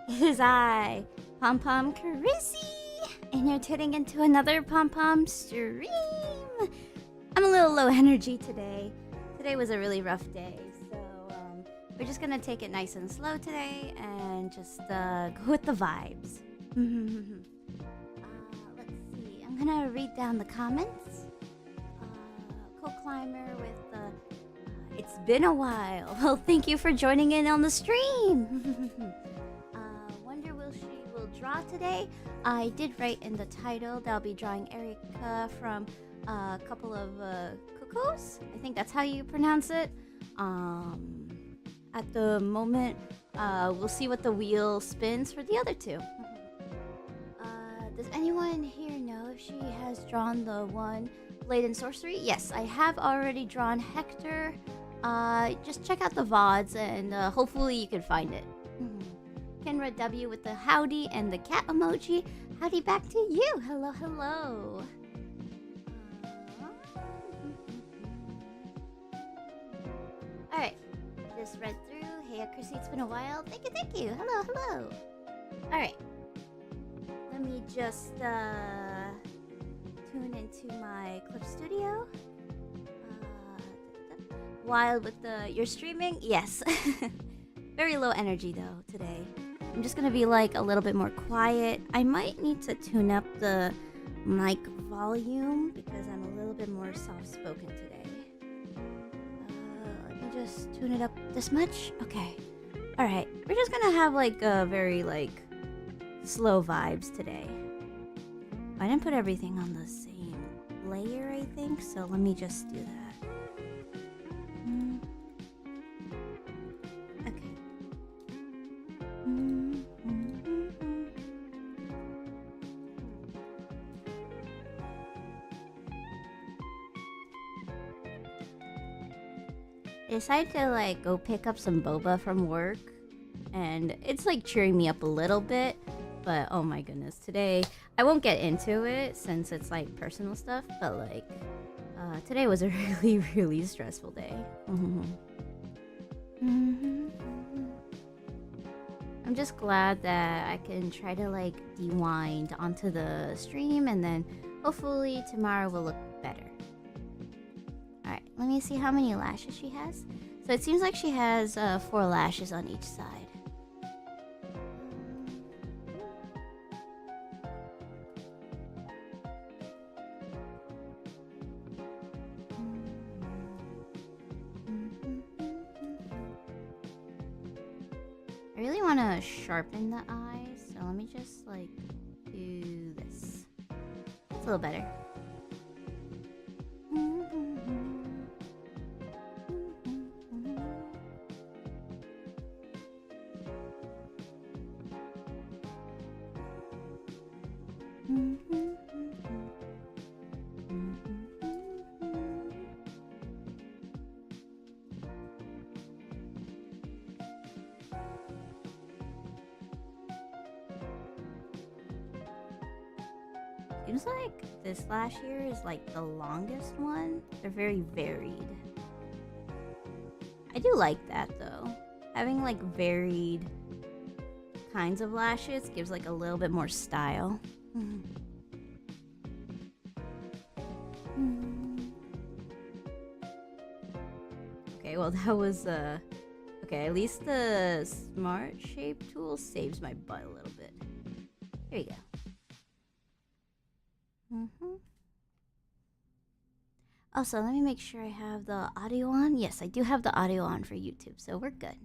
It is I, Pom Pom Chrisy, and you're tuning into another Pom Pom stream. I'm a little low energy today. Today was a really rough day, so we're just gonna take it nice and slow today and just go with the vibes. Let's see. I'm gonna read down the comments. Co-climber with the. It's been a while. Well, thank you for joining in on the stream. Wonder will draw today. I did write in the title that I'll be drawing Erika from a couple of Cuckoos. I think that's how you pronounce it. At the moment, we'll see what the wheel spins for the other two. Does anyone here know if she has drawn the one Blade and Sorcery? Yes, I have already drawn Hector. Just check out the VODs and hopefully you can find it. Kenra W with the howdy and the cat emoji. Howdy back to you. Hello, hello. Alright, just read through. Hey, Chrisy, it's been a while. Thank you, thank you. Hello, hello. Alright, let me just tune into my Clip Studio. Wild with the you're streaming? Yes. Very low energy though today. I'm just gonna be like a little bit more quiet. I might need to tune up the mic volume because I'm a little bit more soft-spoken today. Let me just tune it up this much. Okay. Alright. We're just gonna have like a very like slow vibes today. I didn't put everything on the same layer, I think, so let me just do that. I decided to like go pick up some boba from work and it's like cheering me up a little bit, but oh my goodness, today I won't get into it since it's like personal stuff, but like today was a really stressful day. I'm just glad that I can try to like dewind onto the stream, and then hopefully tomorrow will look better. Alright, let me see how many lashes she has. So it seems like she has 4 lashes on each side. I really want to sharpen the eyes, so let me just like do this. It's a little better. Seems like this lash here is like the longest one. They're very varied. I do like that though. Having like varied kinds of lashes gives like a little bit more style. Okay, well that was okay, at least the smart shape tool saves my butt a little bit. Here you go. Also, let me make sure I have the audio on. Yes, I do have the audio on for YouTube, so we're good.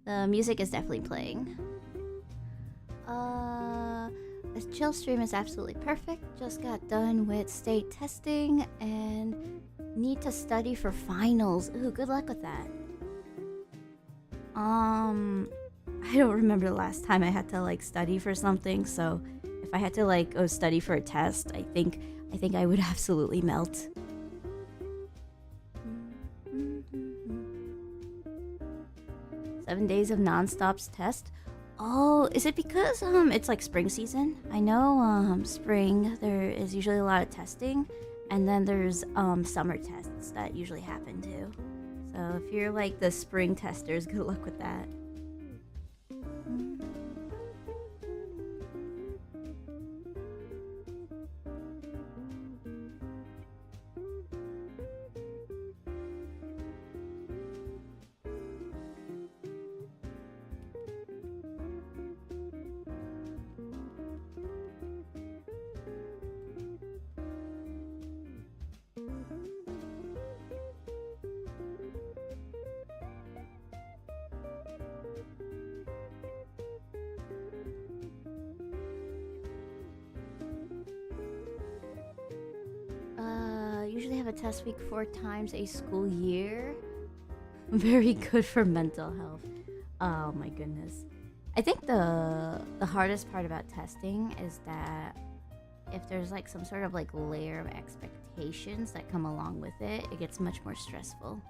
The music is definitely playing. This chill stream is absolutely perfect. Just got done with state testing and need to study for finals. Ooh, good luck with that. I don't remember the last time I had to like study for something, so if I had to like go study for a test, I think I would absolutely melt. 7 days of non-stop test. Oh, is it because it's like spring season? I know spring there is usually a lot of testing, and then there's summer tests that usually happen too. So if you're like the spring testers, good luck with that. Usually have a test week 4 times a school year. Very good for mental health. Oh my goodness. I think the hardest part about testing is that if there's like some sort of like layer of expectations that come along with it, it gets much more stressful.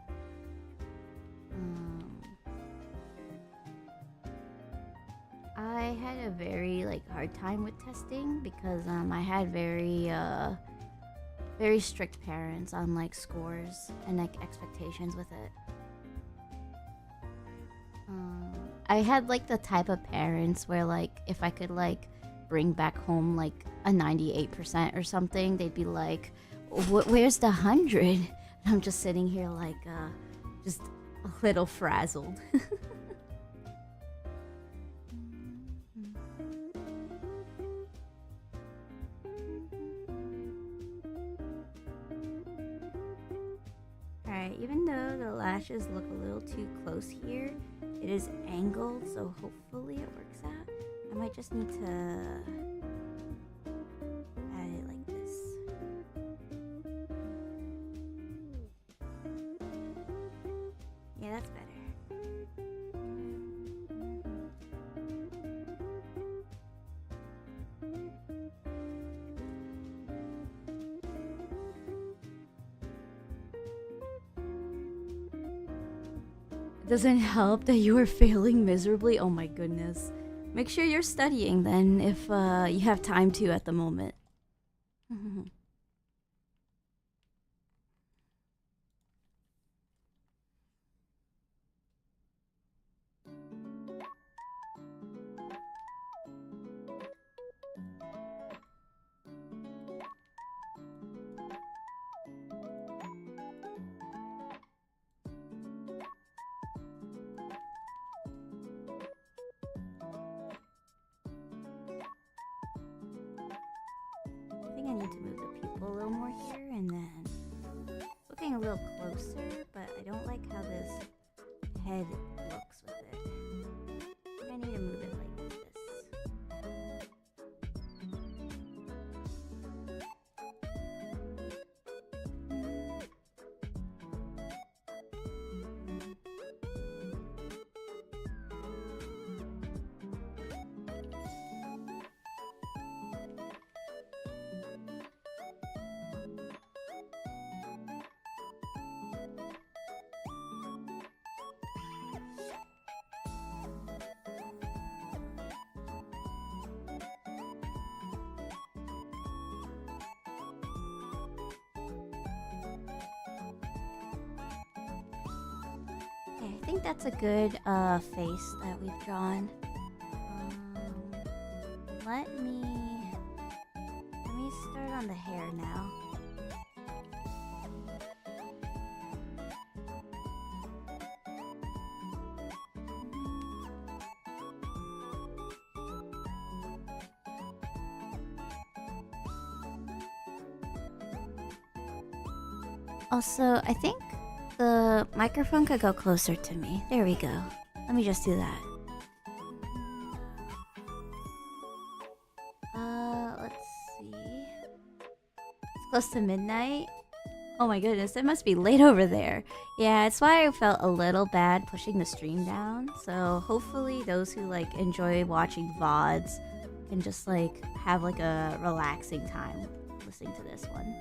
I had a very like hard time with testing because I had very strict parents on like scores and like expectations with it. I had like the type of parents where like if I could like bring back home like a 98% or something, they'd be like, where's the 100? And I'm just sitting here like just a little frazzled. Alright, even though the lashes look a little too close here, it is angled, so hopefully it works out. I might just need to add it like this. Yeah, that's better. Doesn't help that you are failing miserably. Oh my goodness. Make sure you're studying then if you have time to at the moment. more here, and then looking a little closer, but I don't like how this head looks with it. I need to move it like this. Okay, I think that's a good face that we've drawn. Let me start on the hair now. Also, I think the microphone could go closer to me. There we go. Let me just do that. Let's see. It's close to midnight. Oh my goodness, it must be late over there. Yeah, it's why I felt a little bad pushing the stream down. So hopefully those who like enjoy watching VODs can just like have like a relaxing time listening to this one.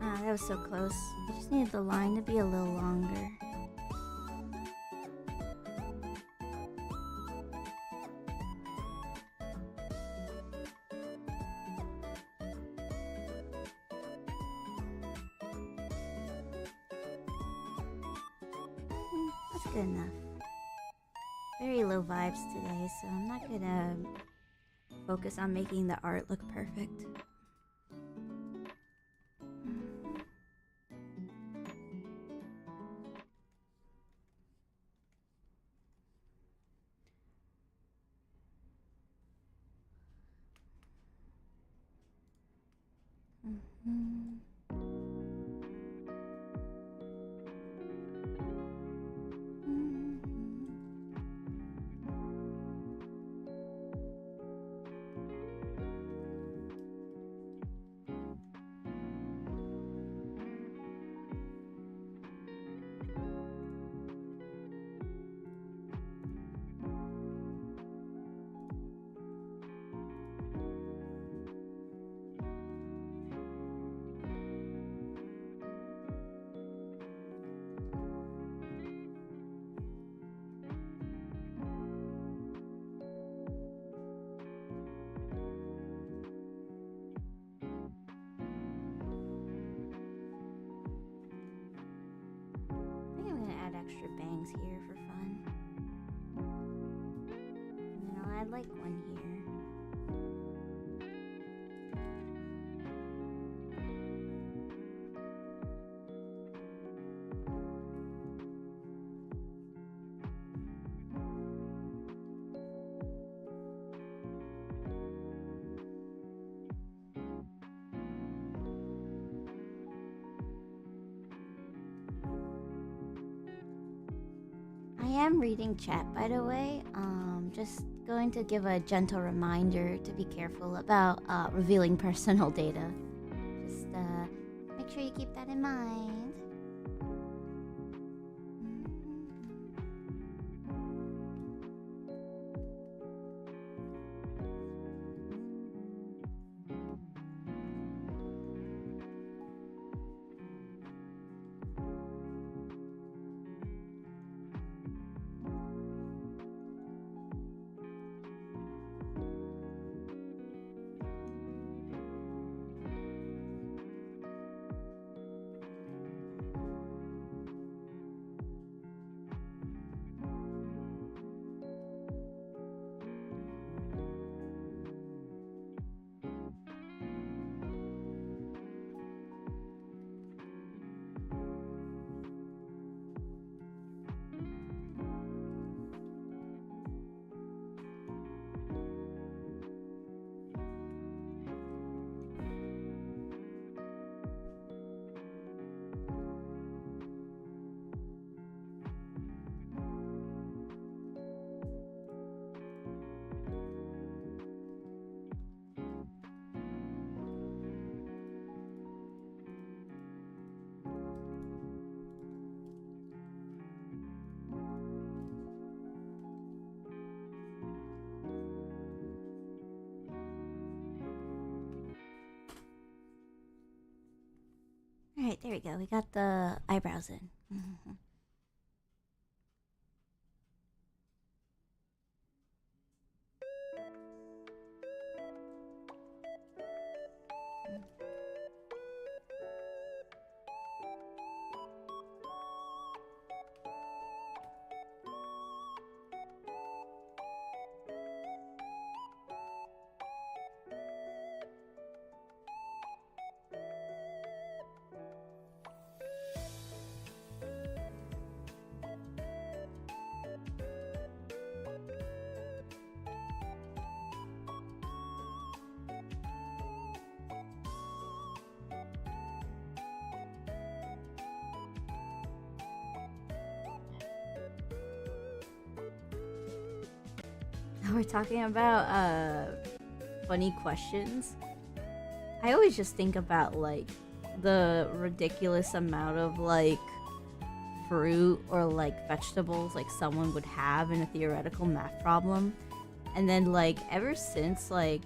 Ah, that was so close. I just needed the line to be a little longer. That's good enough. Very low vibes today, so I'm not gonna focus on making the art look perfect. Extra bangs here for fun. And then I'll add like one here. I am reading chat, by the way. Just going to give a gentle reminder to be careful about revealing personal data. Just make sure you keep that in mind. Alright, there we go. We got the eyebrows in. We're talking about funny questions. I always just think about like the ridiculous amount of like fruit or like vegetables like someone would have in a theoretical math problem. And then like ever since like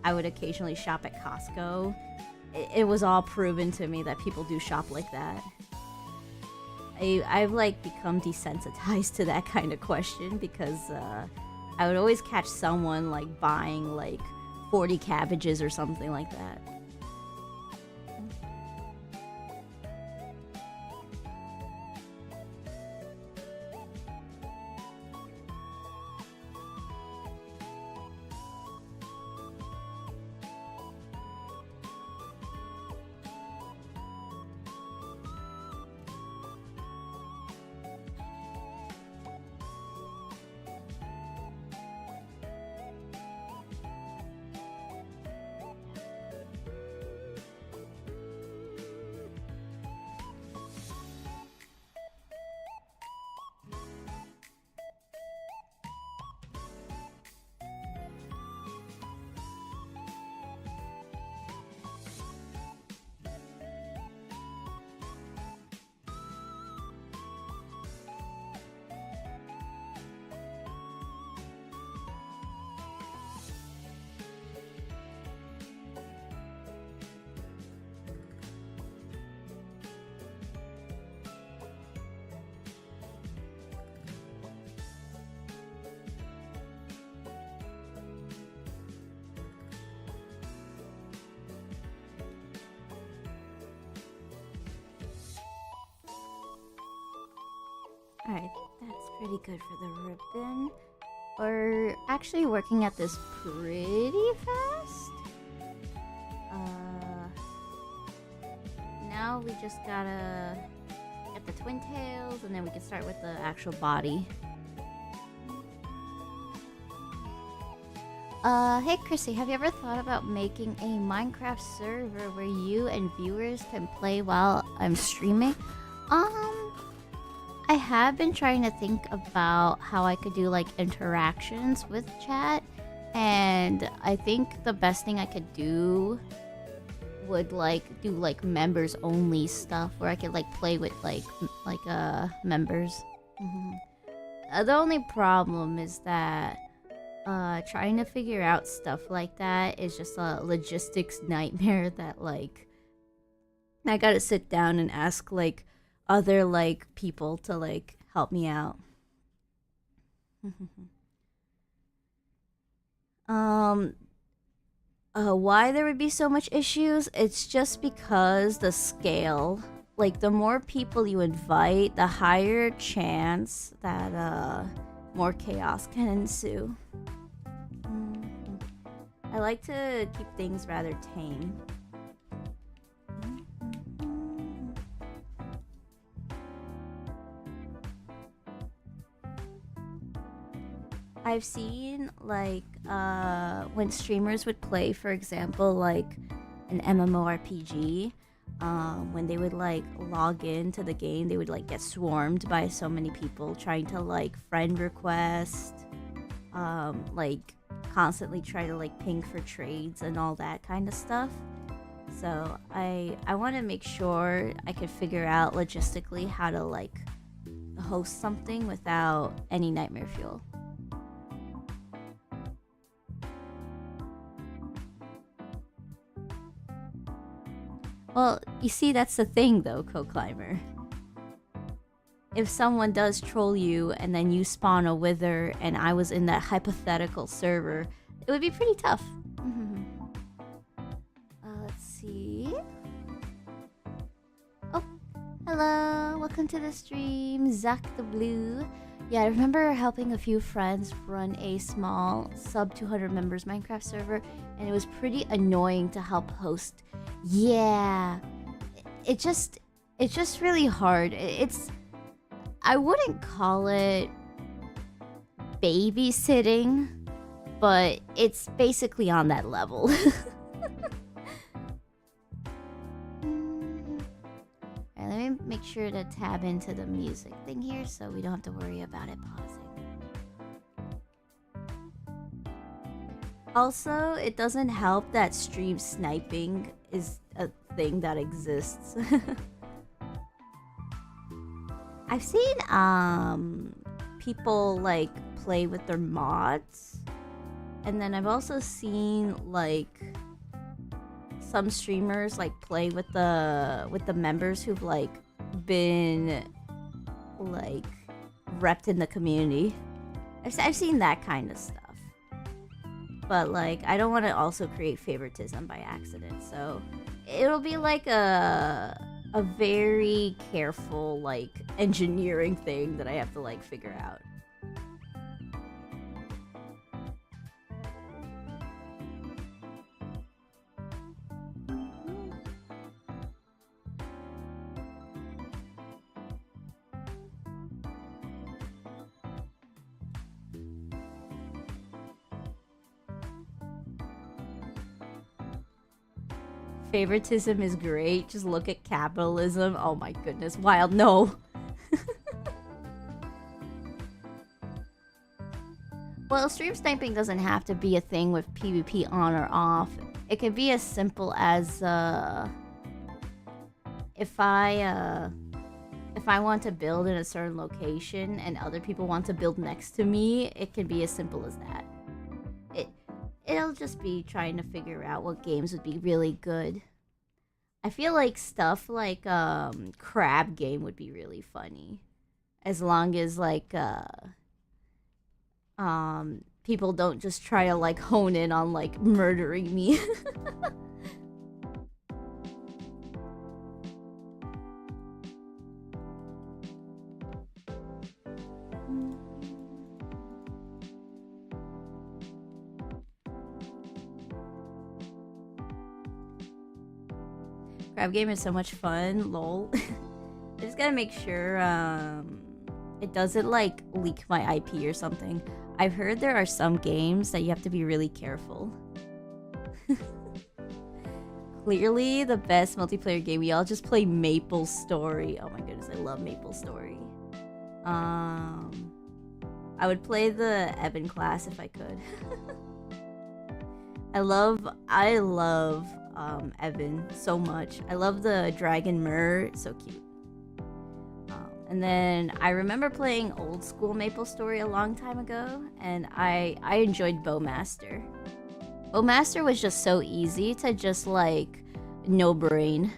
I would occasionally shop at Costco, it was all proven to me that people do shop like that. I've like become desensitized to that kind of question because I would always catch someone like buying like 40 cabbages or something like that. Alright, that's pretty good for the ribbon. We're actually working at this pretty fast. Now we just gotta get the twin tails and then we can start with the actual body. Hey Chrissy, have you ever thought about making a Minecraft server where you and viewers can play while I'm streaming? I have been trying to think about how I could do like interactions with chat, and I think the best thing I could do would like do like members only stuff where I could like play with like members. The only problem is that trying to figure out stuff like that is just a logistics nightmare that like I gotta sit down and ask like other like people to like help me out. Why there would be so much issues? It's just because the scale. Like the more people you invite, the higher chance that more chaos can ensue. I like to keep things rather tame. I've seen like when streamers would play, for example, like an MMORPG, when they would like log into the game, they would like get swarmed by so many people trying to like friend request, like constantly try to like ping for trades and all that kind of stuff. So I want to make sure I could figure out logistically how to like host something without any nightmare fuel. Well, you see, that's the thing though, Co-Climber. If someone does troll you and then you spawn a wither and I was in that hypothetical server, it would be pretty tough. Let's see. Oh, hello. Welcome to the stream, Zach the Blue. Yeah, I remember helping a few friends run a small sub 200 members Minecraft server, and it was pretty annoying to help host. Yeah, it's just really hard. I wouldn't call it babysitting, but it's basically on that level. Alright, let me make sure to tab into the music thing here so we don't have to worry about it pausing. Also, it doesn't help that stream sniping is a thing that exists. I've seen people like play with their mods, and then I've also seen like some streamers like play with the members who've like been like repped in the community. I've seen that kind of stuff, but like I don't want to also create favoritism by accident, so it'll be like a very careful like engineering thing that I have to like figure out. Favoritism is great. Just look at capitalism. Oh my goodness. Wild. No. Well, stream sniping doesn't have to be a thing with PvP on or off. It can be as simple as if I want to build in a certain location and other people want to build next to me, it can be as simple as that. It'll just be trying to figure out what games would be really good. I feel like stuff like crab game would be really funny, as long as like people don't just try to like hone in on like murdering me. Crab game is so much fun, lol. I just gotta make sure it doesn't like leak my IP or something. I've heard there are some games that you have to be really careful. Clearly the best multiplayer game. We all just play Maple Story. Oh my goodness, I love Maple Story. I would play the Evan class if I could. I love Evan so much. I love the Dragon Myrrh, it's so cute. And then I remember playing old school Maple Story a long time ago, and I enjoyed Bowmaster. Bowmaster was just so easy to just like no brain.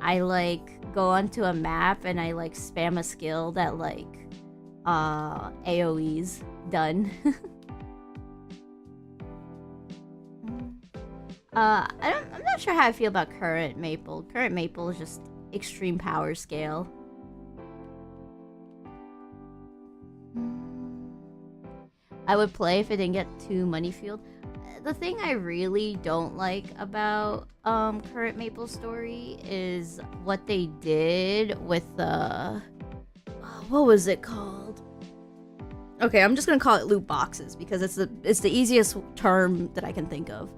I like go onto a map and I like spam a skill that like AoE's done. I'm not sure how I feel about current Maple. Current Maple is just extreme power scale. I would play if it didn't get too money fueled. The thing I really don't like about current Maple Story is what they did with the what was it called? Okay, I'm just gonna call it loot boxes because it's the easiest term that I can think of.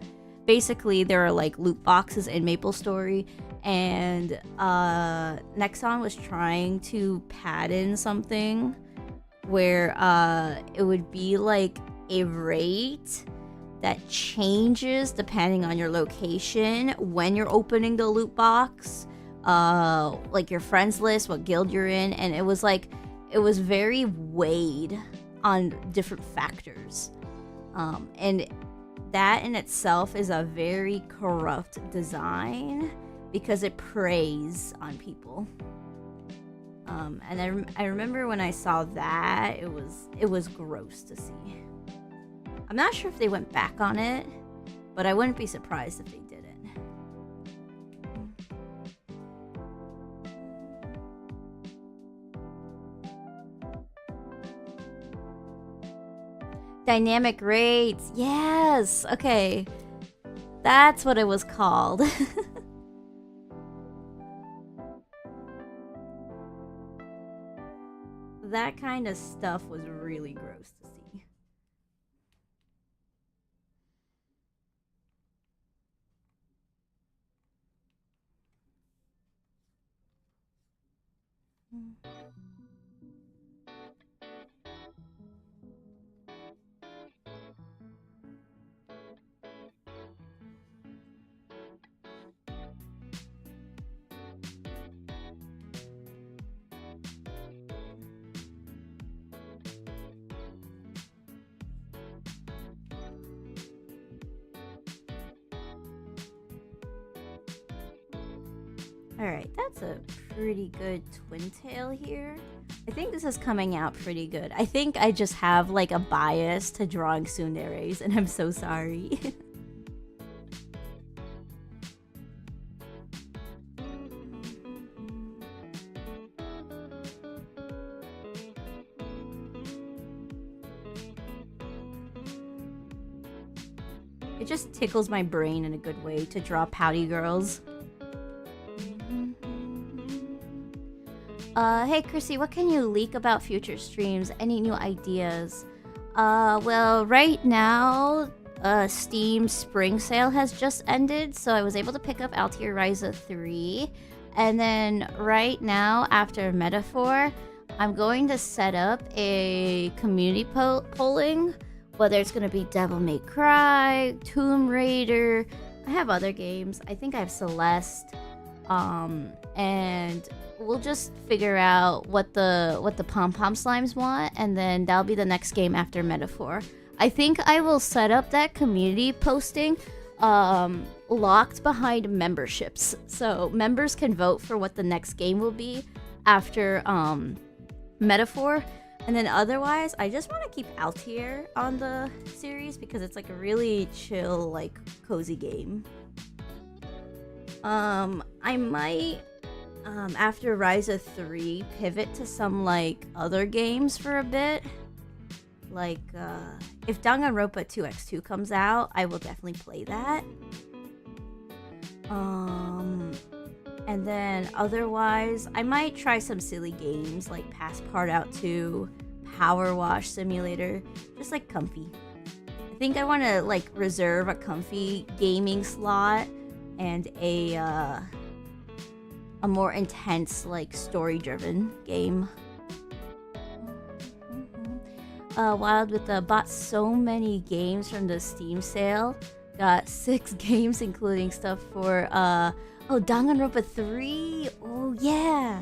Basically, there are like loot boxes in Maple Story, and Nexon was trying to patent something where it would be like a rate that changes depending on your location when you're opening the loot box, like your friends list, what guild you're in, and it was very weighed on different factors, and that in itself is a very corrupt design because it preys on people. And I remember when I saw that, it was gross to see. I'm not sure if they went back on it, but I wouldn't be surprised if they didn't. Dynamic rates. Yes. Okay. That's what it was called. That kind of stuff was really gross to see. Alright, that's a pretty good twin tail here. I think this is coming out pretty good. I think I just have like a bias to drawing tsunderes, and I'm so sorry. It just tickles my brain in a good way to draw pouty girls. Hey Chrissy, what can you leak about future streams? Any new ideas? Well, right now, Steam Spring Sale has just ended, so I was able to pick up Altair Ryza 3. And then right now, after Metaphor, I'm going to set up a community polling, whether it's going to be Devil May Cry, Tomb Raider. I have other games. I think I have Celeste. And we'll just figure out what the pom-pom slimes want, and then that'll be the next game after Metaphor. I think I will set up that community posting locked behind memberships, so members can vote for what the next game will be after Metaphor. And then otherwise, I just want to keep Altair on the series because it's like a really chill, like cozy game. I might after Ryza 3 pivot to some like other games for a bit. Like if Danganronpa 2x2 comes out, I will definitely play that. And then otherwise, I might try some silly games like Passport Out 2, Power Wash Simulator, just like comfy. I think I want to like reserve a comfy gaming slot and a more intense, like story-driven game. Wild with bought so many games from the Steam sale. Got 6 games, including stuff for Danganronpa 3. Oh yeah.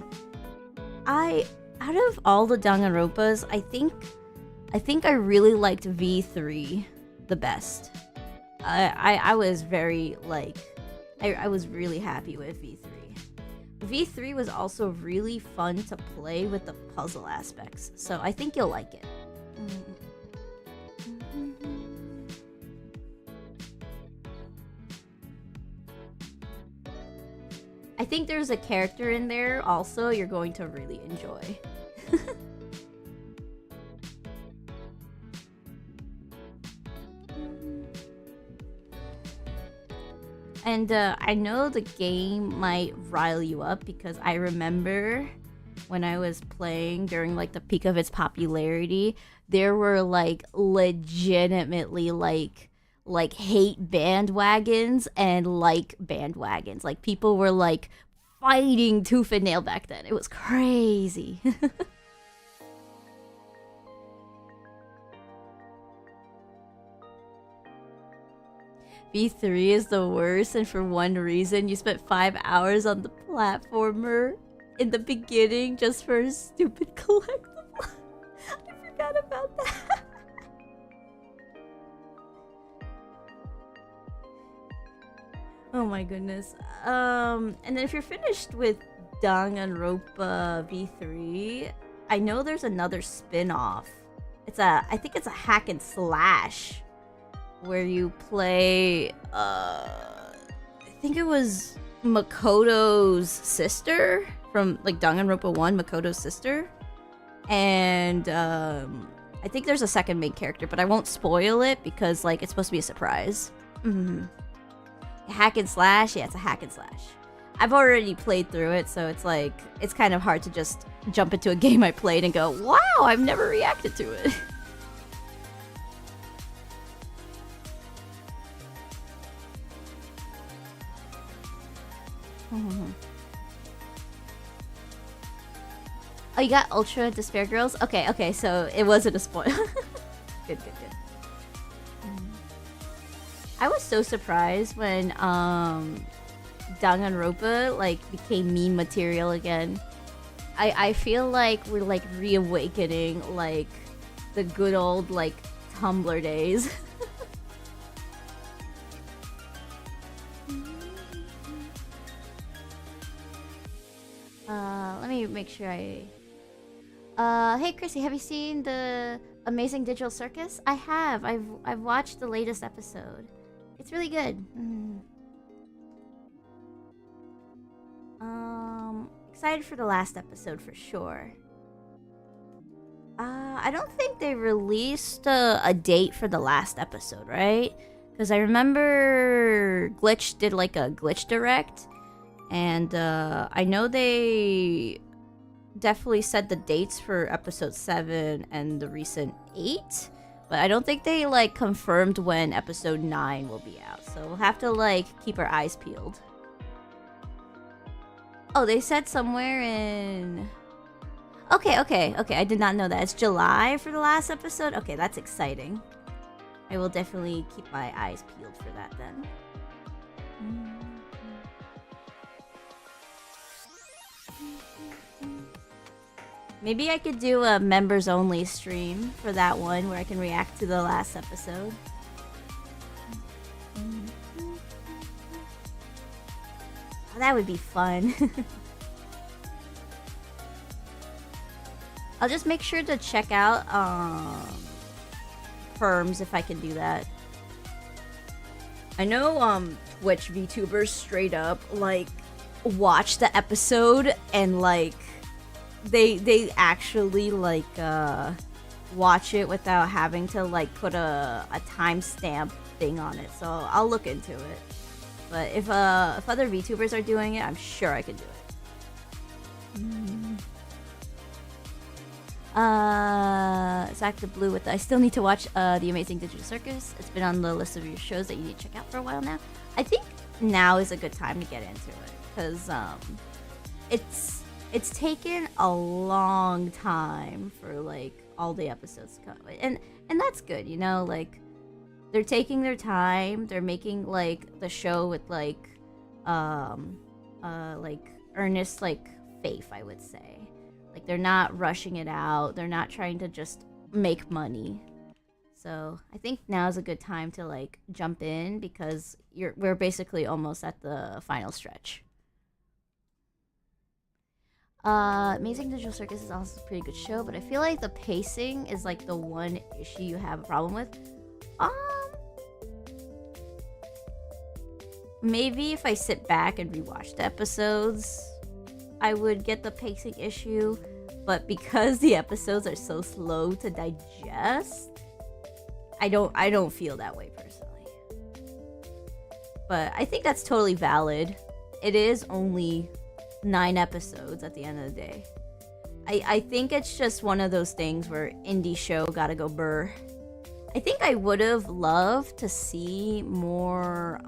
Out of all the Danganronpas, I think I really liked V3 the best. I was very like I was really happy with V3. V3 was also really fun to play with the puzzle aspects, so I think you'll like it. I think there's a character in there also you're going to really enjoy. And I know the game might rile you up because I remember when I was playing during like the peak of its popularity, there were like legitimately like hate bandwagons and like bandwagons. Like people were like fighting tooth and nail back then. It was crazy. V3 is the worst, and for one reason, you spent 5 hours on the platformer in the beginning just for a stupid collectible. I forgot about that. Oh my goodness. And then if you're finished with Danganronpa V3, I know there's another spin-off. I think it's a hack and slash where you play I think it was Makoto's sister from like Danganronpa 1, Makoto's sister. And I think there's a second main character, but I won't spoil it because like it's supposed to be a surprise. Hack and slash? Yeah, it's a hack and slash. I've already played through it, so it's like it's kind of hard to just jump into a game I played and go, wow, I've never reacted to it. Oh, you got Ultra Despair Girls? Okay, so it wasn't a spoil. Good. I was so surprised when Danganronpa like became meme material again. I feel like we're like reawakening like the good old like Tumblr days. Let me make sure I. Hey Chrissy, have you seen the Amazing Digital Circus? I have. I've watched the latest episode. It's really good. Excited for the last episode for sure. I don't think they released a date for the last episode, right? Because I remember Glitch did like a Glitch Direct, and I know they definitely said the dates for episode 7 and the recent 8, but I don't think they like confirmed when episode 9 will be out, so we'll have to like keep our eyes peeled. Oh, they said somewhere in... Okay, I did not know that. It's July for the last episode? Okay, that's exciting. I will definitely keep my eyes peeled for that then. Maybe I could do a members only stream for that one where I can react to the last episode. Oh, that would be fun. I'll just make sure to check out firms if I can do that. I know Twitch VTubers straight up like watch the episode and like they actually like watch it without having to like put a timestamp thing on it. So I'll look into it. But if other VTubers are doing it, I'm sure I could do it. Zach the Blue with I still need to watch The Amazing Digital Circus. It's been on the list of your shows that you need to check out for a while now. I think now is a good time to get into it because it's taken a long time for like all the episodes to come, and that's good, you know, like they're taking their time, they're making like the show with like earnest like faith, I would say. Like they're not rushing it out, they're not trying to just make money. So I think now is a good time to like jump in because we're basically almost at the final stretch. Amazing Digital Circus is also a pretty good show, but I feel like the pacing is like the one issue you have a problem with. Maybe if I sit back and rewatch the episodes, I would get the pacing issue, but because the episodes are so slow to digest, I don't feel that way personally. But I think that's totally valid. It is only 9 episodes at the end of the day. I think it's just one of those things where indie show gotta go burr. I think I would have loved to see more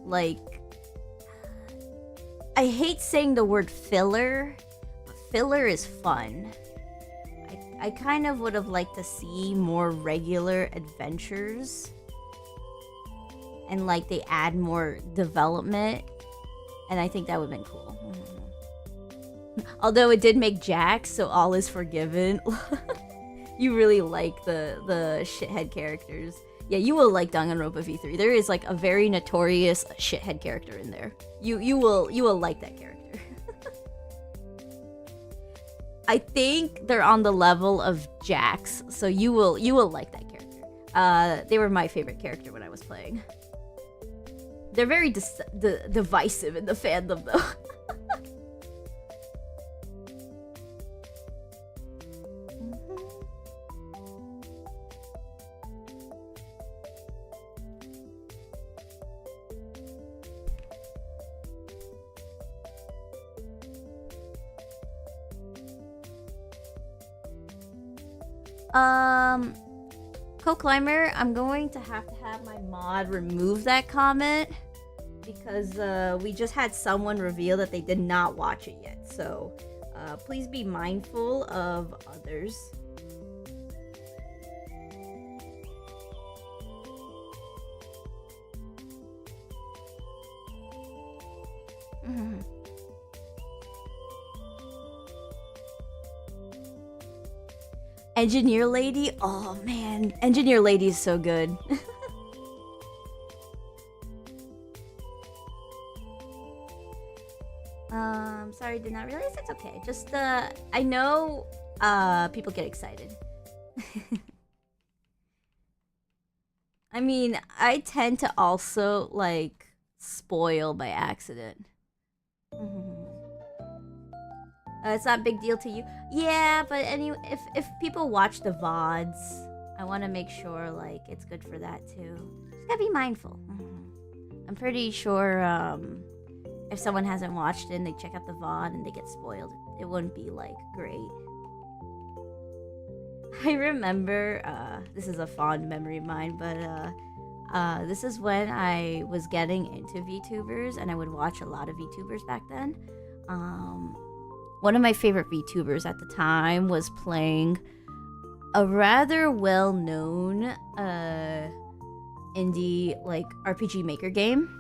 like, I hate saying the word filler, but filler is fun. I kind of would have liked to see more regular adventures and like they add more development, and I think that would have been cool. Although it did make Jax, so all is forgiven. You really like the shithead characters. Yeah, you will like Danganronpa V3. There is like a very notorious shithead character in there. You will like that character. I think they're on the level of Jax, so you will like that character. They were my favorite character when I was playing. They're very divisive in the fandom, though. Co-climber, I'm going to have my mod remove that comment because we just had someone reveal that they did not watch it yet. So please be mindful of others. Engineer Lady? Oh man, Engineer Lady is so good. Sorry, did not realize. It's okay. Just I know people get excited. I mean, I tend to also like spoil by accident. It's not a big deal to you. Yeah, but anyway, if people watch the VODs, I want to make sure like it's good for that too. Just gotta be mindful. I'm pretty sure if someone hasn't watched it and they check out the VOD and they get spoiled, it wouldn't be like great. I remember, this is a fond memory of mine, but this is when I was getting into VTubers and I would watch a lot of VTubers back then. One of my favorite VTubers at the time was playing a rather well-known indie like RPG Maker game.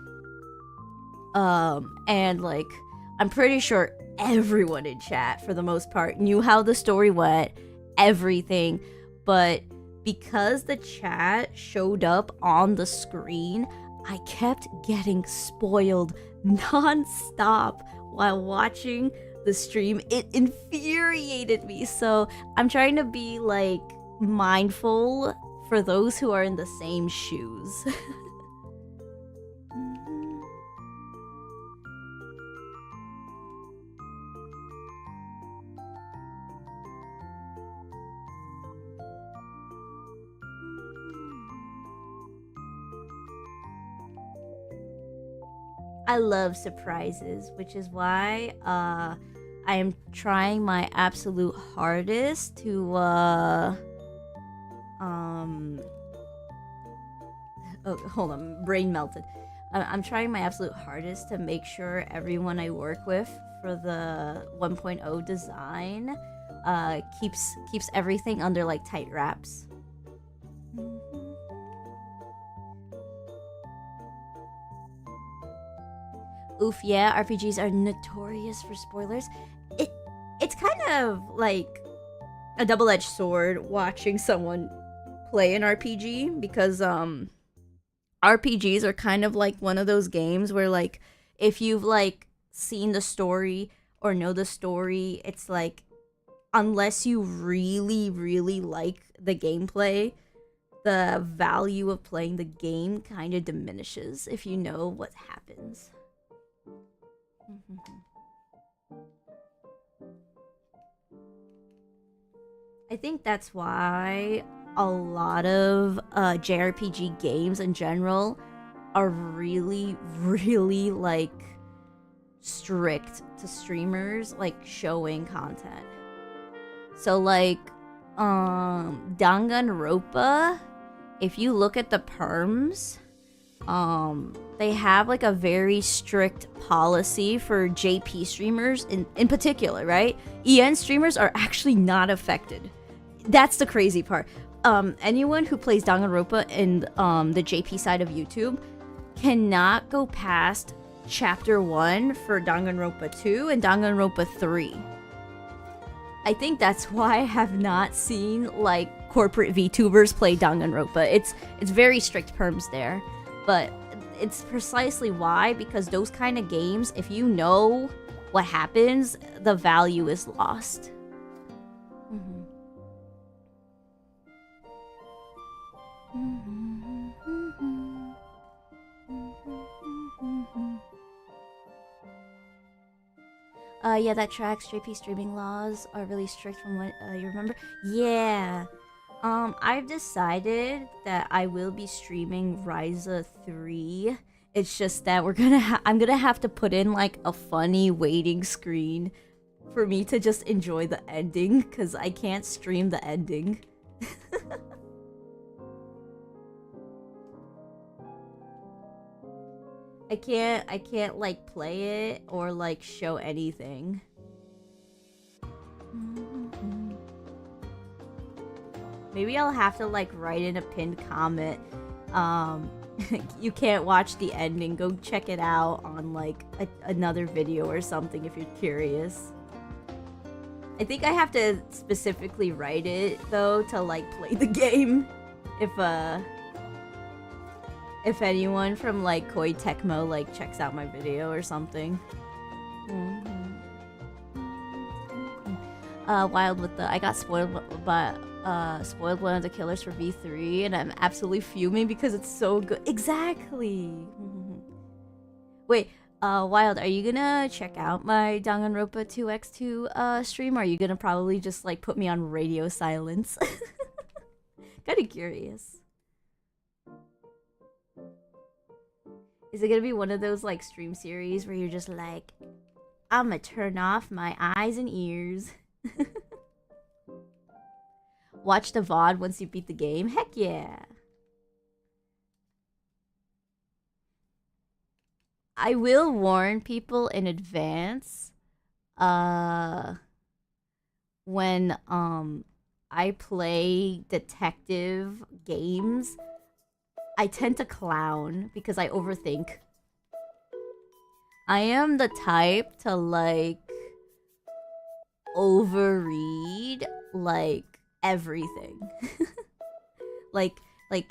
And like I'm pretty sure everyone in chat for the most part knew how the story went, everything, but because the chat showed up on the screen, I kept getting spoiled non-stop while watching the stream. It infuriated me. So I'm trying to be like mindful for those who are in the same shoes. I love surprises, which is why I am trying my absolute hardest to oh, hold on, brain melted. I'm trying my absolute hardest to make sure everyone I work with for the 1.0 design keeps everything under like tight wraps. Oof, yeah, RPGs are notorious for spoilers. It's kind of like a double-edged sword watching someone play an RPG because RPGs are kind of like one of those games where like if you've like seen the story or know the story, it's like unless you really, really like the gameplay, the value of playing the game kind of diminishes if you know what happens. I think that's why a lot of JRPG games in general are really, really like strict to streamers like showing content. So like Danganronpa, if you look at the perms, they have like a very strict policy for JP streamers in particular, right? EN streamers are actually not affected. That's the crazy part. Anyone who plays Danganronpa in the JP side of YouTube cannot go past Chapter 1 for Danganronpa 2 and Danganronpa 3. I think that's why I have not seen like corporate VTubers play Danganronpa. It's very strict perms there, but it's precisely why, because those kind of games, if you know what happens, the value is lost. Yeah, that tracks. JP streaming laws are really strict from what you remember. Yeah. I've decided that I will be streaming Ryza 3. It's just that I'm gonna have to put in like a funny waiting screen for me to just enjoy the ending, because I can't stream the ending. I can't like play it or like show anything. Maybe I'll have to like write in a pinned comment. You can't watch the ending. Go check it out on like another video or something if you're curious. I think I have to specifically write it though to like play the game. If anyone from like Koei Tecmo like checks out my video or something. Wild with the I got spoiled by one of the killers for V3 and I'm absolutely fuming because it's so good. Exactly. Wait, Wild, are you gonna check out my Danganronpa 2x2 stream, or are you gonna probably just like put me on radio silence? Kinda curious. Is it gonna be one of those like stream series where you're just like, I'ma turn off my eyes and ears? Watch the VOD once you beat the game? Heck yeah! I will warn people in advance when I play detective games. I tend to clown because I overthink. I am the type to like overread like everything. like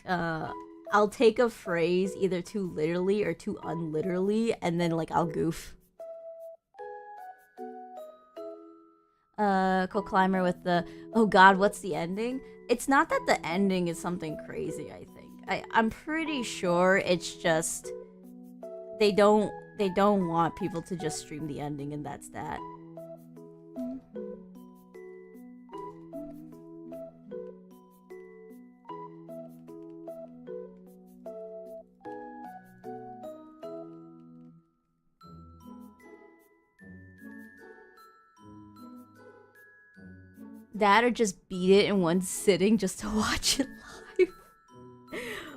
I'll take a phrase either too literally or too unliterally and then like I'll goof. Co-climber with the oh god, what's the ending? It's not that the ending is something crazy, I think. I'm pretty sure it's just they don't want people to just stream the ending and that's that. That or just beat it in one sitting just to watch it live.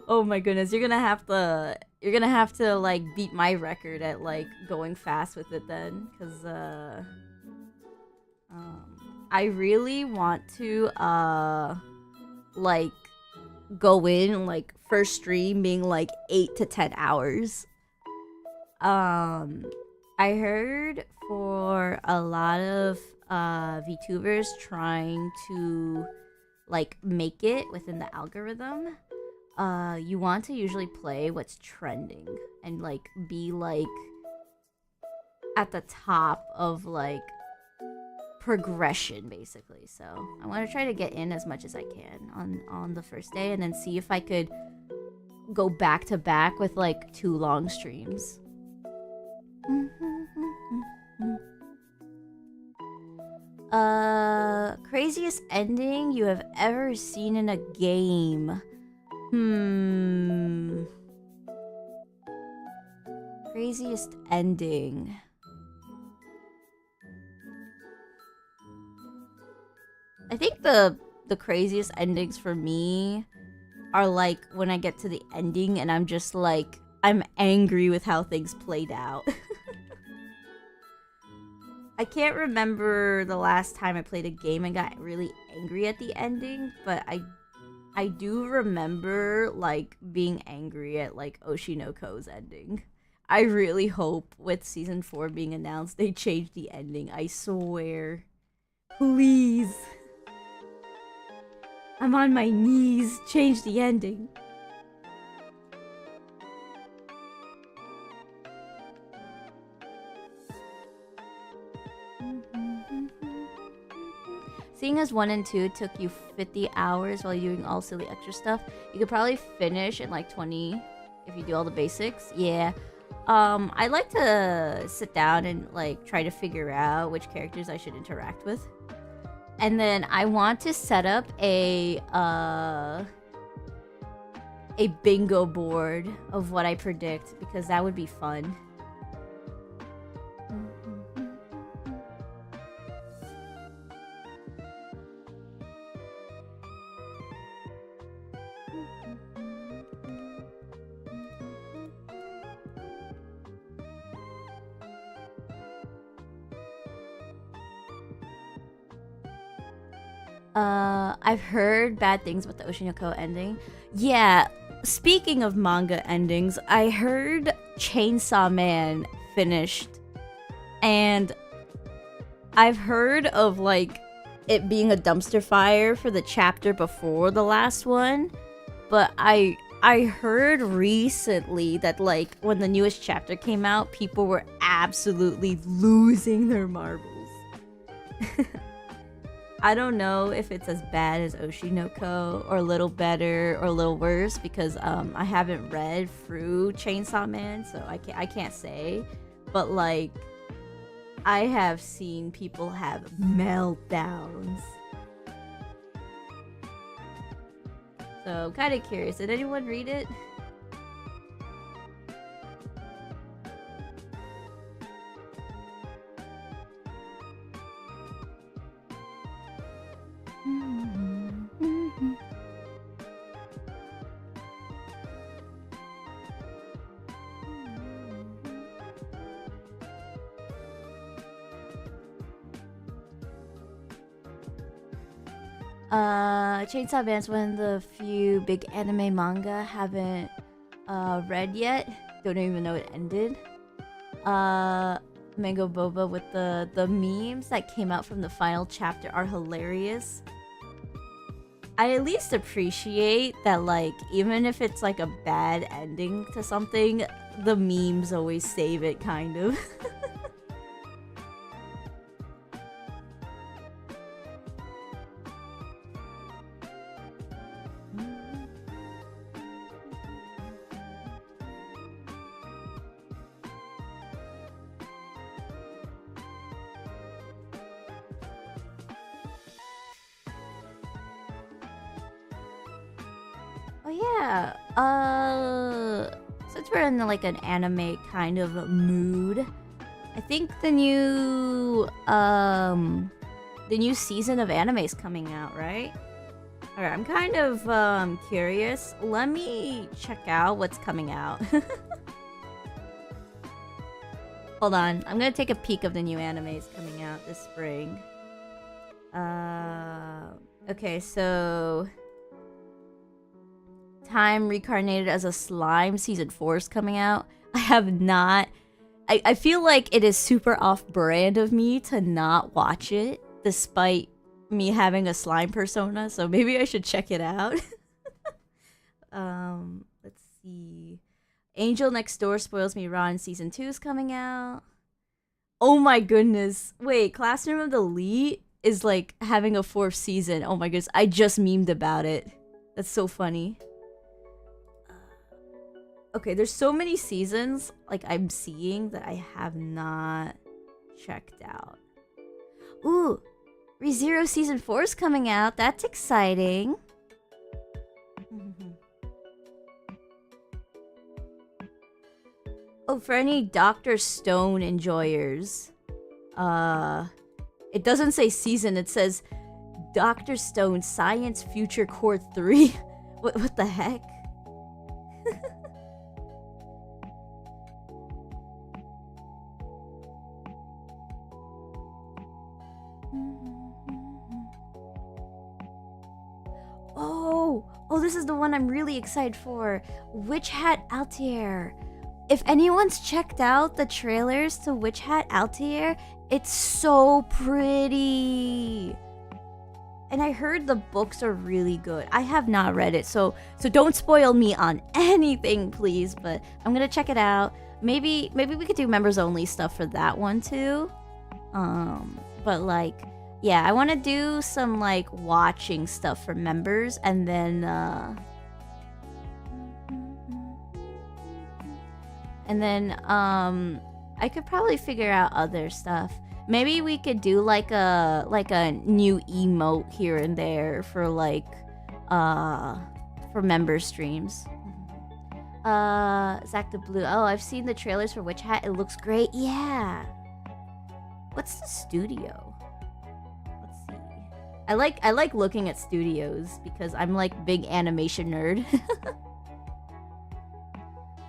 Oh my goodness, you're gonna have to like beat my record at like going fast with it then, cause I really want to like go in like first stream being like 8 to 10 hours. I heard for a lot of VTubers trying to like make it within the algorithm, you want to usually play what's trending and like be like at the top of like progression basically. So I want to try to get in as much as I can on the first day and then see if I could go back to back with like 2 long streams. Craziest ending you have ever seen in a game. Craziest ending. I think the craziest endings for me are like when I get to the ending and I'm just like, I'm angry with how things played out. I can't remember the last time I played a game and got really angry at the ending, but I do remember like being angry at like Oshinoko's ending. I really hope with season 4 being announced they change the ending. I swear. Please. I'm on my knees. Change the ending. Seeing as 1 and 2 took you 50 hours while you're doing all silly extra stuff, you could probably finish in like 20 if you do all the basics. Yeah. I like to sit down and like try to figure out which characters I should interact with. And then I want to set up a bingo board of what I predict because that would be fun. I've heard bad things about the Oshinoko ending. Yeah, speaking of manga endings, I heard Chainsaw Man finished. And I've heard of, like, it being a dumpster fire for the chapter before the last one. But I heard recently that, like, when the newest chapter came out, people were absolutely losing their marbles. I don't know if it's as bad as Oshinoko or a little better or a little worse because I haven't read through Chainsaw Man, so I can't say. But like, I have seen people have meltdowns. So I'm kind of curious. Did anyone read it? Chainsaw Man's one of the few big anime manga I haven't read yet. Don't even know it ended. Mango Boba with the memes that came out from the final chapter are hilarious. I at least appreciate that, like, even if it's like a bad ending to something, the memes always save it, kind of. Since we're in like an anime kind of mood, I think the new season of anime is coming out, right? Alright, I'm kind of curious. Let me check out what's coming out. Hold on, I'm gonna take a peek of the new animes coming out this spring. Okay, so Time Reincarnated as a Slime season 4 is coming out. I have not. I feel like it is super off-brand of me to not watch it, despite me having a slime persona. So maybe I should check it out. Let's see. Angel Next Door Spoils Me Raw season 2 is coming out. Oh my goodness! Wait, Classroom of the Elite is like having a 4th season. Oh my goodness! I just memed about it. That's so funny. Okay, there's so many seasons like I'm seeing that I have not checked out. Ooh, ReZero season 4 is coming out. That's exciting. Oh, for any Dr. Stone enjoyers, it doesn't say season. It says Dr. Stone Science Future Core 3. What the heck? Oh, this is the one I'm really excited for. Witch Hat Altair. if anyone's checked out the trailers to Witch Hat Altair, it's so pretty. And I heard the books are really good. I have not read it, so don't spoil me on anything, please. But I'm gonna check it out. Maybe we could do members only stuff for that one too. But like, yeah, I want to do some like watching stuff for members, and then I could probably figure out other stuff. Maybe we could do like a new emote here and there for like for member streams. Zach the Blue. Oh, I've seen the trailers for Witch Hat. It looks great. Yeah. What's the studio? Let's see. I like looking at studios because I'm like big animation nerd.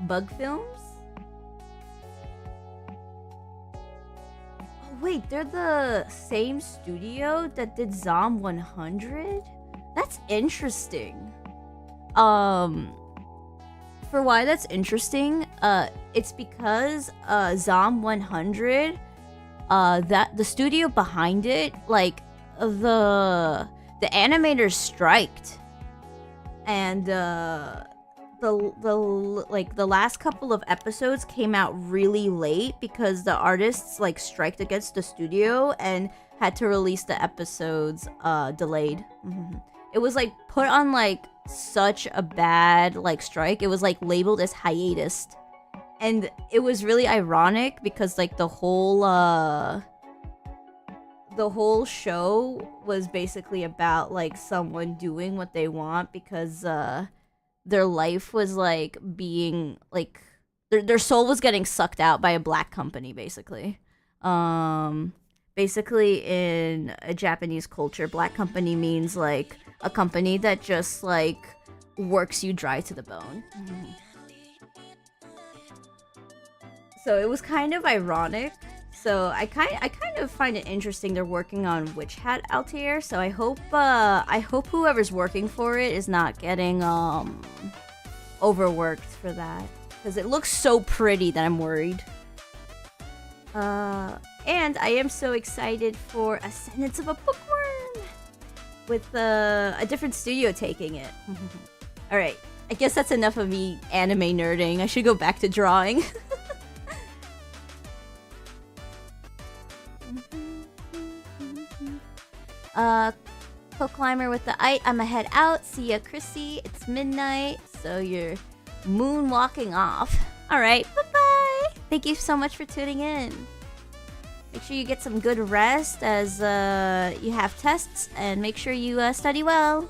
Bug Films? Oh wait, they're the same studio that did Zom 100? That's interesting. For why that's interesting, it's because Zom 100, that the studio behind it, like the animators striked, and the last couple of episodes came out really late because the artists like striked against the studio and had to release the episodes delayed. It was like put on like such a bad like strike. It was like labeled as hiatus, and it was really ironic because like the whole show was basically about like someone doing what they want because their life was like being like their soul was getting sucked out by a black company, basically. Basically in a Japanese culture, black company means like a company that just like works you dry to the bone. So it was kind of ironic. So I kind of find it interesting they're working on Witch Hat Altair. So I hope whoever's working for it is not getting overworked for that, because it looks so pretty that I'm worried. And I am so excited for Ascendance of a Bookworm with a different studio taking it. Alright, I guess that's enough of me anime nerding. I should go back to drawing. Co-climber with the I'ma head out. See ya, Chrisy. It's midnight, so you're moonwalking off. Alright, bye-bye! Thank you so much for tuning in. Make sure you get some good rest as you have tests, and make sure you study well.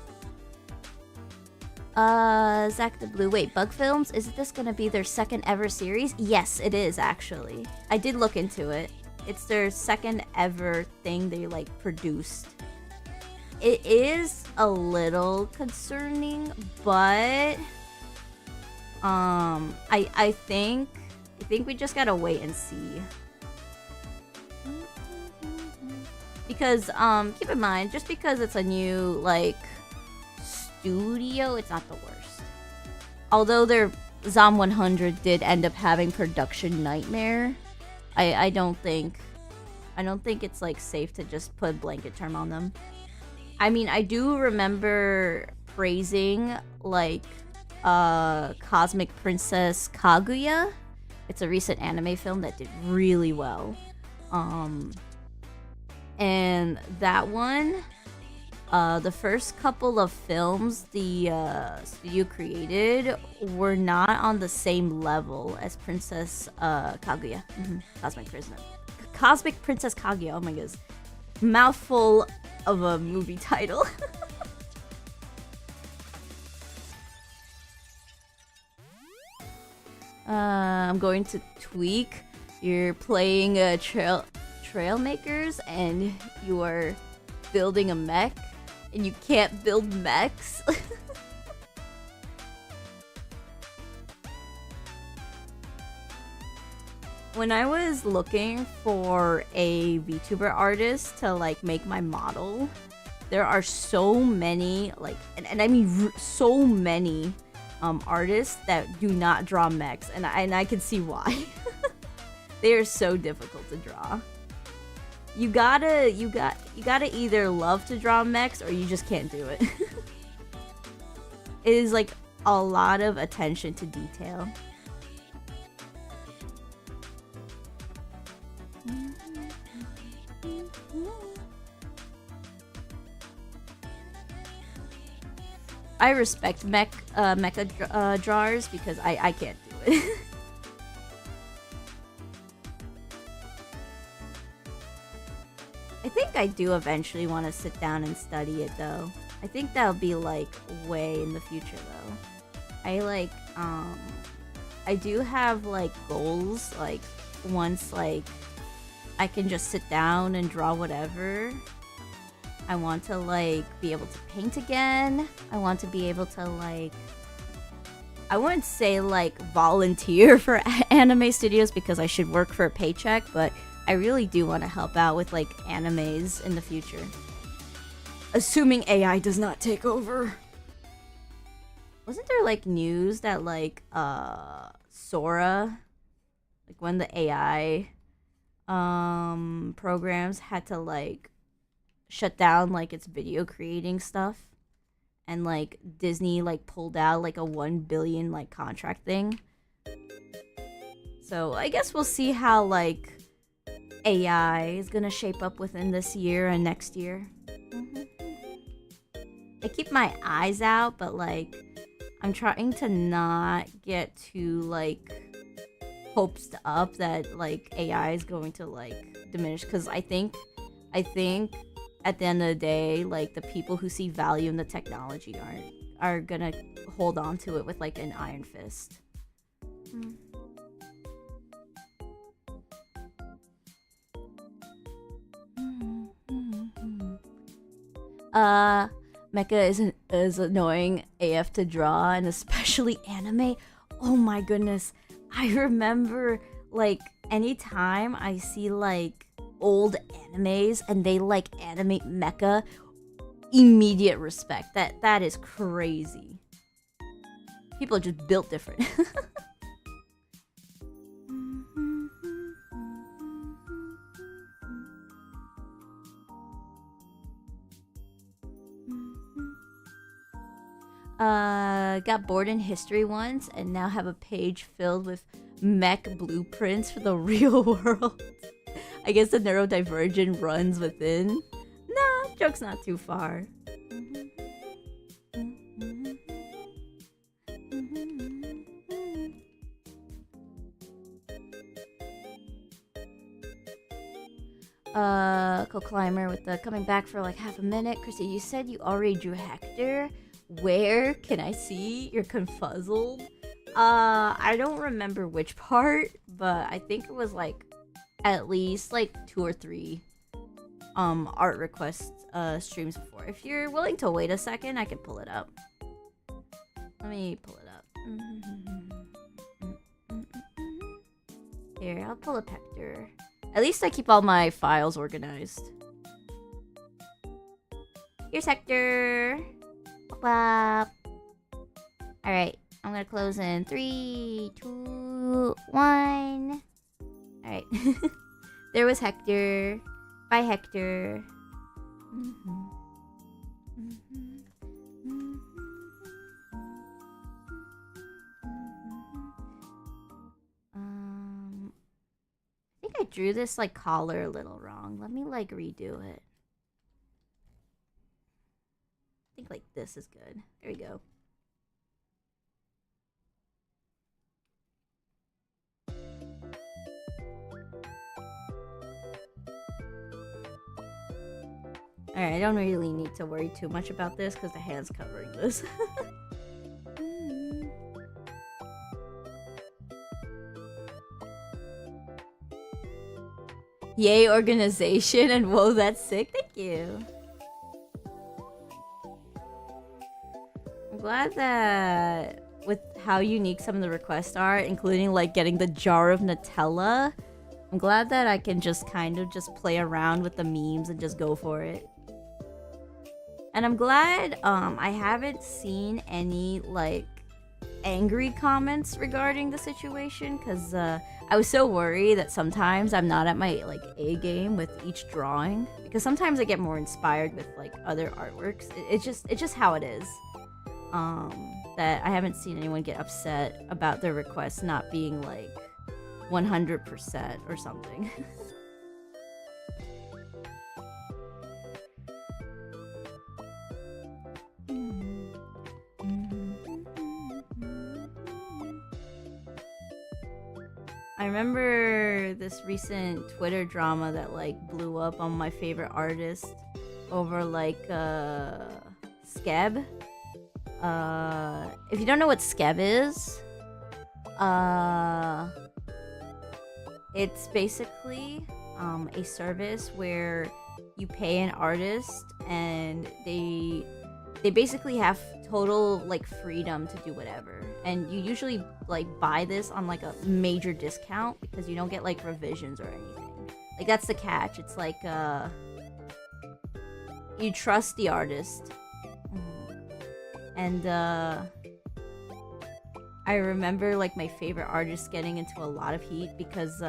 Zach the Blue. Wait, Bug Films? Is this gonna be their second ever series? Yes, it is, actually. I did look into it. It's their second ever thing they like produced. It is a little concerning, but I think we just gotta wait and see. Because keep in mind, just because it's a new like studio, it's not the worst. Although their Zom 100 did end up having production nightmare, I don't think it's like safe to just put a blanket term on them. I mean, I do remember praising like Cosmic Princess Kaguya. It's a recent anime film that did really well. And that one, the first couple of films the studio created were not on the same level as Princess Kaguya. Cosmic Princess Kaguya. Oh my goodness. Mouthful of a movie title. I'm going to tweak. You're playing trail makers and you are building a mech and you can't build mechs. When I was looking for a VTuber artist to like make my model, there are so many like and I mean so many artists that do not draw mechs, and I can see why. They are so difficult to draw. You gotta either love to draw mechs or you just can't do it. It is like a lot of attention to detail. I respect mecha drawers because I can't do it. I think I do eventually want to sit down and study it though. I think that'll be like way in the future though. I do have like goals, like once like I can just sit down and draw whatever. I want to like be able to paint again. I want to be able to like, I wouldn't say like volunteer for anime studios because I should work for a paycheck, but I really do want to help out with like animes in the future. Assuming AI does not take over. Wasn't there like news that like Sora, like when the AI programs had to like shut down like its video creating stuff, and like Disney like pulled out like a 1 billion like contract thing. So I guess we'll see how like AI is gonna shape up within this year and next year. I keep my eyes out, but like I'm trying to not get too like hopes up that like AI is going to like diminish, because I think at the end of the day, like the people who see value in the technology are gonna hold on to it with like an iron fist. Mecha is annoying AF to draw, and especially anime. Oh my goodness. I remember like anytime I see like old animes and they like animate mecha, immediate respect. That is crazy. People are just built different. Got bored in history once and now have a page filled with mech blueprints for the real world. I guess the neurodivergent runs within. Nah, joke's not too far. Co-climber with the coming back for like half a minute. Chrissy, you said you already drew Hector. Where can I see? You're confuzzled. I don't remember which part, but I think it was like at least like 2 or 3 art request streams before. If you're willing to wait a second, I can pull it up. Let me pull it up. Here, I'll pull up Hector. At least I keep all my files organized. Here's Hector. Alright, I'm gonna close in 3, 2, 1. Alright. There was Hector. Bye, Hector. I think I drew this like collar a little wrong. Let me like redo it. I think like this is good. There we go. Alright, I don't really need to worry too much about this because the hand's covering this. Yay, organization, and whoa, that's sick. Thank you. I'm glad that with how unique some of the requests are, including like getting the jar of Nutella, I'm glad that I can just kind of just play around with the memes and just go for it. And I'm glad I haven't seen any like angry comments regarding the situation, because I was so worried that sometimes I'm not at my like A game with each drawing, because sometimes I get more inspired with like other artworks. It's just how it is. That I haven't seen anyone get upset about their request not being like 100% or something. I remember this recent Twitter drama that like blew up on my favorite artist over like Skeb. If you don't know what Skeb is, it's basically a service where you pay an artist and they basically have total like freedom to do whatever, and you usually like buy this on like a major discount because you don't get like revisions or anything. Like that's the catch. It's like you trust the artist. And I remember like my favorite artist getting into a lot of heat because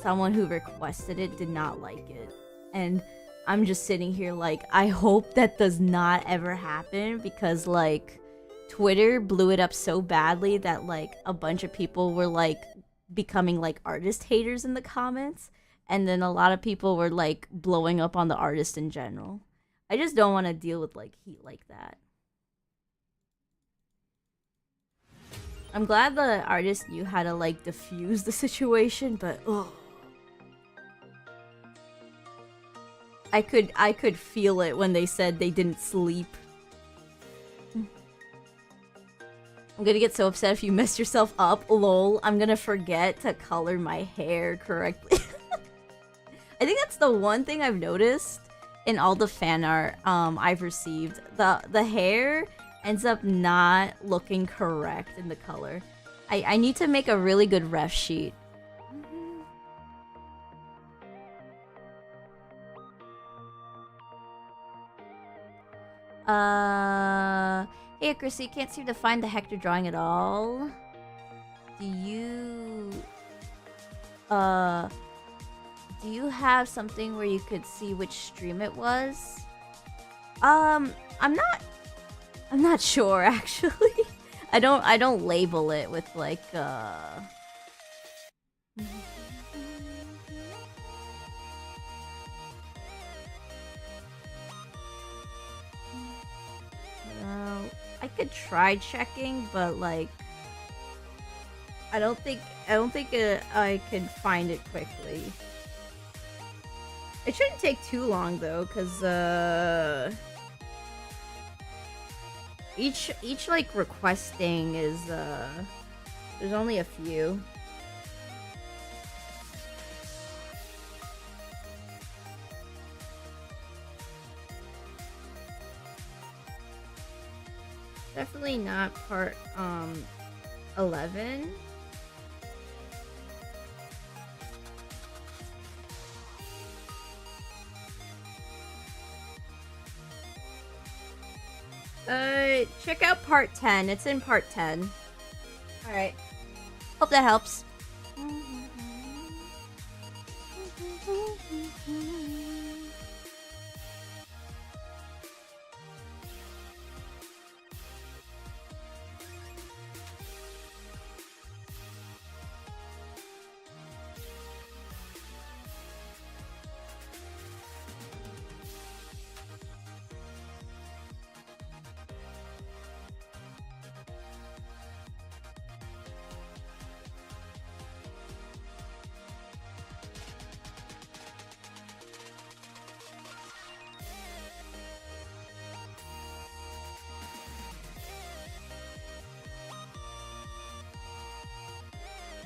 someone who requested it did not like it. And I'm just sitting here like, I hope that does not ever happen, because like Twitter blew it up so badly that like a bunch of people were like becoming like artist haters in the comments, and then a lot of people were like blowing up on the artist in general. I just don't want to deal with like heat like that. I'm glad the artist knew how to like diffuse the situation, but ugh. I could feel it when they said they didn't sleep. I'm gonna get so upset if you mess yourself up, lol. I'm gonna forget to color my hair correctly. I think that's the one thing I've noticed in all the fan art I've received. The hair ends up not looking correct in the color. I need to make a really good ref sheet. Hey Chrisy, can't seem to find the Hector drawing at all. Do you have something where you could see which stream it was? I'm not sure actually. I don't label it with like I could try checking, but like I don't think I can find it quickly. It shouldn't take too long though, cause each like requesting is there's only a few. Definitely not part 11. Check out part 10. It's in part 10. Alright. Hope that helps.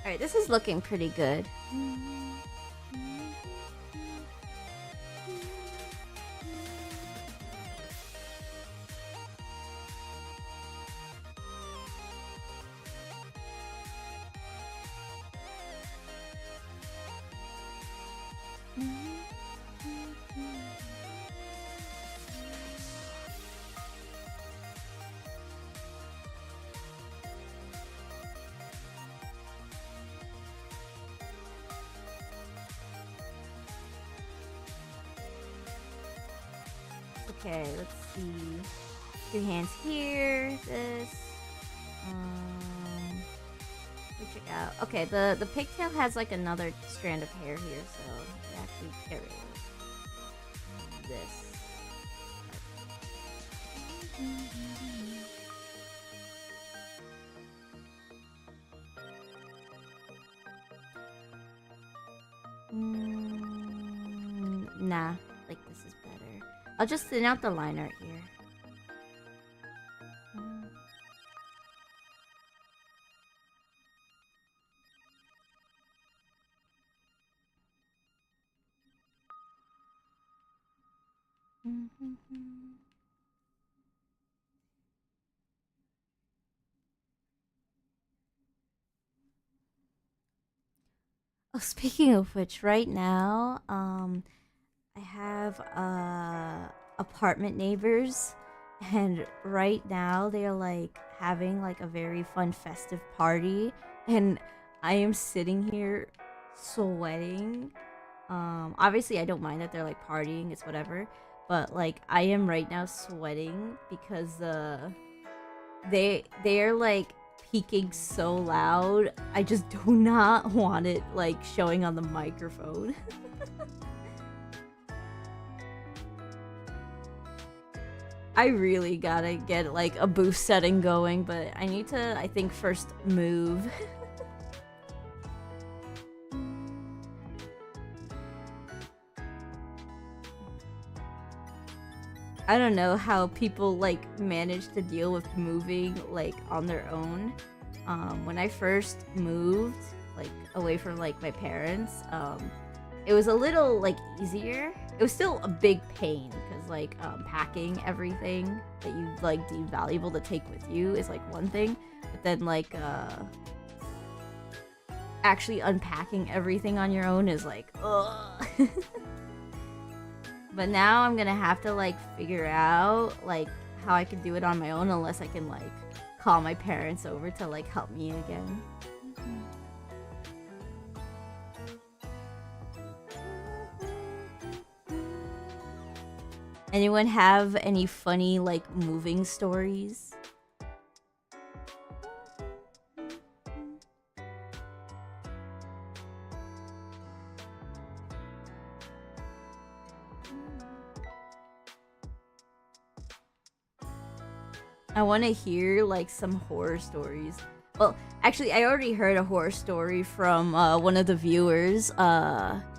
Alright, this is looking pretty good. Okay, let's see. 2 hands here. This. Let me check out. Okay, the pigtail has like another strand of hair here, so it actually carries this. Nah, like this is better. I'll just thin out the line art here. Oh, speaking of which, right now, I have apartment neighbors, and right now they're like having like a very fun festive party, and I am sitting here sweating. Obviously I don't mind that they're like partying, it's whatever, but like I am right now sweating because they're like peaking so loud. I just do not want it like showing on the microphone. I really gotta get like a boost setting going, but I need to, I think, first move. I don't know how people like manage to deal with moving like on their own. When I first moved like away from like my parents, it was a little like easier. It was still a big pain because like packing everything that you like deem valuable to take with you is like one thing, but then like actually unpacking everything on your own is like ugh. But now I'm gonna have to like figure out like how I can do it on my own, unless I can like call my parents over to like help me again. Anyone have any funny like moving stories? I want to hear like some horror stories. Well, actually, I already heard a horror story from one of the viewers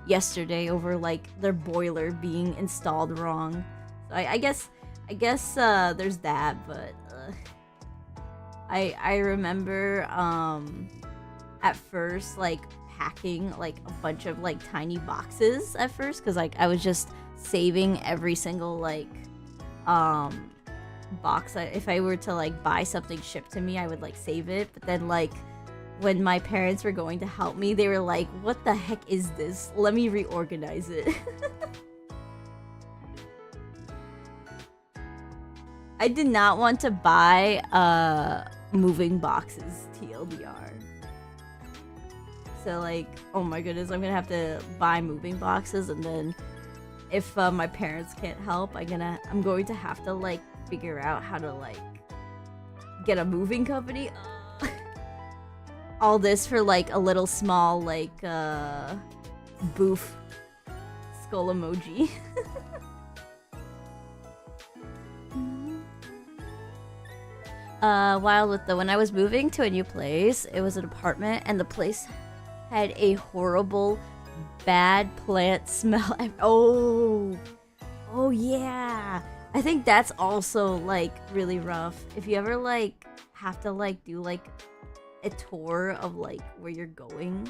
yesterday over like their boiler being installed wrong. So I guess there's that, but I remember at first like packing like a bunch of like tiny boxes at first, because like I was just saving every single like box. If I were to like buy something shipped to me, I would like save it, but then like when my parents were going to help me, they were like, what the heck is this? Let me reorganize it. I did not want to buy moving boxes, TLDR. So like, oh my goodness, I'm gonna have to buy moving boxes, and then if my parents can't help, I'm going to have to like figure out how to like get a moving company. All this for like a little small like boof skull emoji. Wild with when I was moving to a new place, it was an apartment, and the place had a horrible bad plant smell. Oh yeah, I think that's also like really rough. If you ever like have to like do like a tour of like where you're going,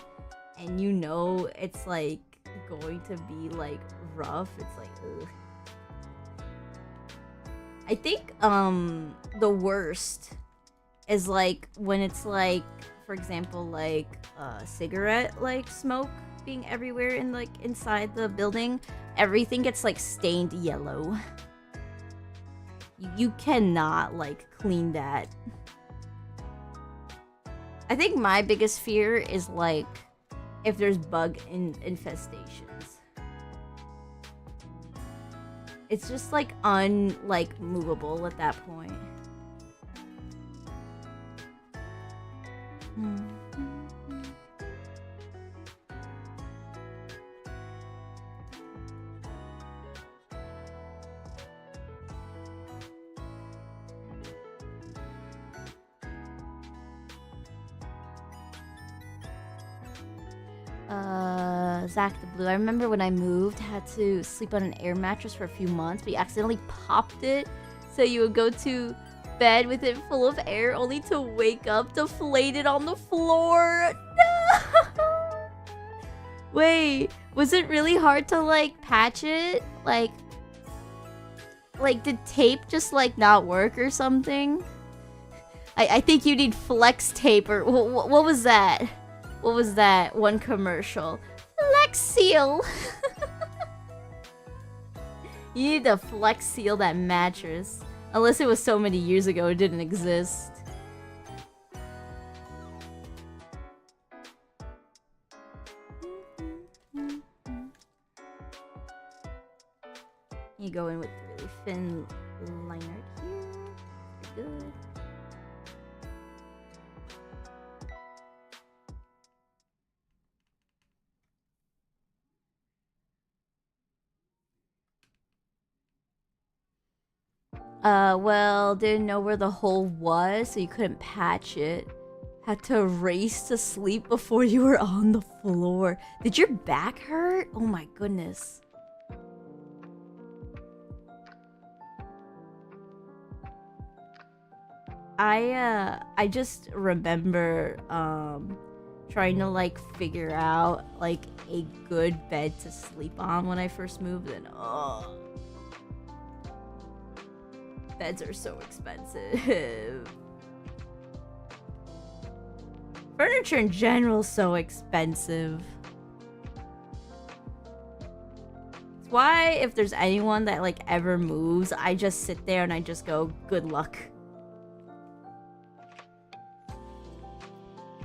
and you know it's like going to be like rough, it's like ugh. I think the worst is like when it's like, for example, like cigarette like smoke being everywhere in like inside the building. Everything gets like stained yellow. You cannot like clean that. I think my biggest fear is like if there's bug infestations. It's just like movable at that point. Zach the Blue. I remember when I moved, had to sleep on an air mattress for a few months, but you accidentally popped it, so you would go to bed with it full of air, only to wake up deflated on the floor. No! Wait, was it really hard to like patch it? Like did tape just like not work or something? I think you need flex tape or what was that? What was that one commercial? Flex seal. You need to flex seal that mattress. Unless it was so many years ago it didn't exist. You go in with really thin line art here. Good. Well, didn't know where the hole was, so you couldn't patch it. Had to race to sleep before you were on the floor. Did your back hurt? Oh my goodness. I just remember, trying to, like, figure out, like, a good bed to sleep on when I first moved, and, oh. Beds are so expensive. Furniture in general is so expensive. It's why if there's anyone that like ever moves, I just sit there and I just go, good luck.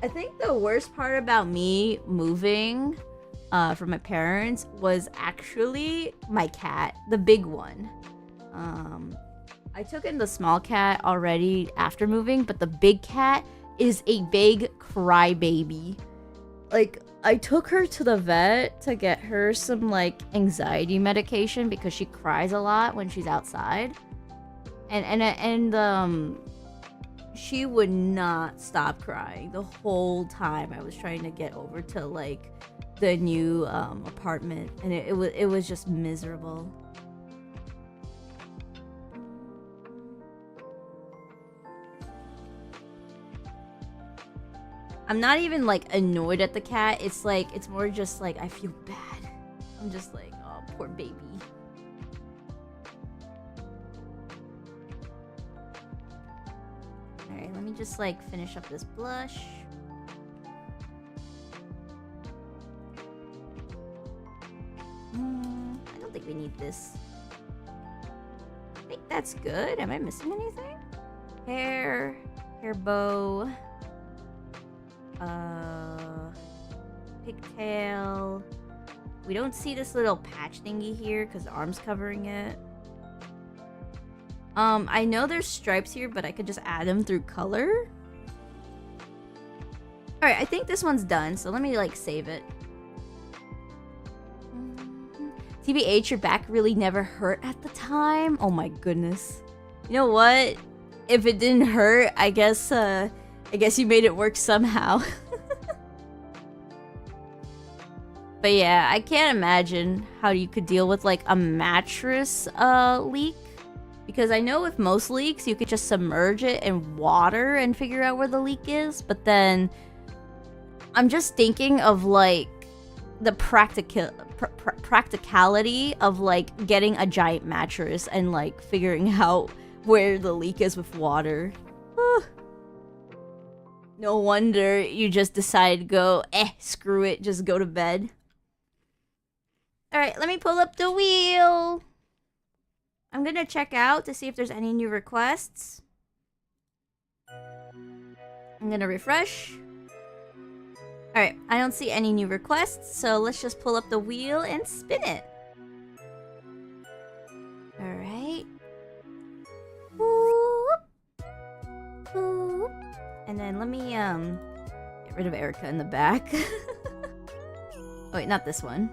I think the worst part about me moving from my parents was actually my cat, the big one. I took in the small cat already after moving, but the big cat is a big crybaby. Like, I took her to the vet to get her some, like, anxiety medication because she cries a lot when she's outside. And she would not stop crying the whole time I was trying to get over to, like, the new apartment. And it was just miserable. I'm not even, like, annoyed at the cat. It's, like, it's more just, like, I feel bad. I'm just like, oh, poor baby. Alright, let me just, like, finish up this blush. I don't think we need this. I think that's good. Am I missing anything? Hair bow. Pigtail. We don't see this little patch thingy here because the arm's covering it. I know there's stripes here, but I could just add them through color. Alright, I think this one's done, so let me, like, save it. TBH, your back really never hurt at the time? Oh my goodness. You know what? If it didn't hurt, I guess you made it work somehow. But yeah, I can't imagine how you could deal with, like, a mattress leak. Because I know with most leaks, you could just submerge it in water and figure out where the leak is. But then, I'm just thinking of, like, the practicality of, like, getting a giant mattress and, like, figuring out where the leak is with water. No wonder you just decided to go, screw it, just go to bed. Alright, let me pull up the wheel. I'm gonna check out to see if there's any new requests. I'm gonna refresh. Alright, I don't see any new requests, so let's just pull up the wheel and spin it. And then let me get rid of Erika in the back. Oh, wait, not this one.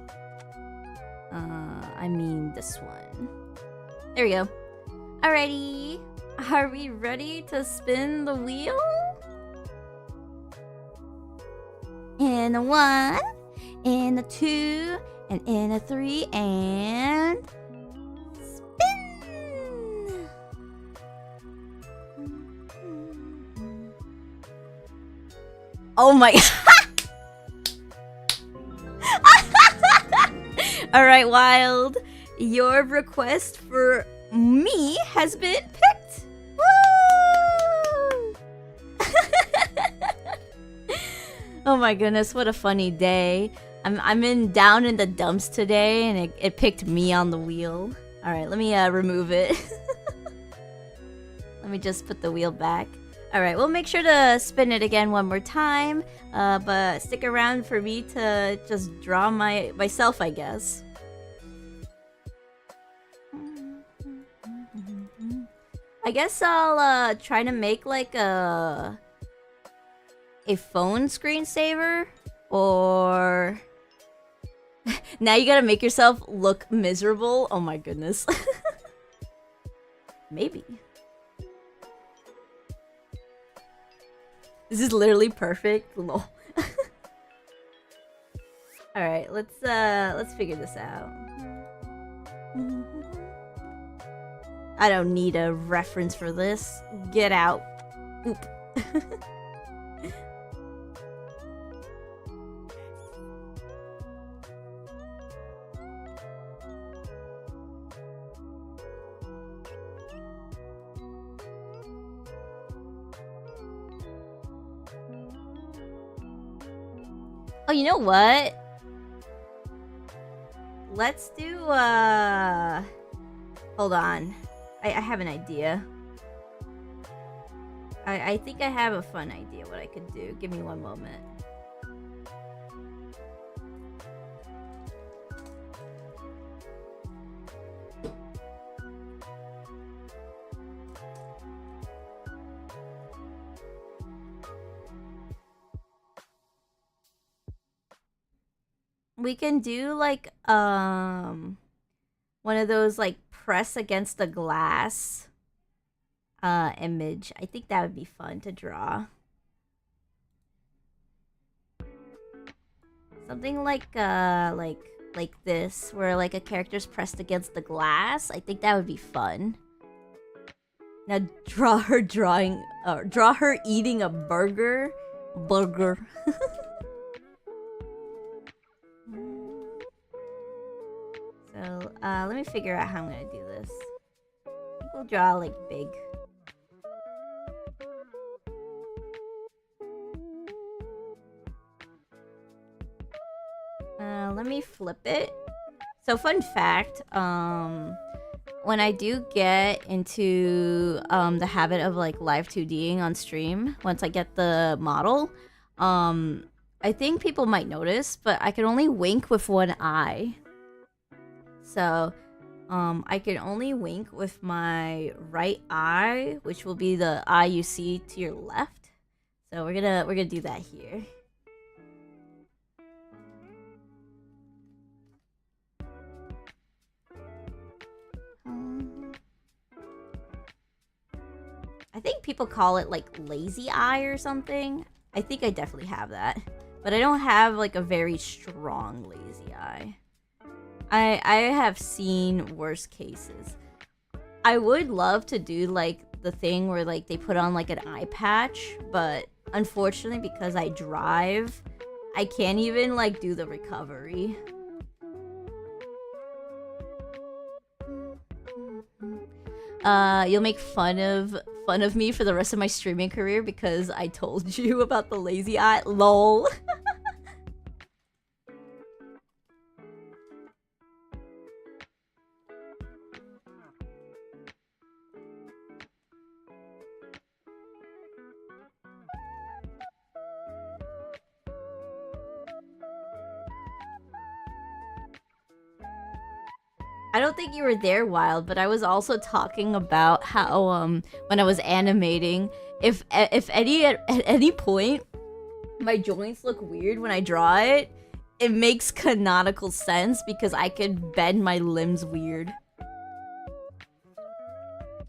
I mean this one. There we go. Alrighty. Are we ready to spin the wheel? In a 1, in a 2, and in a 3, and spin! Oh my Alright, Wild. Your request for me has been picked. Woo! Oh my goodness, what a funny day. I'm down in the dumps today, and it picked me on the wheel. Alright, let me remove it. Let me just put the wheel back. Alright, we'll make sure to spin it again one more time. But stick around for me to just draw myself, I guess. I guess I'll try to make like a phone screensaver, or now you gotta make yourself look miserable. Oh my goodness. Maybe. This is literally perfect. Lol. All right, let's figure this out. I don't need a reference for this. Get out. Oop. Oh, you know what? Let's do, hold on. I have an idea. I think I have a fun idea what I could do. Give me one moment. We can do like one of those like press against the glass image. I think that would be fun to draw. Something like this, where like a character's pressed against the glass. I think that would be fun. Now draw her eating a burger. So, let me figure out how I'm gonna do this. I think we'll draw, like, big. Let me flip it. So, fun fact, when I do get into, the habit of, like, live 2D'ing on stream, once I get the model, I think people might notice, but I can only wink with one eye. So, I can only wink with my right eye, which will be the eye you see to your left. So we're gonna do that here. I think people call it like lazy eye or something. I think I definitely have that, but I don't have like a very strong lazy eye. I have seen worse cases. I would love to do like the thing where like they put on like an eye patch, but unfortunately because I drive, I can't even like do the recovery. You'll make fun of me for the rest of my streaming career because I told you about the lazy eye. LOL. I I don't think you were there, Wild, but I was also talking about how when I was animating, if at any point my joints look weird when I draw it, it makes canonical sense because I could bend my limbs weird.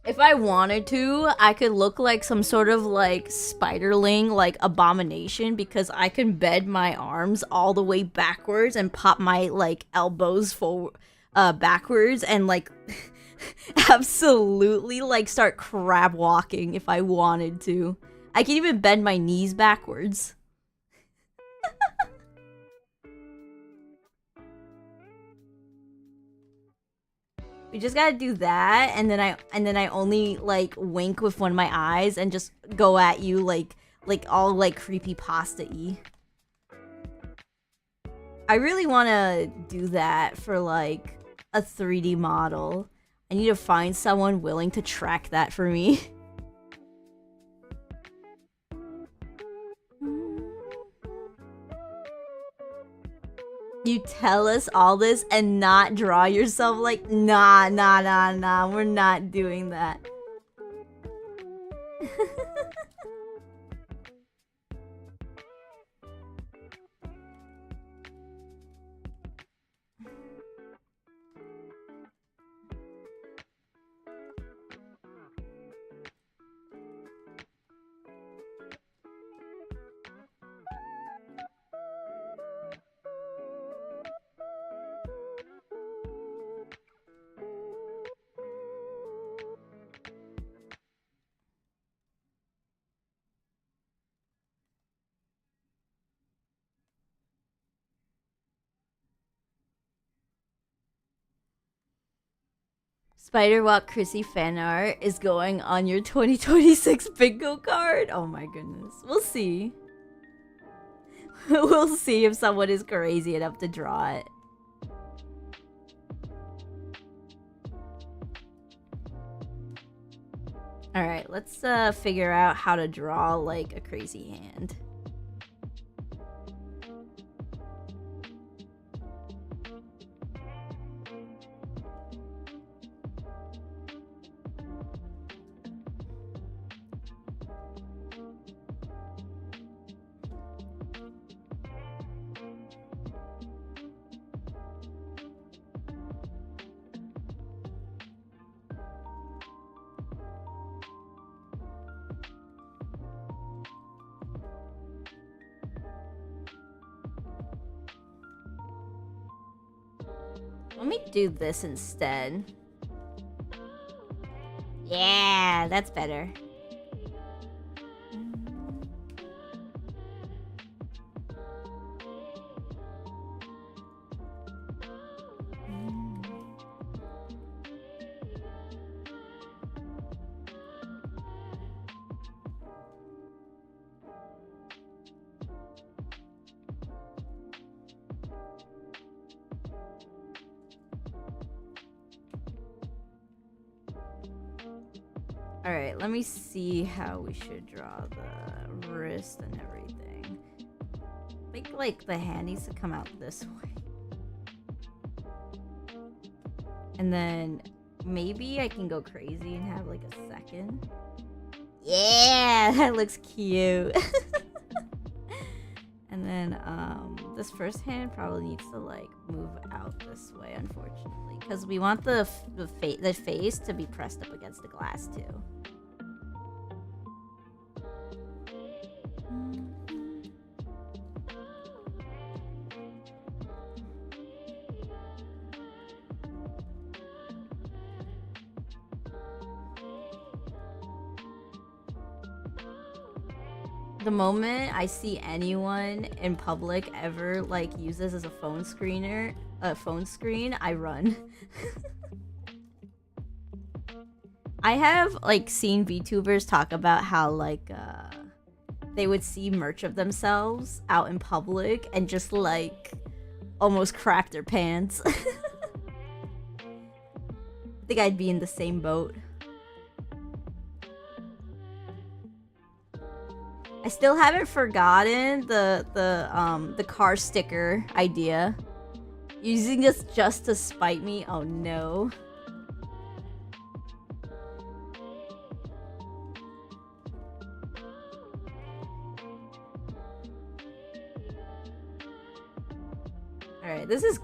If I wanted to, I could look like some sort of like spiderling, like abomination, because I can bend my arms all the way backwards and pop my like elbows forward, backwards, and like absolutely like start crab walking if I wanted to. I can even bend my knees backwards. We just gotta do that, and then I only like wink with one of my eyes and just go at you like all like creepy pasta-y. I really want to do that for like a 3D model. I need to find someone willing to track that for me. You tell us all this and not draw yourself like, nah, we're not doing that. Spider Walk Chrissy fan art is going on your 2026 bingo card. Oh my goodness. We'll see. We'll see if someone is crazy enough to draw it. Alright, let's figure out how to draw like a crazy hand. Let me do this instead. Yeah, that's better. Alright, let me see how we should draw the wrist and everything. I think, like, the hand needs to come out this way. And then maybe I can go crazy and have, like, a second. Yeah, that looks cute. And then, this first hand probably needs to, like, move out this way, unfortunately. Because we want the face to be pressed up against the glass, too. The moment I see anyone in public ever like use this as a phone screen, I run. I have like seen VTubers talk about how like they would see merch of themselves out in public and just like almost crap their pants. I think I'd be in the same boat. I still haven't forgotten the car sticker idea. Using this just to spite me? Oh no. Alright, this is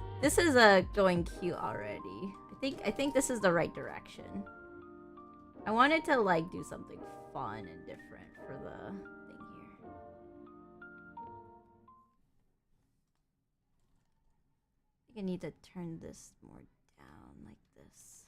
going cute already. I think this is the right direction. I wanted to like do something fun and different for the thing here. I think I need to turn this more down like this.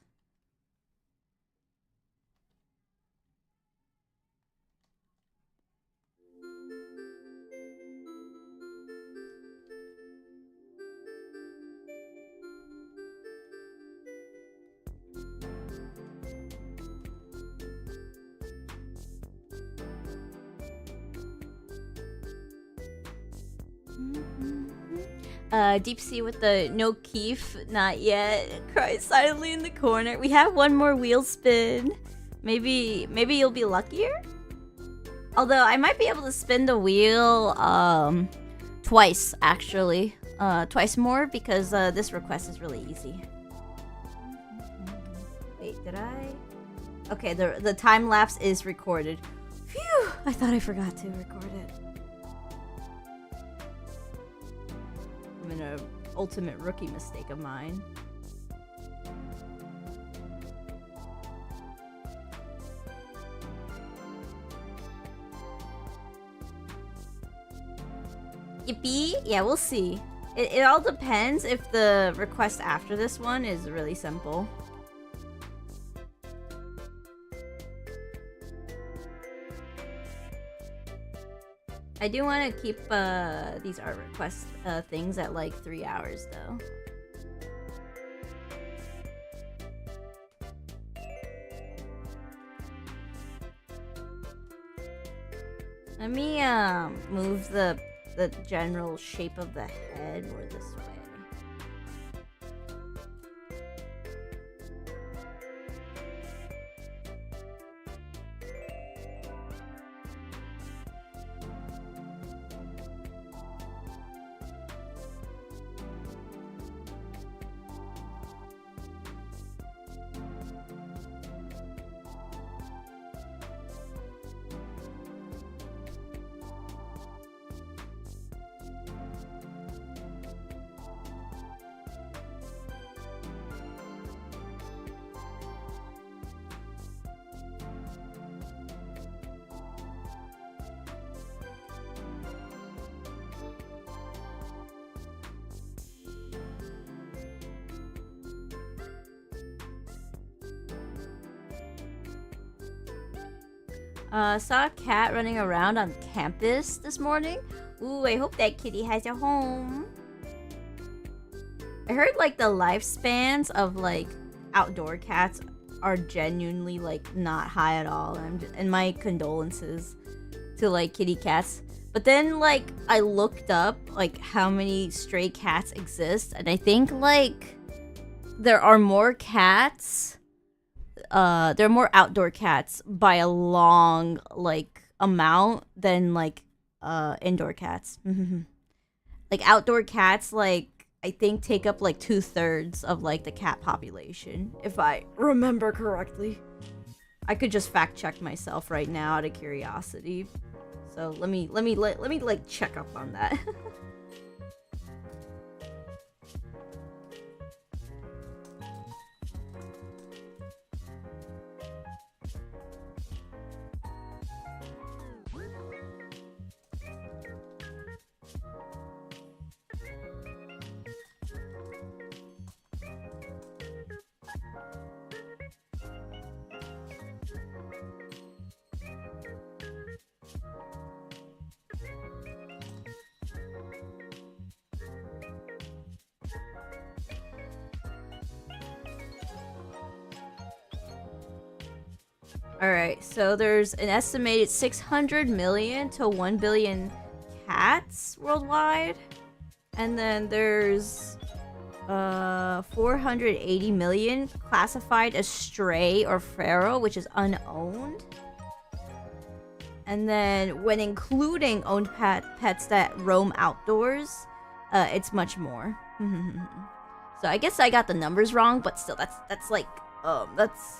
Deep Sea with the no Keef, not yet. Cries silently in the corner. We have one more wheel spin. Maybe you'll be luckier? Although I might be able to spin the wheel twice actually. Twice more because this request is really easy. Wait, did I? Okay, the time lapse is recorded. Phew! I thought I forgot to record it. I'm in an ultimate rookie mistake of mine. Yippee? Yeah, we'll see. It all depends if the request after this one is really simple. I do want to keep these art request things at like 3 hours though. Let me move the general shape of the head more this way. Saw a cat running around on campus this morning. Ooh, I hope that kitty has a home. I heard like the lifespans of like outdoor cats are genuinely like not high at all. And my condolences to like kitty cats. But then like I looked up like how many stray cats exist, and I think like there are more cats. There are more outdoor cats by a long like amount than like indoor cats. Like outdoor cats like I think take up like 2/3 of like the cat population, if I remember correctly. I could just fact check myself right now out of curiosity. So let me like check up on that. Alright, so there's an estimated 600 million to 1 billion cats worldwide. And then there's 480 million classified as stray or feral, which is unowned. And then when including owned pets that roam outdoors, it's much more. So I guess I got the numbers wrong, but still, that's like, that's...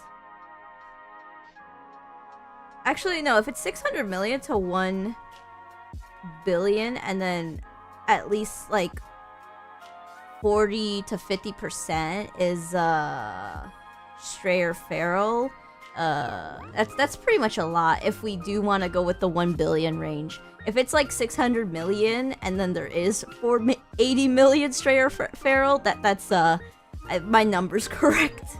Actually, no, if it's 600 million to 1 billion, and then at least, like, 40 to 50% is, stray or feral, that's pretty much a lot if we do want to go with the 1 billion range. If it's like 600 million and then there is 80 million stray or feral, that's my number's correct.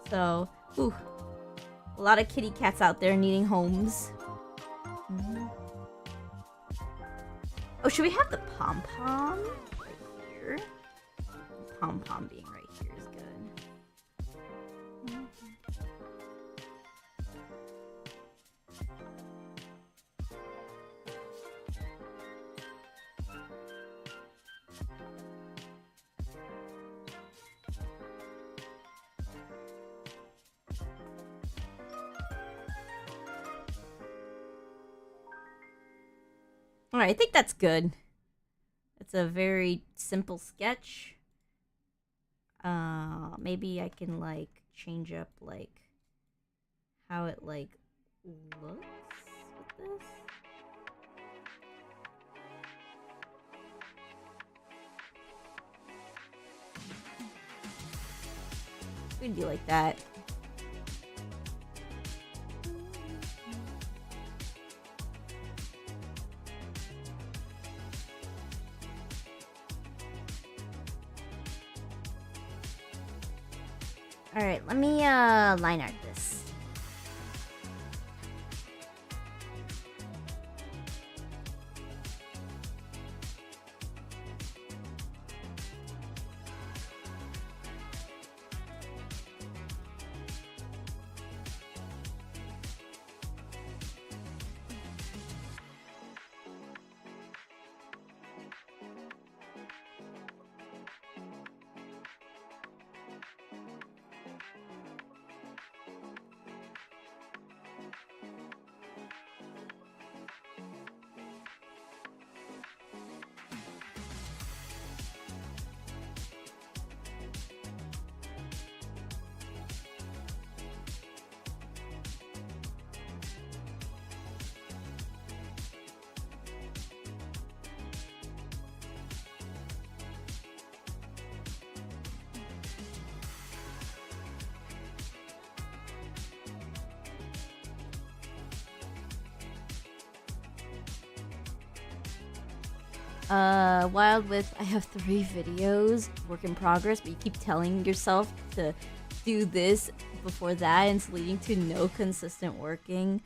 So, ooh, a lot of kitty cats out there needing homes. Oh, should we have the pom-pom right here? Pom-pom being right here is good. Alright, I think that's good. It's a very simple sketch. Maybe I can, like, change up, like, how it, like, looks with this. We can do like that. Alright, let me line art this. Wild with, I have 3 videos, work in progress, but you keep telling yourself to do this before that, and it's leading to no consistent working.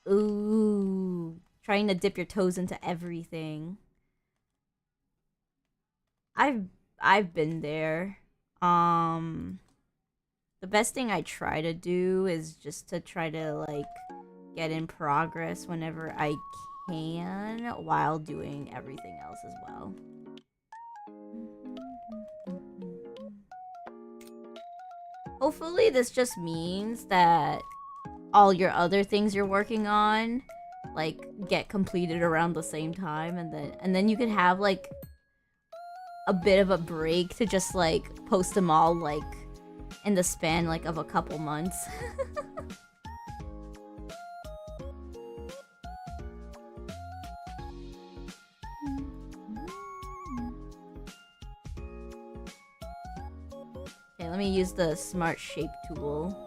Ooh, trying to dip your toes into everything. I've been there. The best thing I try to do is just to try to, like, get in progress whenever I can while doing everything else as well. Hopefully this just means that all your other things you're working on, like, get completed around the same time, and then you can have, like, a bit of a break to just, like, post them all, like, in the span, like, of a couple months. Okay, let me use the Smart Shape tool.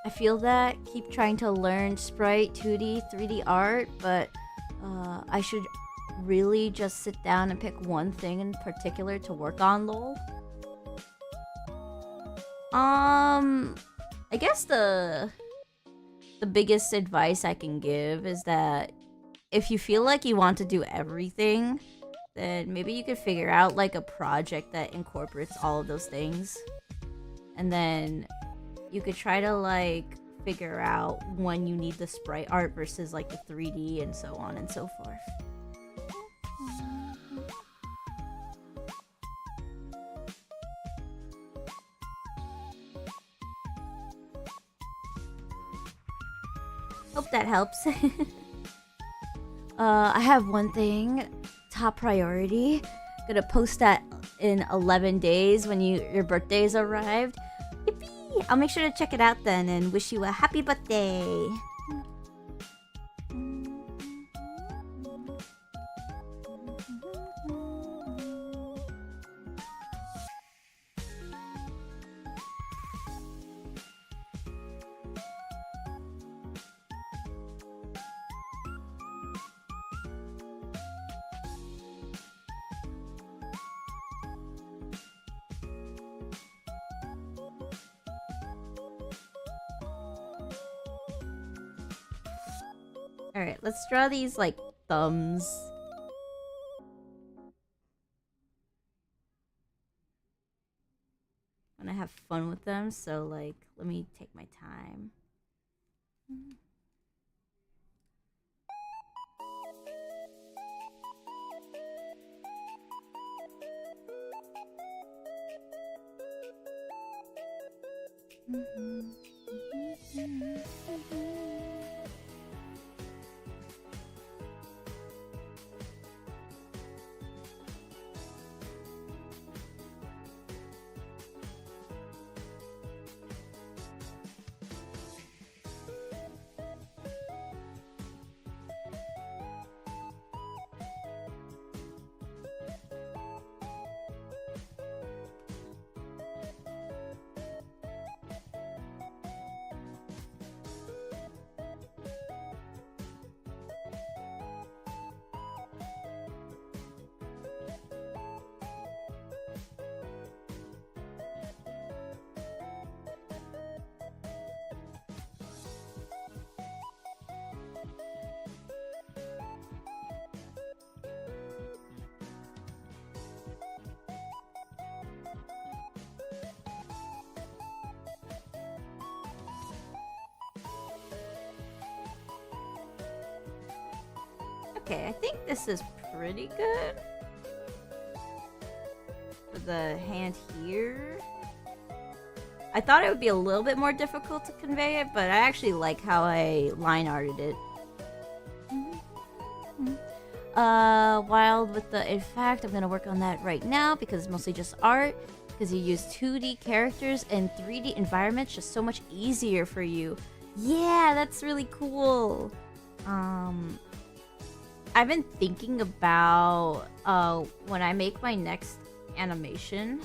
I feel that keep trying to learn sprite, 2D, 3D art, but I should really just sit down and pick one thing in particular to work on, lol. I guess the biggest advice I can give is that if you feel like you want to do everything, then maybe you could figure out like a project that incorporates all of those things. And then you could try to like figure out when you need the sprite art versus like the 3D and so on and so forth. Hope that helps. I have one thing, top priority. Gonna post that in 11 days when your birthday's arrived. Yippee! I'll make sure to check it out then and wish you a happy birthday. Alright, let's draw these, like, thumbs. I wanna have fun with them, so, like, let me take my time. Okay, I think this is pretty good. For the hand here. I thought it would be a little bit more difficult to convey it, but I actually like how I line arted it. Wild with the... In fact, I'm gonna work on that right now because it's mostly just art. Because you use 2D characters and 3D environments just so much easier for you. Yeah, that's really cool. I've been thinking about when I make my next animation,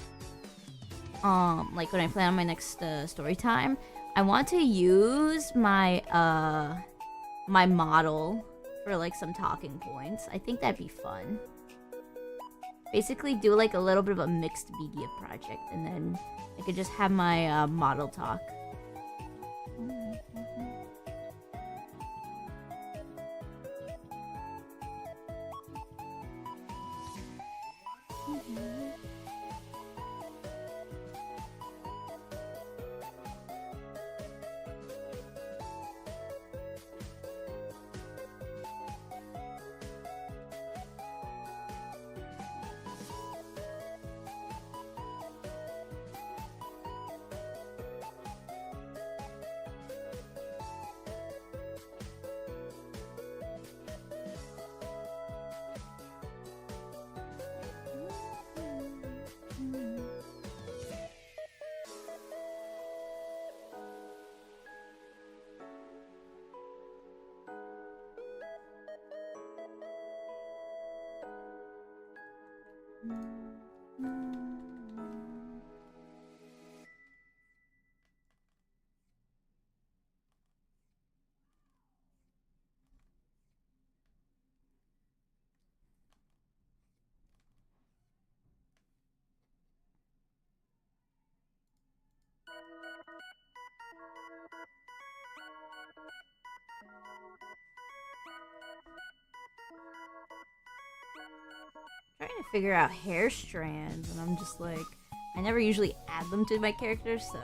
like when I plan on my next story time, I want to use my my model for like some talking points. I think that'd be fun. Basically do like a little bit of a mixed media project, and then I could just have my model talk. trying to figure out hair strands, and I'm just like, I never usually add them to my character, so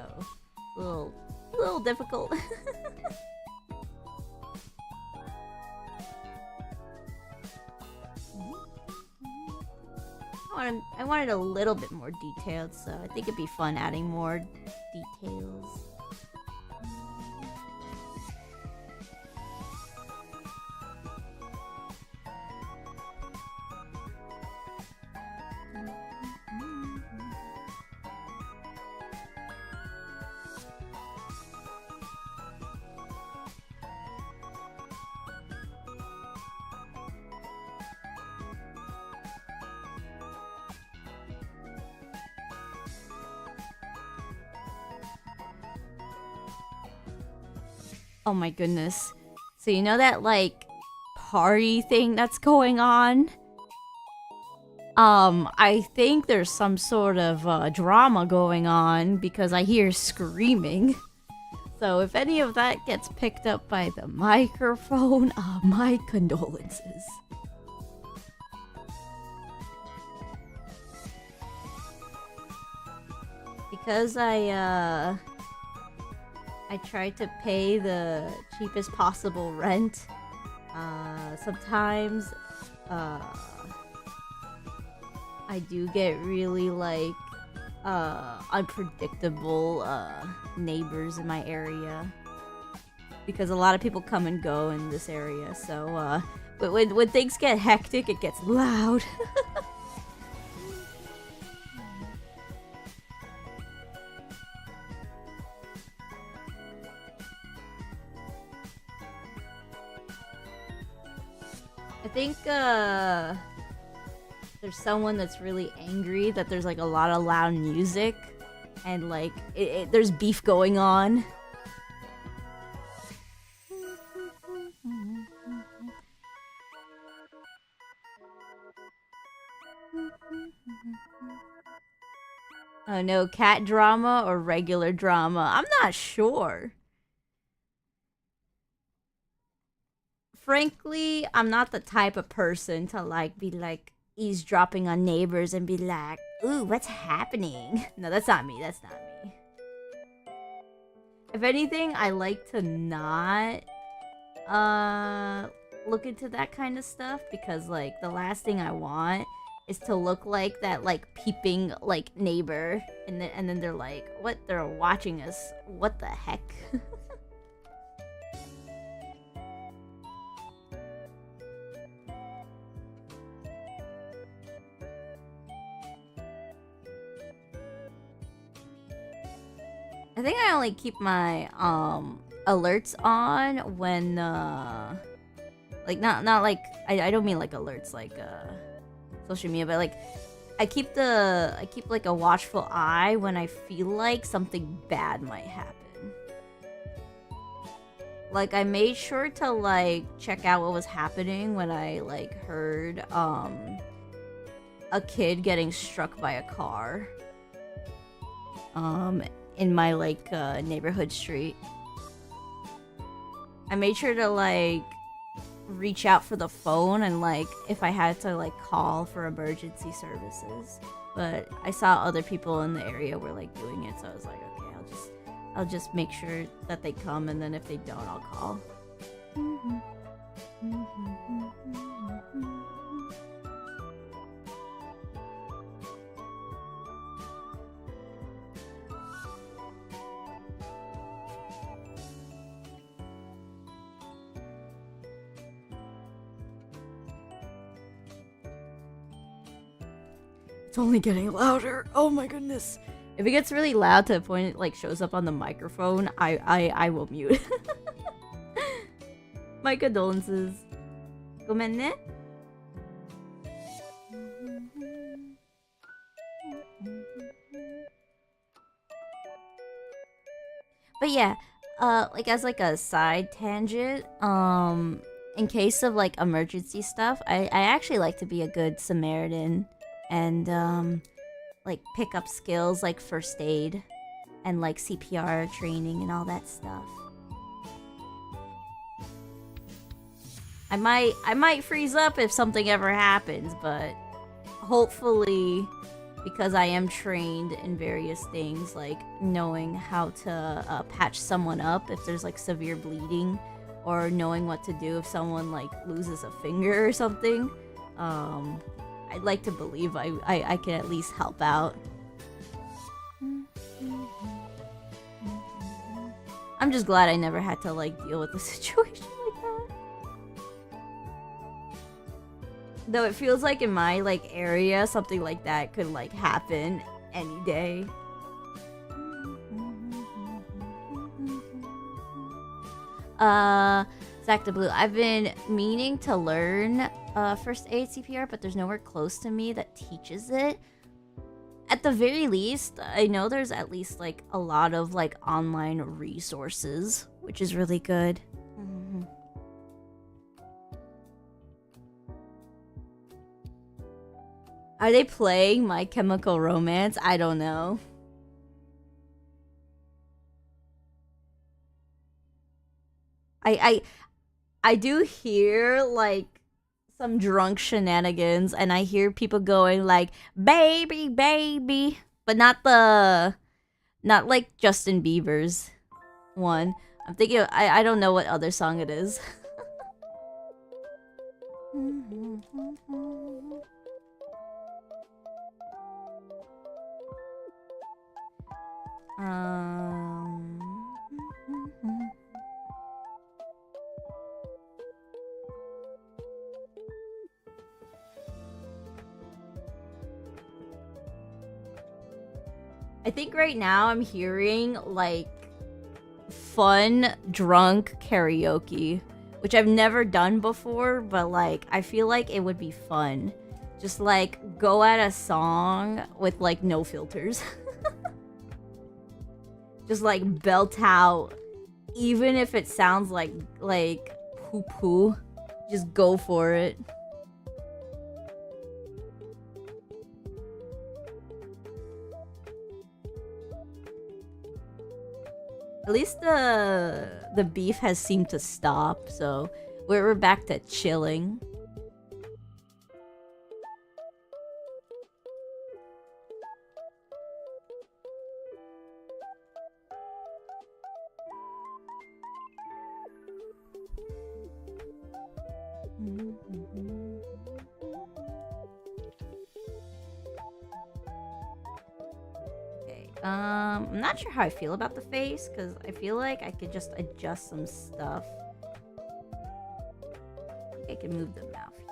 a little difficult. I wanted a little bit more detailed, so I think it'd be fun adding more details. Oh my goodness. So you know that, like, party thing that's going on? I think there's some sort of drama going on because I hear screaming. So if any of that gets picked up by the microphone, my condolences. Because I try to pay the cheapest possible rent. Sometimes, I do get really, like, unpredictable, neighbors in my area. Because a lot of people come and go in this area, so, but when things get hectic, it gets loud. I think, there's someone that's really angry that there's, like, a lot of loud music. And, like, there's beef going on. Oh no, cat drama or regular drama? I'm not sure. Frankly, I'm not the type of person to, like, be, like, eavesdropping on neighbors and be like, ooh, what's happening? No, that's not me. That's not me. If anything, I like to not, look into that kind of stuff because, like, the last thing I want is to look like that, like, peeping, like, neighbor. And then they're like, what? They're watching us. What the heck? I think I only keep my alerts on when like not like I don't mean like alerts like social media, but like I keep like a watchful eye when I feel like something bad might happen. Like I made sure to like check out what was happening when I like heard a kid getting struck by a car. In my, like, neighborhood street. I made sure to, like, reach out for the phone and, like, if I had to, like, call for emergency services. But I saw other people in the area were, like, doing it, so I was like, okay, I'll just make sure that they come, and then if they don't, I'll call. It's only getting louder. Oh my goodness. If it gets really loud to the point it like shows up on the microphone, I will mute. My condolences. Gomenne? But yeah, like as like a side tangent, in case of like emergency stuff, I actually like to be a good Samaritan and like pick up skills like first aid and like CPR training and all that stuff. I might freeze up if something ever happens, but hopefully, because I am trained in various things, like knowing how to patch someone up if there's like severe bleeding, or knowing what to do if someone like loses a finger or something. I'd like to believe I can at least help out. I'm just glad I never had to like deal with a situation like that. Though it feels like in my like area, something like that could like happen any day. Zach the Blue, I've been meaning to learn first aid CPR, but there's nowhere close to me that teaches it. At the very least, I know there's at least like a lot of like online resources, which is really good. Are they playing My Chemical Romance? I don't know. I do hear like some drunk shenanigans, and I hear people going like baby baby, but not like Justin Bieber's one. I'm thinking I don't know what other song it is. I think right now I'm hearing like fun drunk karaoke, which I've never done before, but like I feel like it would be fun. Just like go at a song with like no filters. Just like belt out, even if it sounds like poo poo. Just go for it. At least the beef has seemed to stop, so we're back to chilling. I'm not sure how I feel about the face, because I feel like I could just adjust some stuff. I think I can move the mouth here.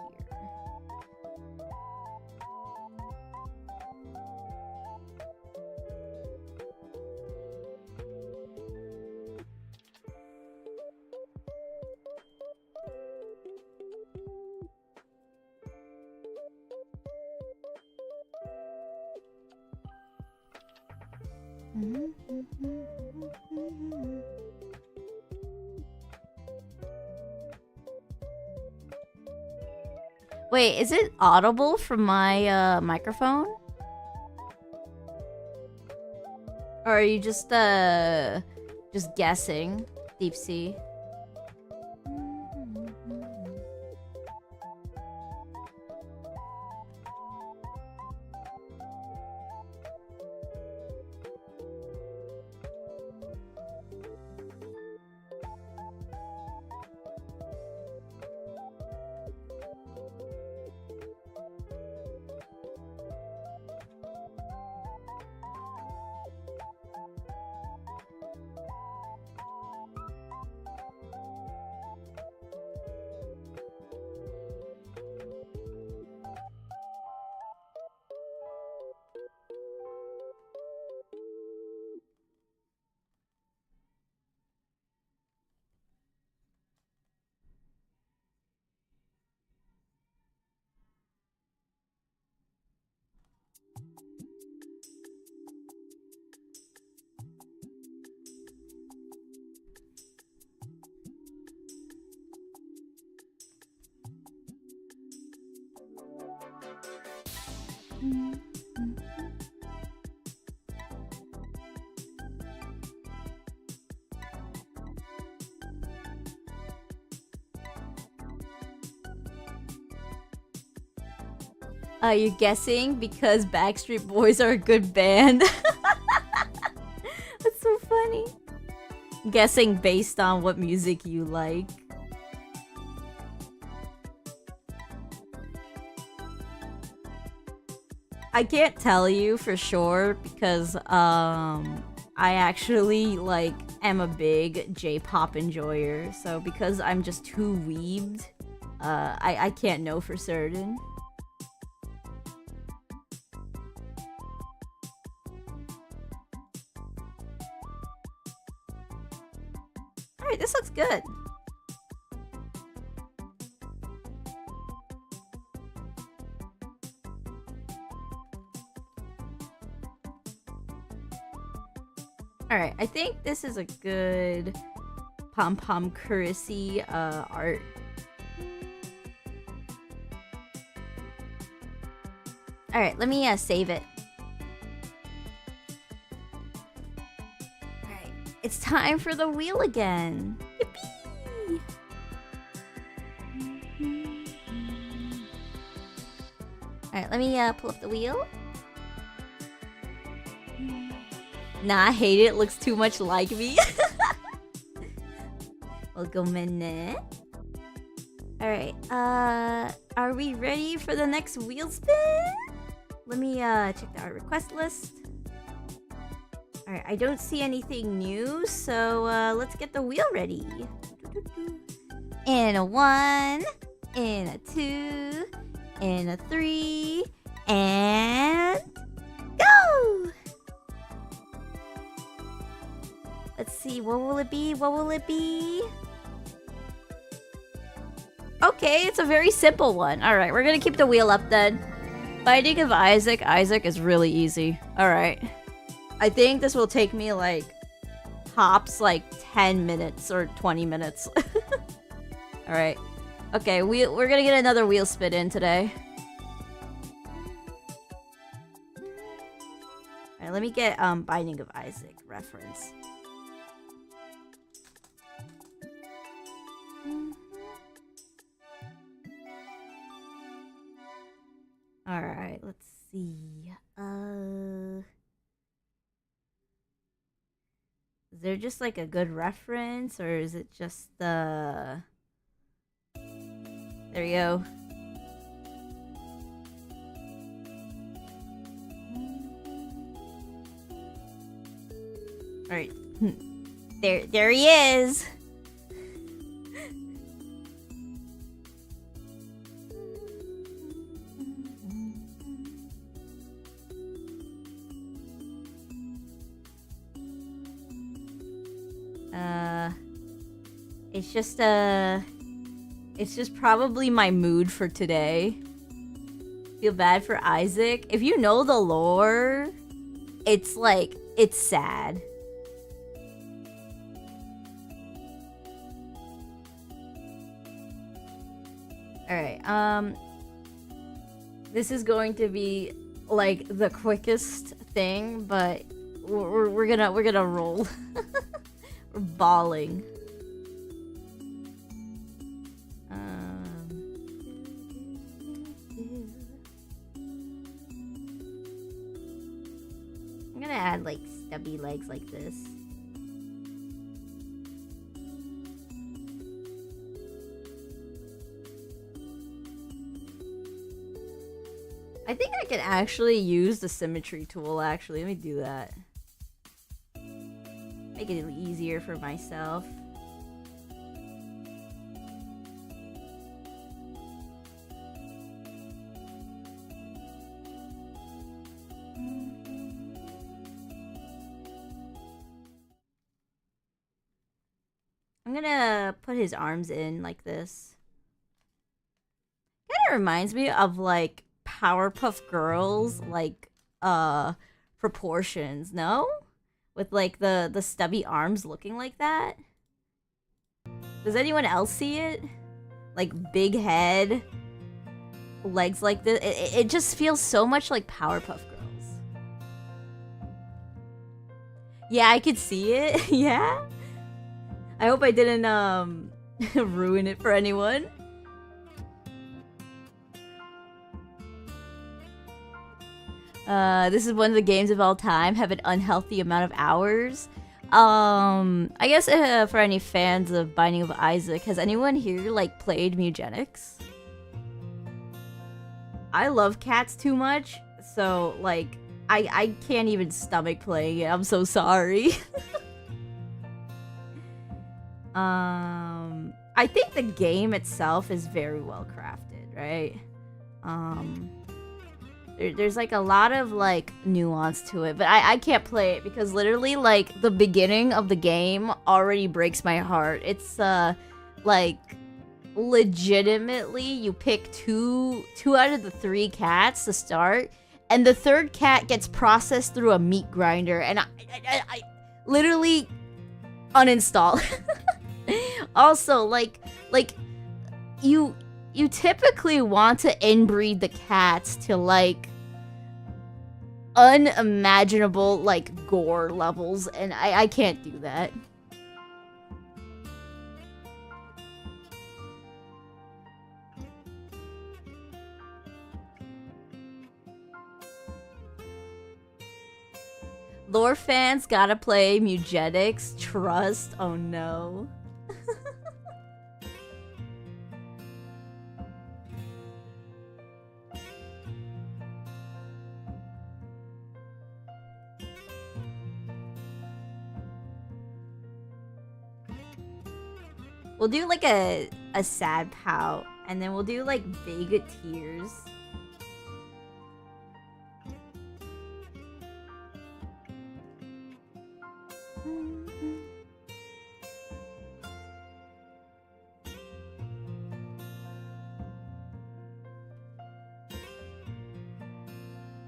Wait, is it audible from my microphone? Or are you just guessing, Deep Sea? You're guessing because Backstreet Boys are a good band. That's so funny. Guessing based on what music you like. I can't tell you for sure because I actually like am a big J-pop enjoyer. So because I'm just too weebed, I can't know for certain. Alright, this looks good. Alright, I think this is a good pom-pom Chrisy art. Alright, let me save it. Alright, it's time for the wheel again. Yippee! Alright, let me pull up the wheel. Nah, I hate it. It looks too much like me. We'll go minute. Alright, are we ready for the next wheel spin? Let me check the art request list. Alright, I don't see anything new, so let's get the wheel ready. And a 1, and a 2, and a 3, and go! Let's see, what will it be? What will it be? Okay, it's a very simple one. Alright, we're gonna keep the wheel up then. Binding of Isaac. Isaac is really easy. Alright. I think this will take me like tops like 10 minutes or 20 minutes. Alright. Okay, we're gonna get another wheel spin in today. Alright, let me get Binding of Isaac reference. Alright, let's see. Is there just like a good reference, or is it just the... There you go. Alright. There he is! It's just probably my mood for today. Feel bad for Isaac. If you know the lore, it's like, it's sad. Alright, this is going to be like the quickest thing, but we're gonna roll. We're bawling. I'm gonna add like stubby legs like this. I think I can actually use the symmetry tool, actually. Let me do that. Make it easier for myself. I'm gonna put his arms in like this. Kind of reminds me of like Powerpuff Girls, like proportions, no? With like the stubby arms looking like that. Does anyone else see it? Like big head, legs like this. It just feels so much like Powerpuff Girls. Yeah, I could see it. Yeah. I hope I didn't ruin it for anyone. This is one of the games of all time. Have an unhealthy amount of hours. I guess for any fans of Binding of Isaac, has anyone here like played Mugenics? I love cats too much, so like I can't even stomach playing it. I'm so sorry. I think the game itself is very well crafted, right? There's like a lot of like nuance to it, but I can't play it because literally like the beginning of the game already breaks my heart. It's like legitimately you pick two out of the 3 cats to start, and the 3rd cat gets processed through a meat grinder, and I literally uninstall. Also, like you typically want to inbreed the cats to like unimaginable like gore levels, and I can't do that. Lore fans gotta play Mugenics. Trust. Oh no. We'll do like a sad pout, and then we'll do like big tears.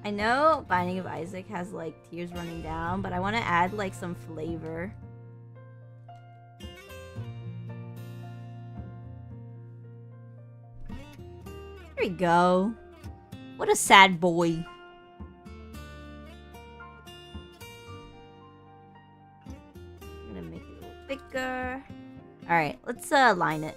I know Binding of Isaac has like tears running down, but I want to add like some flavor. There we go. What a sad boy. I'm gonna make it a little thicker. Alright, let's line it.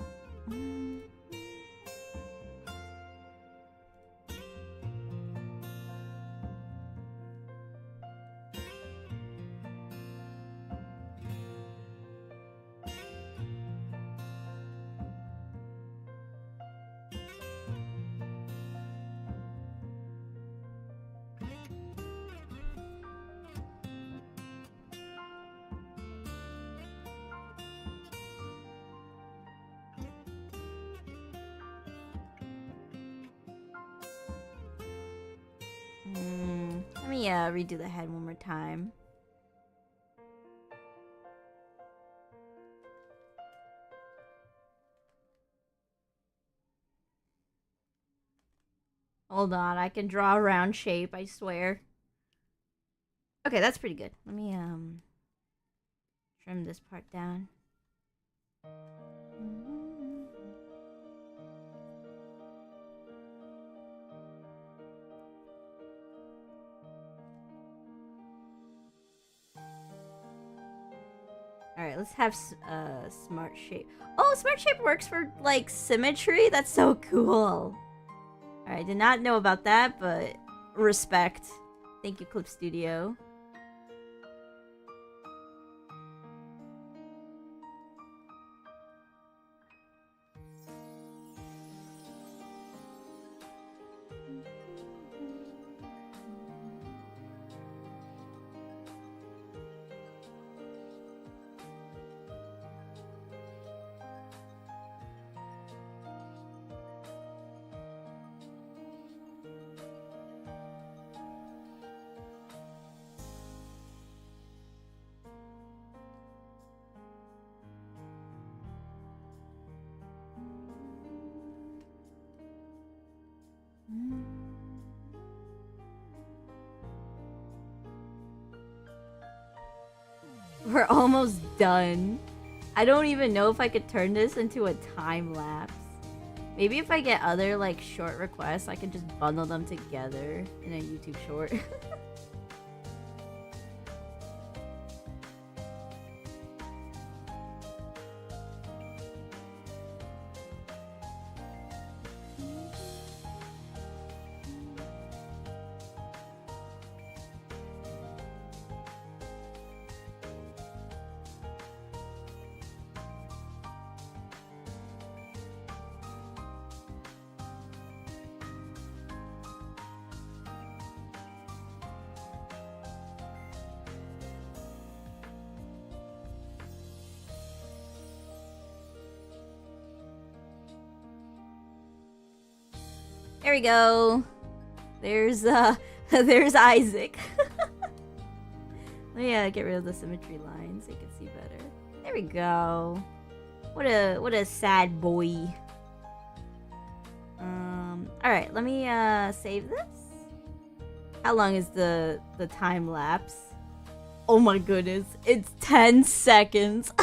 Let me redo the head one more time. Hold on, I can draw a round shape, I swear. Okay, that's pretty good. Let me trim this part down. Alright, let's have smart shape. Oh, smart shape works for, like, symmetry? That's so cool. Alright, did not know about that, but respect. Thank you, Clip Studio. We're almost done. I don't even know if I could turn this into a time lapse. Maybe if I get other like short requests, I can just bundle them together in a YouTube short. There we go. There's there's Isaac. Let me get rid of the symmetry line so you can see better. There we go. What a sad boy. Alright, let me save this. How long is the time lapse? Oh my goodness, it's 10 seconds.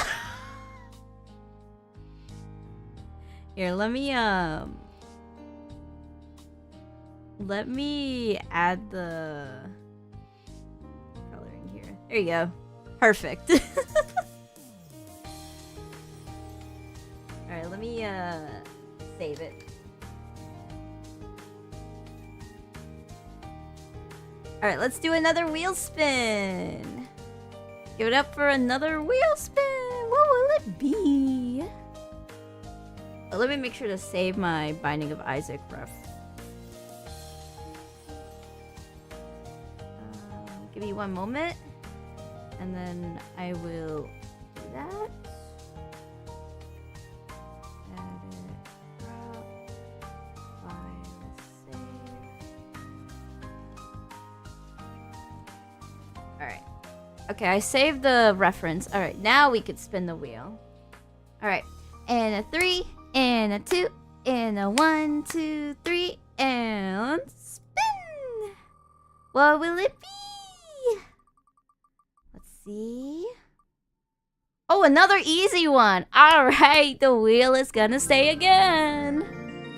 Here, let me add the coloring here. There you go. Perfect. Alright, let me save it. Alright, let's do another wheel spin. Give it up for another wheel spin. What will it be? Oh, let me make sure to save my Binding of Isaac ref. Give me one moment, and then I will do that. Edit, crop, file, save. Alright. Okay, I saved the reference. Alright, now we could spin the wheel. Alright. And a 3, and a 2, and a 1, 2, 3, and spin! What will it be? Let's see. Oh, another easy one! Alright, the wheel is gonna stay again!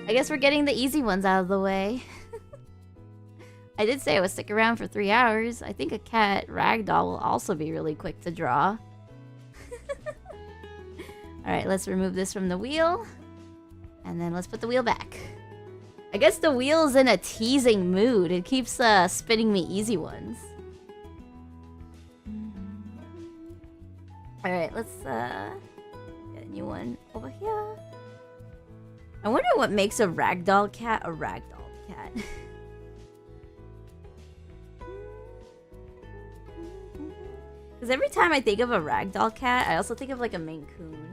I guess we're getting the easy ones out of the way. I did say I would stick around for 3 hours. I think a cat ragdoll will also be really quick to draw. Alright, let's remove this from the wheel. And then let's put the wheel back. I guess the wheel's in a teasing mood. It keeps spinning me easy ones. Alright, let's get a new one over here. I wonder what makes a ragdoll cat a ragdoll cat. Because every time I think of a ragdoll cat, I also think of like a Maine Coon.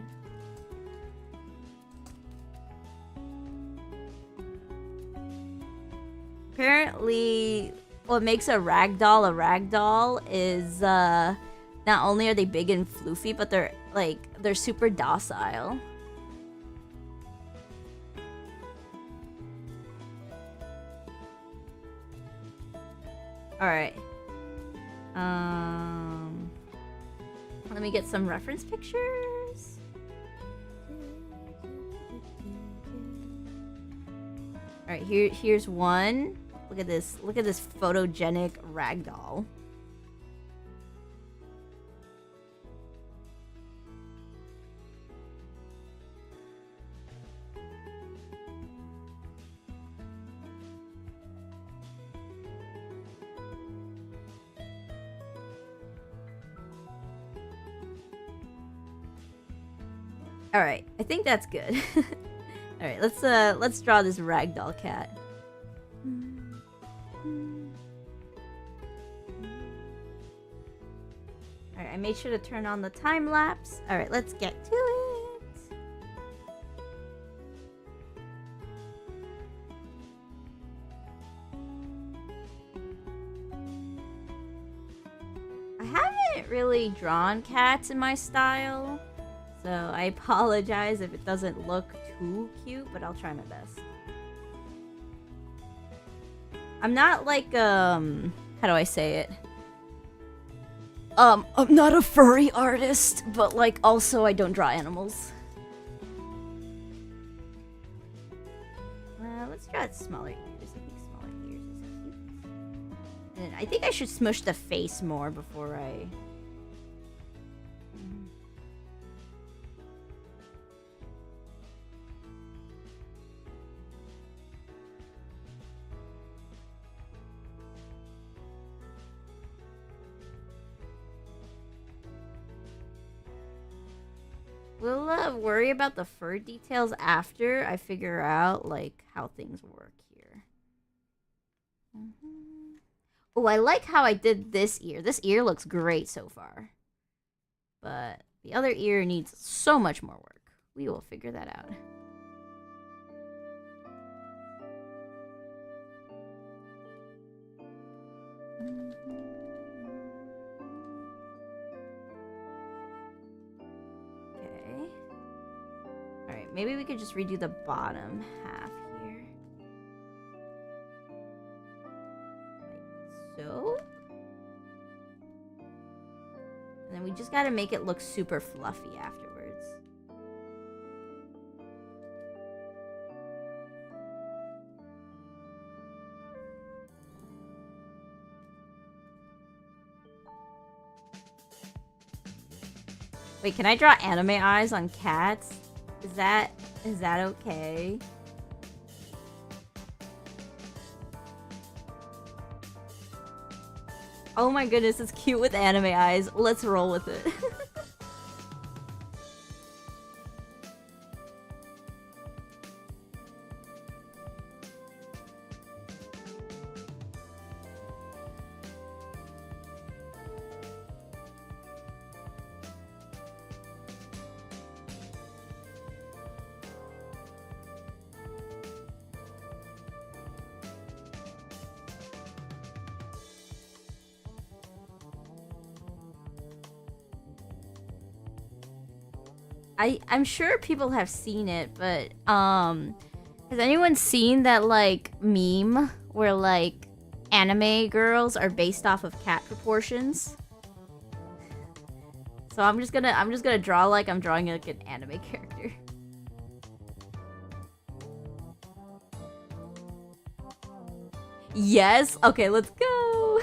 Apparently, what makes a ragdoll is not only are they big and floofy, but they're super docile. All right. Let me get some reference pictures. All right, here's one. Look at this. Look at this photogenic ragdoll. All right, I think that's good. All right, let's draw this ragdoll cat. All right, I made sure to turn on the time lapse. All right, let's get to it. I haven't really drawn cats in my style. So I apologize if it doesn't look too cute, but I'll try my best. I'm not like, how do I say it? I'm not a furry artist, but like also I don't draw animals. Let's draw smaller ears. I think smaller ears is cute. And I think I should smush the face more before I... We'll worry about the fur details after I figure out like how things work here. Oh, I like how I did this ear. This ear looks great so far. But the other ear needs so much more work. We will figure that out. maybe we could just redo the bottom half here. Like so. And then we just gotta make it look super fluffy afterwards. Wait, can I draw anime eyes on cats? Is that okay? Oh my goodness, it's cute with anime eyes. Let's roll with it. I'm sure people have seen it, but has anyone seen that like meme where like anime girls are based off of cat proportions? So I'm just gonna draw like I'm drawing like an anime character. Yes. Okay, let's go.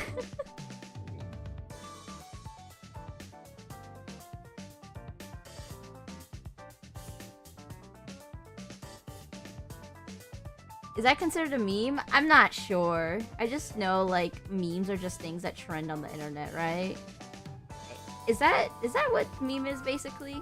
Is that considered a meme? I'm not sure. I just know like memes are just things that trend on the internet, right? Is that what meme is basically?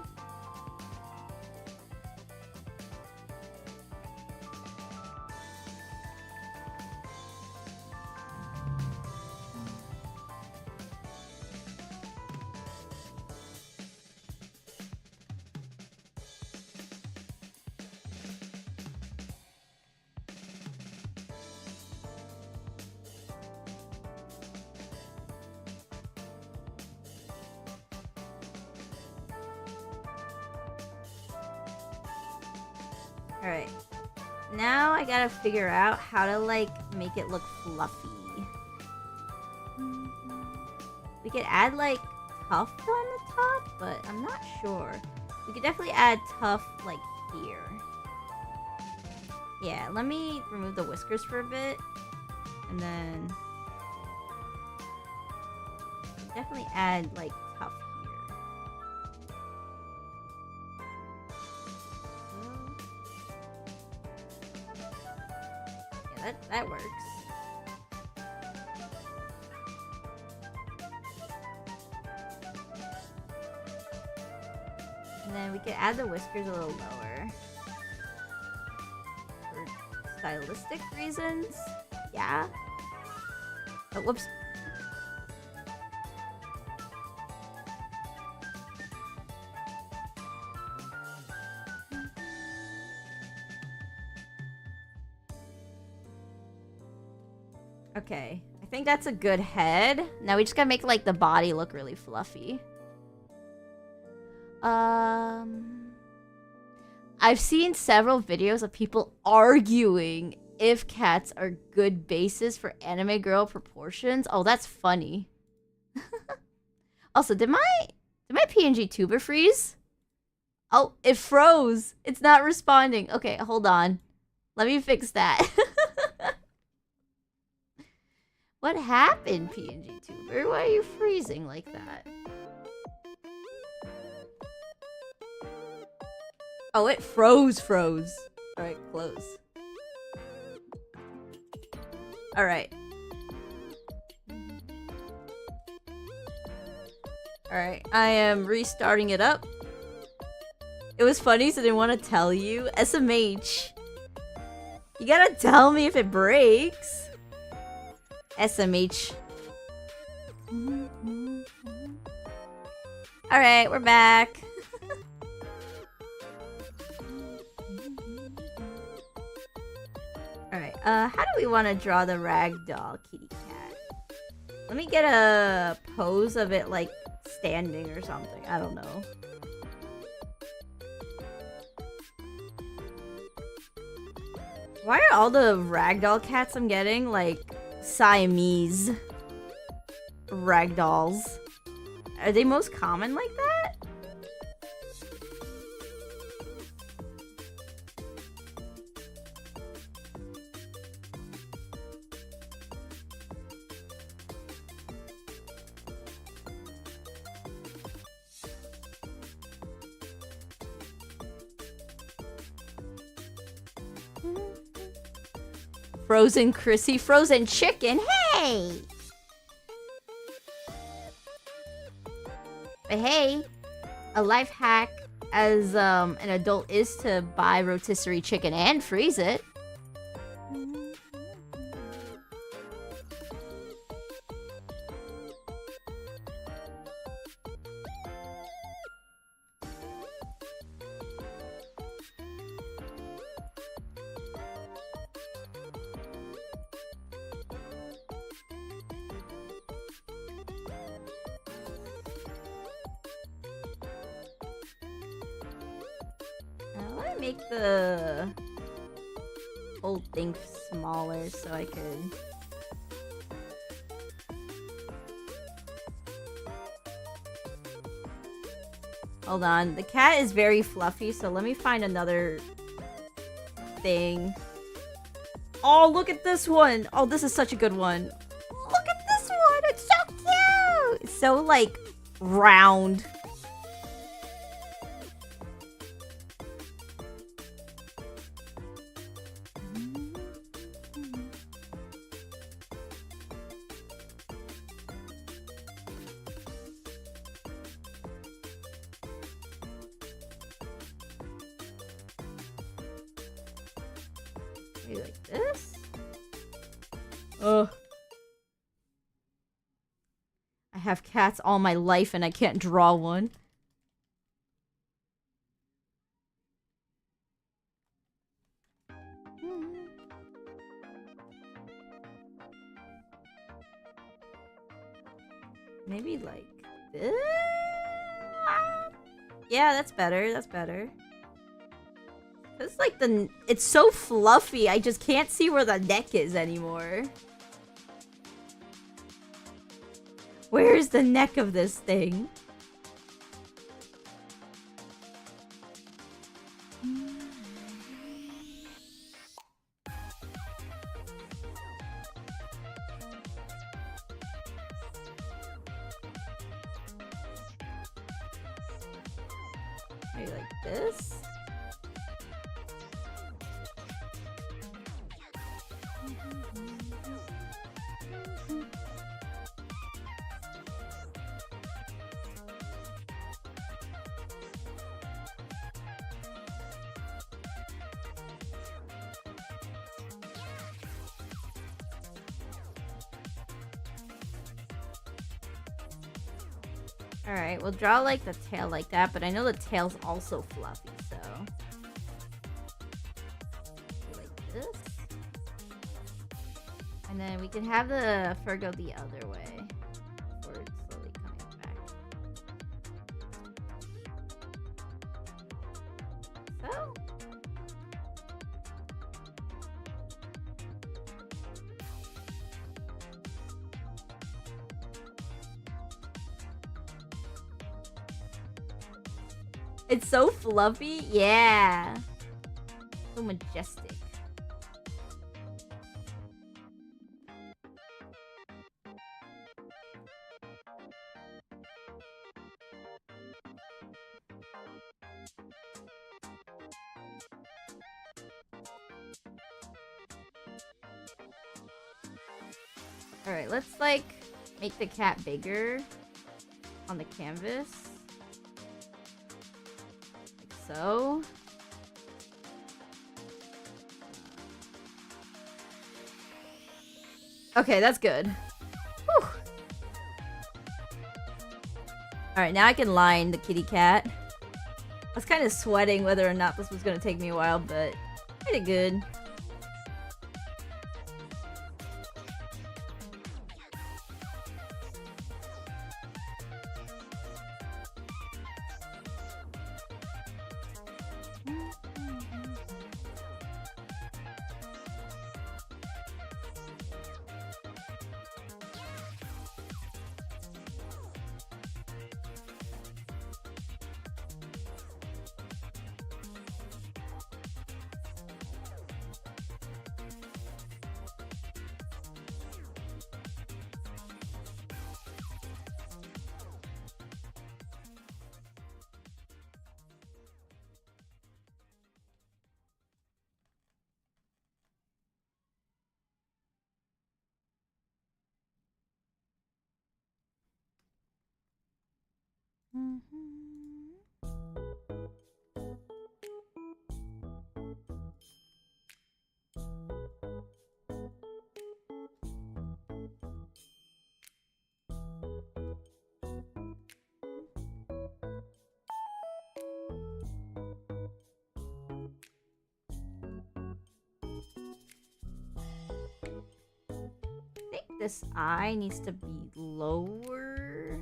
Alright. Now I gotta figure out how to, like, make it look fluffy. We could add, like, tuft on the top, but I'm not sure. We could definitely add tuft, like, here. Yeah, let me remove the whiskers for a bit. And then... definitely add, like, tuft here. That works. And then we could add the whiskers a little lower. For stylistic reasons. Yeah. Oh, whoops. Okay, I think that's a good head. Now we just gotta make like the body look really fluffy. I've seen several videos of people arguing if cats are good bases for anime girl proportions. Oh, that's funny. Also, did my PNG tuber freeze? Oh, it froze. It's not responding. Okay, hold on. Let me fix that. What happened, PNG tuber? Why are you freezing like that? Oh, it froze. Alright, close. Alright. Alright, I am restarting it up. It was funny, so I didn't want to tell you. SMH. You gotta tell me if it breaks. SMH. Alright, we're back. Alright, how do we want to draw the ragdoll kitty cat? Let me get a pose of it, like, standing or something. I don't know. Why are all the ragdoll cats I'm getting like Siamese ragdolls? Are they most common like that? Frozen Chrissy, frozen chicken, hey! But hey, a life hack as an adult is to buy rotisserie chicken and freeze it. Let me make the whole thing smaller so I could... Hold on. The cat is very fluffy, so let me find another thing. Oh, look at this one! Oh, this is such a good one. Look at this one! It's so cute! It's so, like, round. Maybe like this? Ugh. I have cats all my life and I can't draw one. Maybe like this? Yeah, that's better. That's better. It's like it's so fluffy, I just can't see where the neck is anymore. Where's the neck of this thing? Maybe like this? Alright, we'll draw like the tail like that, but I know the tail's also fluffy, so... Like this. And then we can have the fur go the other way. Before it's slowly coming back. So... It's so fluffy, yeah. So majestic. Alright, let's like make the cat bigger on the canvas. Like so. Okay, that's good. Whew. Alright, now I can line the kitty cat. I was kind of sweating whether or not this was going to take me a while, but I did good. I think this eye needs to be lower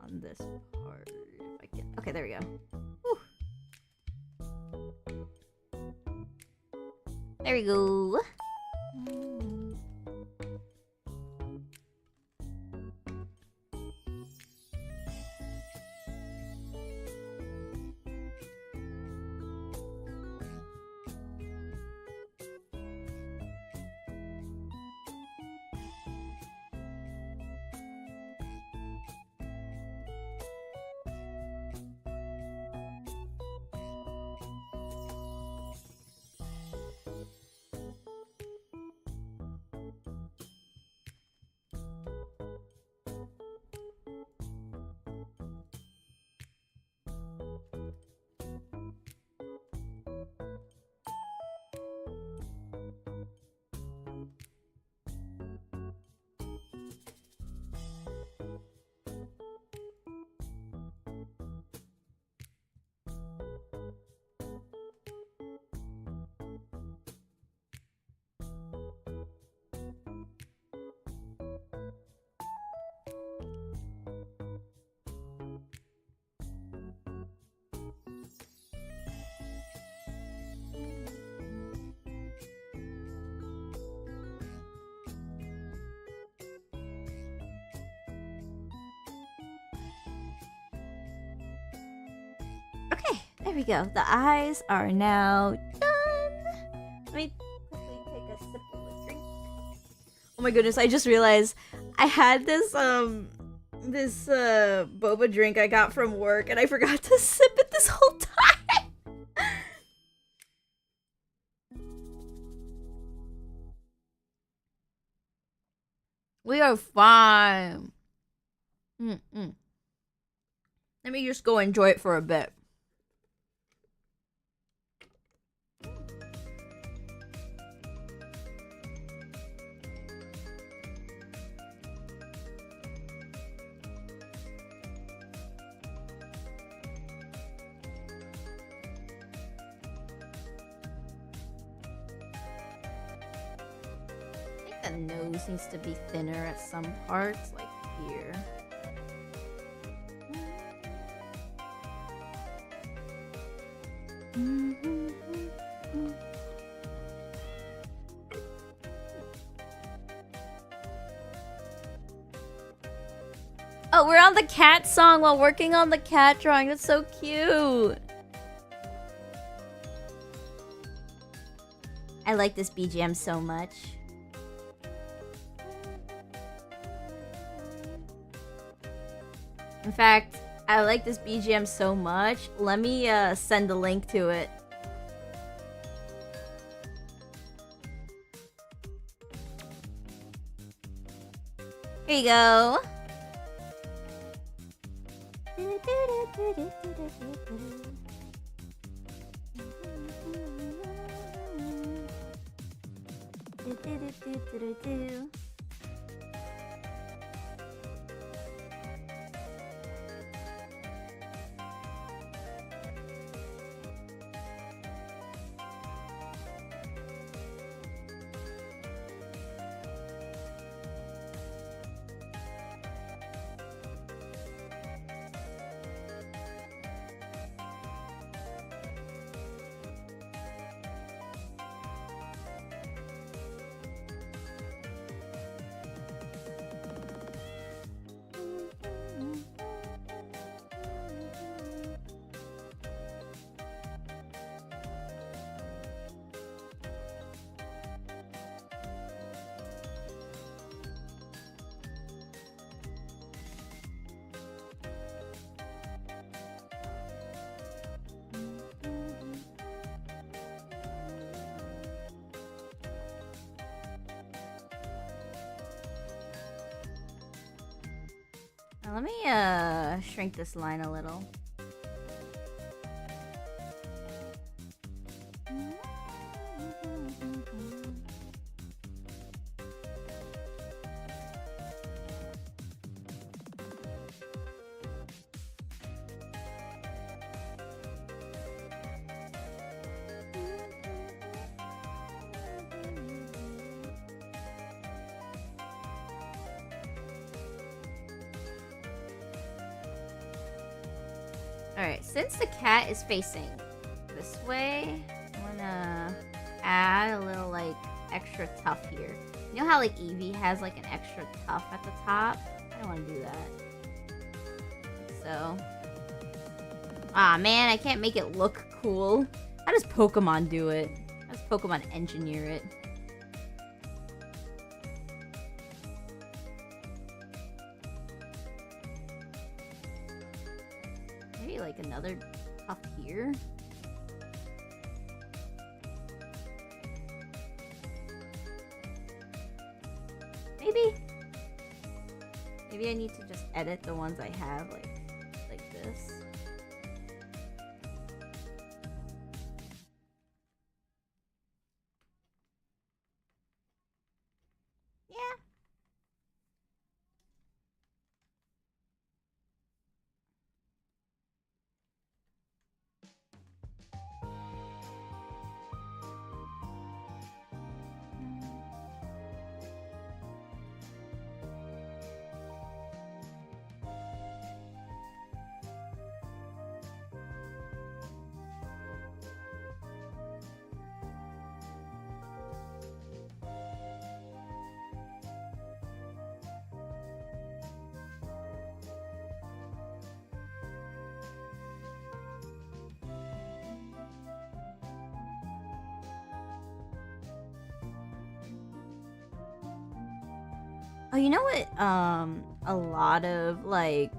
on this part. If I can. Okay, there we go. Whew. There we go. Okay, there we go. The eyes are now done. Let me quickly take a sip of the drink. Oh my goodness, I just realized I had this boba drink I got from work and I forgot to sip it this whole time. We are fine. Let me just go enjoy it for a bit. The nose needs to be thinner at some parts, like here. Oh, we're on the cat song while working on the cat drawing. That's so cute. I like this BGM so much. In fact, I like this BGM so much. Let me send a link to it. Here you go. Now let me shrink this line a little. Alright, since the cat is facing this way, I'm gonna add a little, like, extra tuft here. You know how, like, Eevee has, like, an extra tuft at the top? I don't want to do that. Like so. Ah, man, I can't make it look cool. How does Pokemon do it? How does Pokemon engineer it? Like another tuft here. Maybe I need to just edit the ones I have like this. Yeah. Oh, you know what, a lot of, like,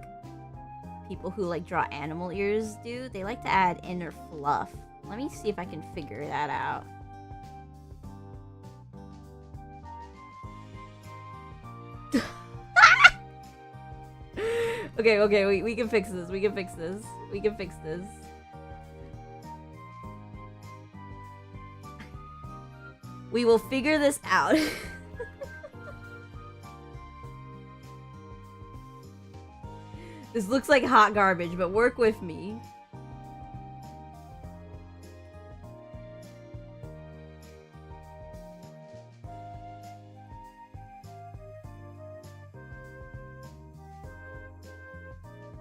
people who, like, draw animal ears do? They like to add inner fluff. Let me see if I can figure that out. Okay, we can fix this, we can fix this. We will figure this out. This looks like hot garbage, but work with me.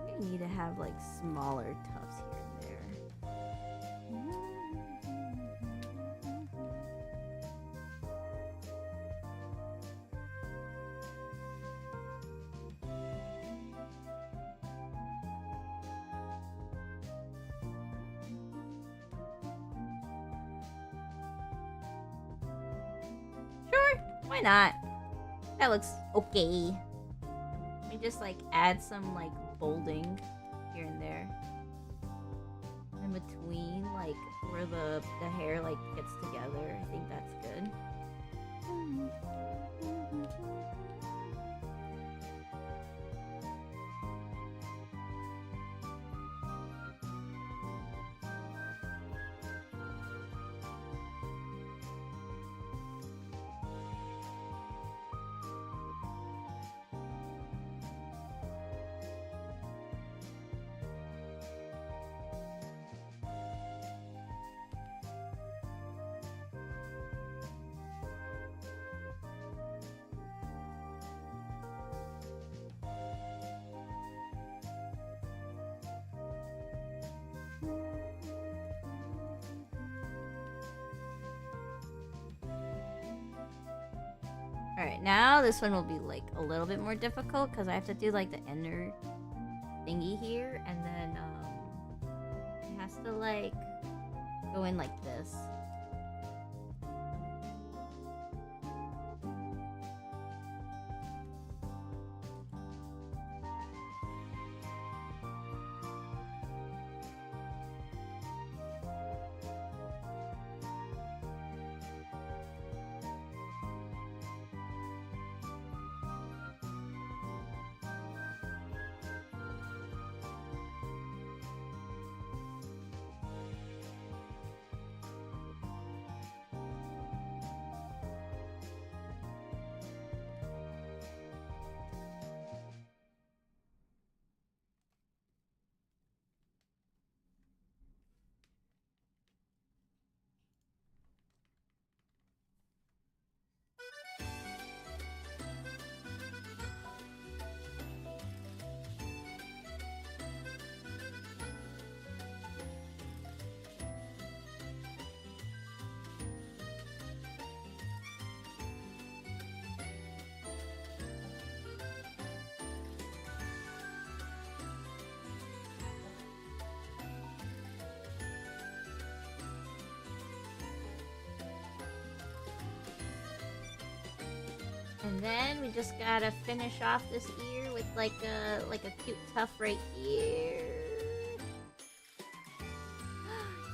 I need to have like smaller tufts here and there. Why not? That looks okay. Let me just like add some like bolding here and there. In between like where the hair like gets together. I think that's good. Alright, now this one will be like a little bit more difficult because I have to do like the inner thingy here, and then it has to like go in like this. And then we just gotta finish off this ear with like a cute tuft right here.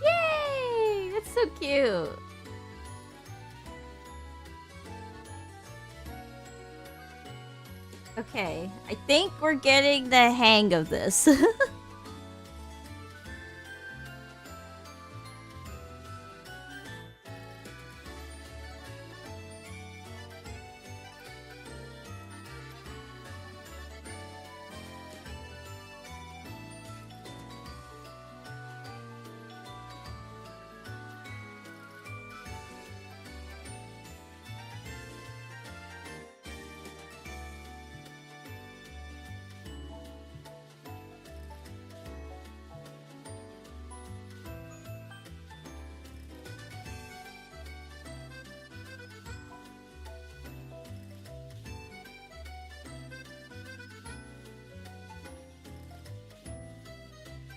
Yay! That's so cute. Okay, I think we're getting the hang of this.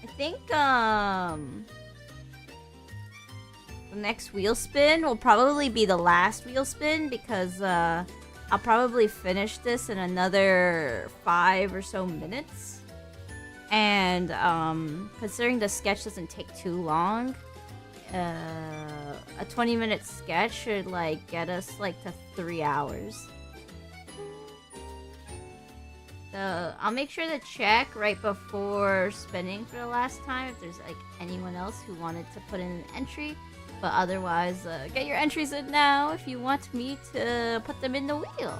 I think the next wheel spin will probably be the last wheel spin because I'll probably finish this in another 5 or so minutes. And considering the sketch doesn't take too long, a 20-minute sketch should like get us like to 3 hours. So I'll make sure to check right before spinning for the last time if there's like anyone else who wanted to put in an entry. But otherwise, get your entries in now if you want me to put them in the wheel.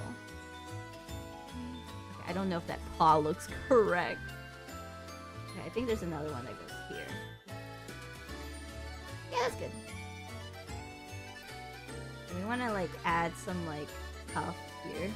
Okay, I don't know if that paw looks correct. Okay, I think there's another one that goes here. Yeah, that's good. And we want to like add some like puff here.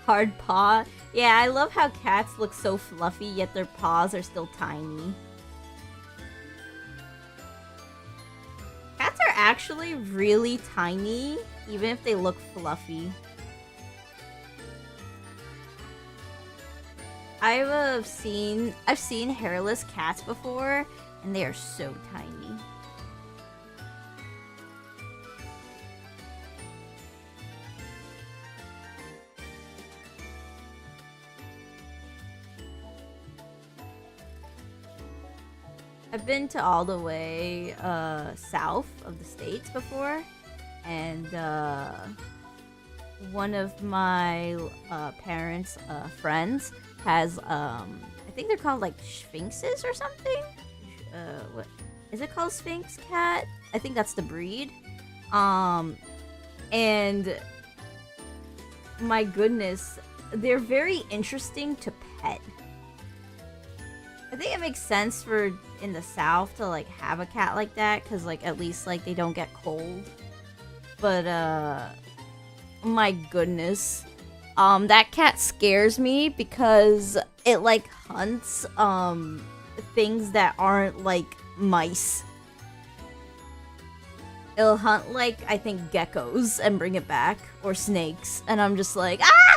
Hard paw. Yeah, I love how cats look so fluffy, yet their paws are still tiny. Cats are actually really tiny, even if they look fluffy. I've seen hairless cats before, and they are so tiny. I've been to all the way south of the States before, and one of my parents' friends has I think they're called like sphinxes or something. What is it called? Sphinx cat? I think that's the breed. And my goodness, they're very interesting to pet. I think it makes sense for in the South to like have a cat like that, because like at least like they don't get cold. But my goodness, that cat scares me because it like hunts things that aren't like mice. It'll hunt like I think geckos and bring it back, or snakes, and I'm just like ah.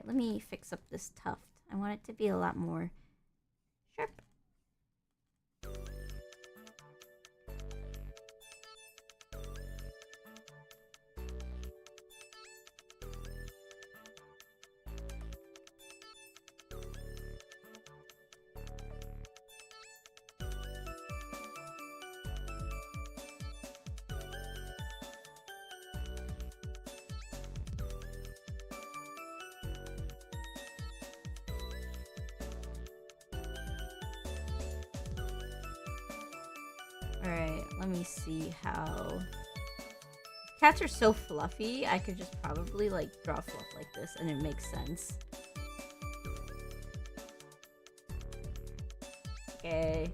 let me fix up this tuft. I want it to be a lot more sharp. Alright, let me see how... Cats are so fluffy, I could just probably, like, draw fluff like this, and it makes sense. Okay.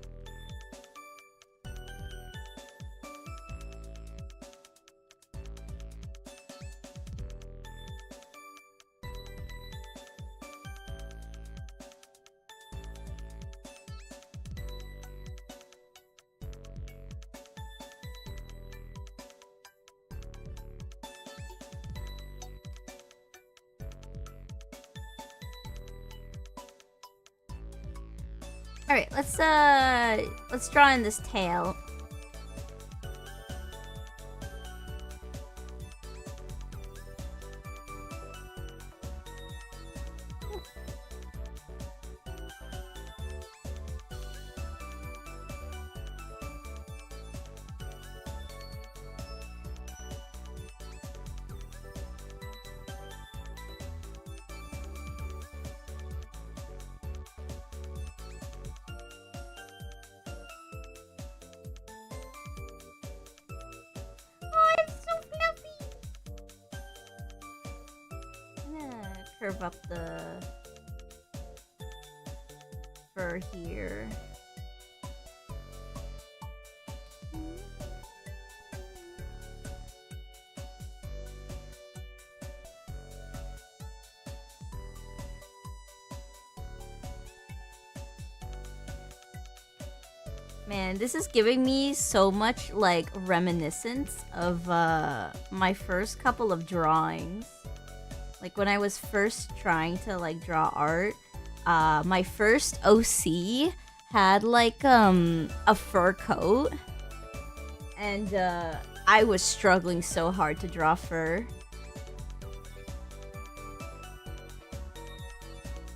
Alright, let's draw in this tail. Curve up the fur here. Man, this is giving me so much like reminiscence of my first couple of drawings. Like when I was first trying to like draw art, my first OC had like a fur coat, and I was struggling so hard to draw fur.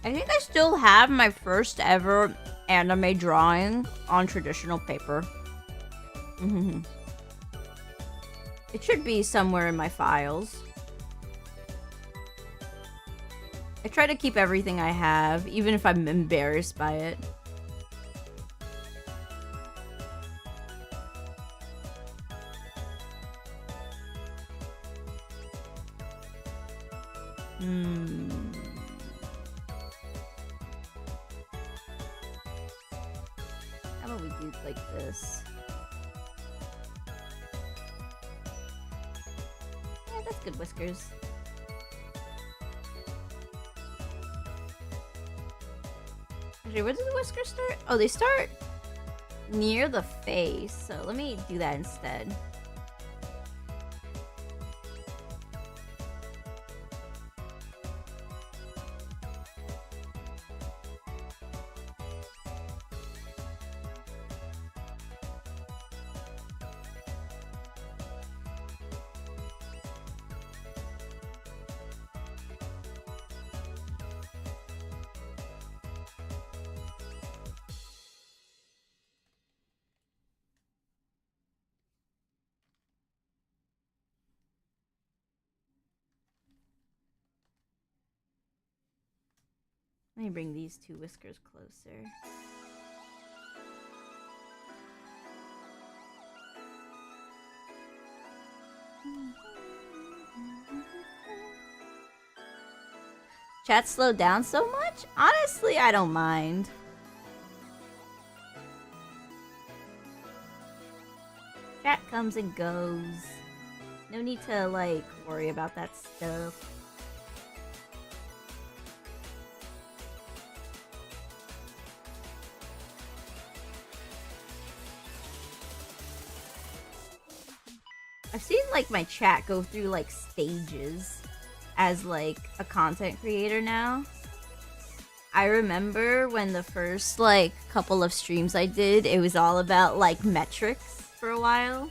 I think I still have my first ever anime drawing on traditional paper. It should be somewhere in my files. I try to keep everything I have, even if I'm embarrassed by it. How about we do like this? Yeah, that's good whiskers. Actually, where do the whiskers start? Oh, they start near the face. So let me do that instead. Let me bring these two whiskers closer. Chat slowed down so much? Honestly, I don't mind. Chat comes and goes. No need to, like, worry about that stuff. I've seen, like, my chat go through, like, stages. as like a content creator now. I remember when the first like couple of streams I did, it was all about like metrics for a while.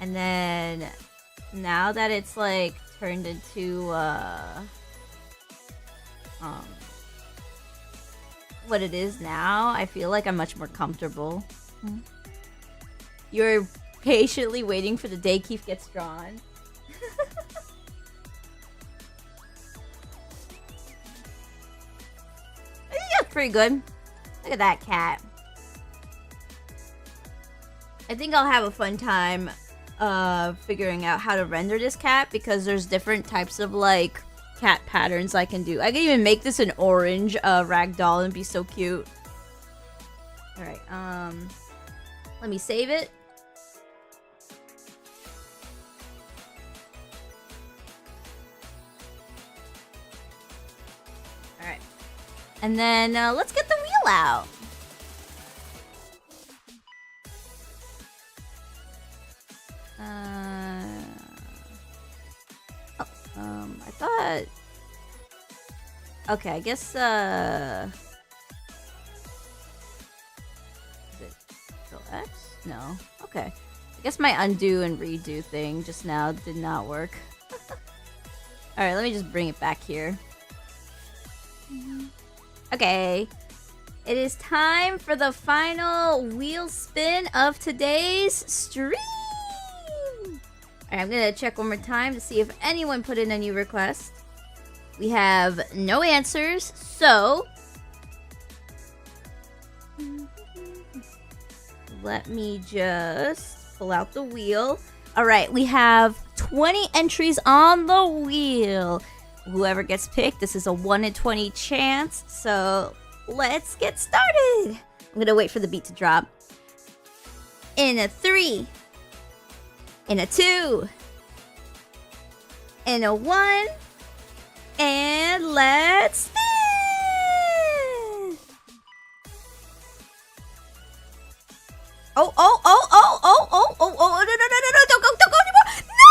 And then now that it's like turned into what it is now, I feel like I'm much more comfortable. You're patiently waiting for the day Keith gets drawn. Yeah, pretty good. Look at that cat. I think I'll have a fun time figuring out how to render this cat, because there's different types of like cat patterns I can do. I can even make this an orange ragdoll and be so cute. Alright, let me save it. Alright. And then let's get the wheel out. I thought... Okay, I guess, is it still X? No. Okay. I guess my undo and redo thing just now did not work. Alright, let me just bring it back here. Okay. It is time for the final wheel spin of today's stream! Alright, I'm gonna check one more time to see if anyone put in a new request. We have no answers, so... Let me just pull out the wheel. Alright, we have 20 entries on the wheel. Whoever gets picked, this is a 1 in 20 chance, so let's get started! I'm gonna wait for the beat to drop. In a 3... In a 2. In a 1. And let's spin! Oh, oh, oh, oh, oh, oh, oh, oh, no, no, no, no, no, don't go anymore! No!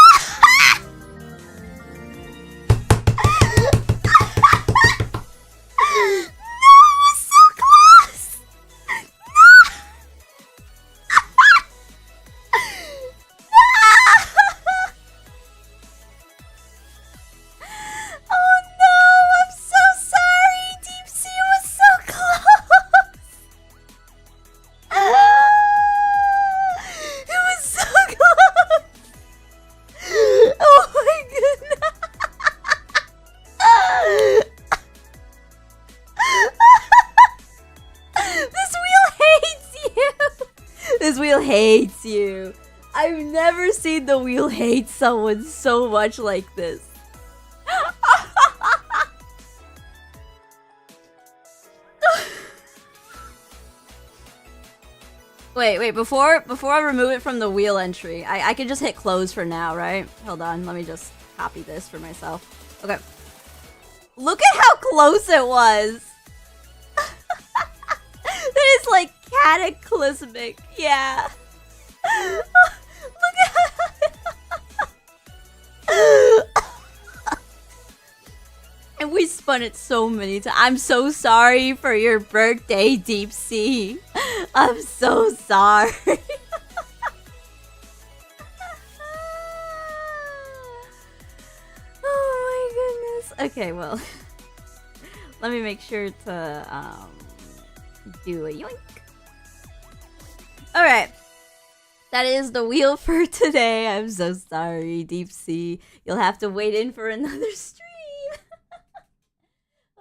Hates you. I've never seen the wheel hate someone so much like this. Wait, before I remove it from the wheel entry, I can just hit close for now, right? Hold on, let me just copy this for myself. Okay. Look at how close it was. That is like cataclysmic. Yeah. Look at and we spun it so many times. I'm so sorry for your birthday, Deep Sea. I'm so sorry. Oh my goodness. Okay, well. Let me make sure to do a yoink. Alright. That is the wheel for today. I'm so sorry, Deep Sea. You'll have to wait in for another stream.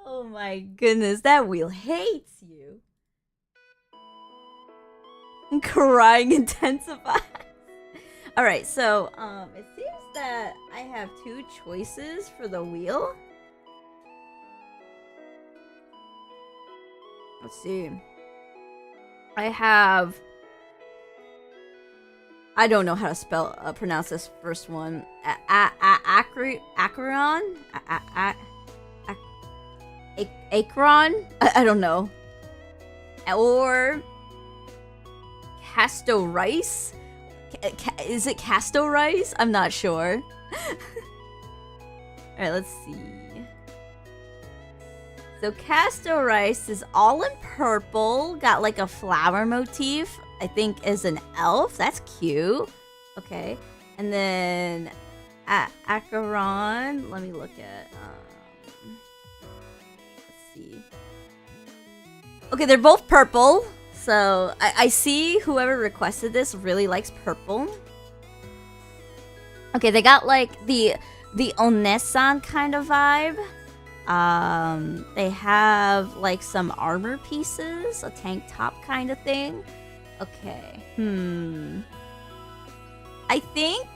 Oh my goodness, that wheel hates you. Crying intensifies. Alright, so it seems that I have 2 choices for the wheel. Let's see. I don't know how to pronounce this first one. Acheron? Acheron? I don't know. Or Casto Rice? Is it Casto Rice? I'm not sure. Alright, let's see. So Casto Rice is all in purple. Got like a flower motif. I think is an elf. That's cute. Okay. And then Acheron. Let me look at... let's see. Okay, they're both purple. So I see whoever requested this really likes purple. Okay, they got like the Onesan kind of vibe. They have like some armor pieces, a tank top kind of thing. Okay. I think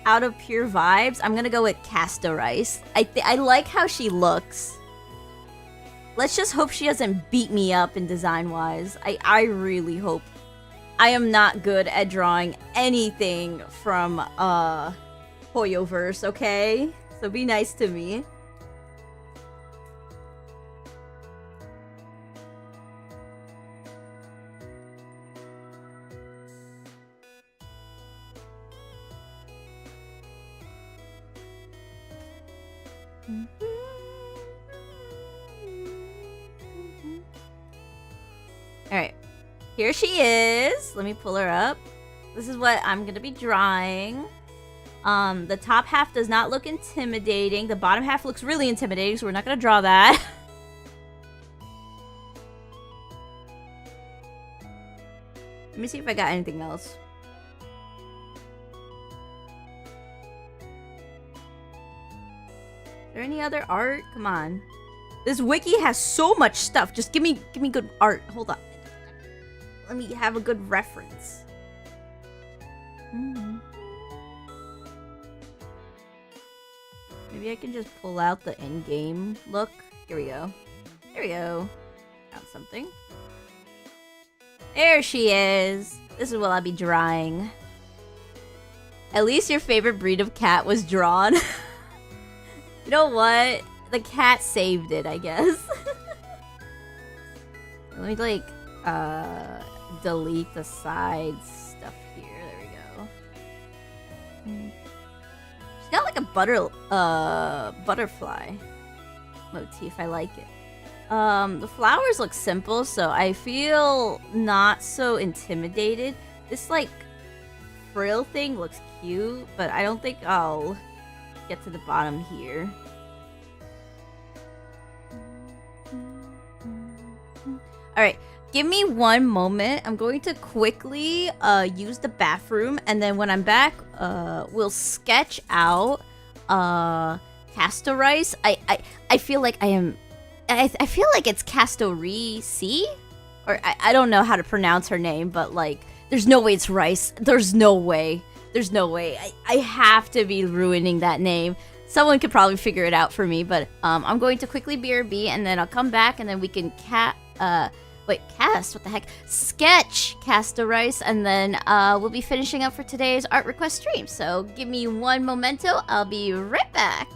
out of pure vibes, I'm gonna go with Casto Rice. I like how she looks. Let's just hope she doesn't beat me up in design-wise. I really hope. I am not good at drawing anything from Hoyoverse, okay? So be nice to me. Alright. Here she is. Let me pull her up. This is what I'm gonna be drawing. The top half does not look intimidating. The bottom half looks really intimidating, so we're not gonna draw that. Let me see if I got anything else. Is there any other art? Come on. This wiki has so much stuff. Just give me good art. Hold on. Let me have a good reference. Maybe I can just pull out the in-game look. Here we go. There we go. Found something. There she is. This is what I'll be drawing. At least your favorite breed of cat was drawn. You know what? The cat saved it, I guess. Let me, like, delete the side stuff here. There we go. She's got, like, a butterfly motif. I like it. The flowers look simple, so I feel not so intimidated. This, like, frill thing looks cute, but I don't think I'll get to the bottom here. Alright, give me one moment. I'm going to quickly use the bathroom, and then when I'm back, we'll sketch out Casto Rice. I feel like I am... I feel like it's Castorice? Or I don't know how to pronounce her name, but like, there's no way it's Rice. There's no way. There's no way. I have to be ruining that name. Someone could probably figure it out for me, but I'm going to quickly BRB, and then I'll come back, and then we can sketch Casto Rice, and then we'll be finishing up for today's art request stream. So give me one momento. I'll be right back.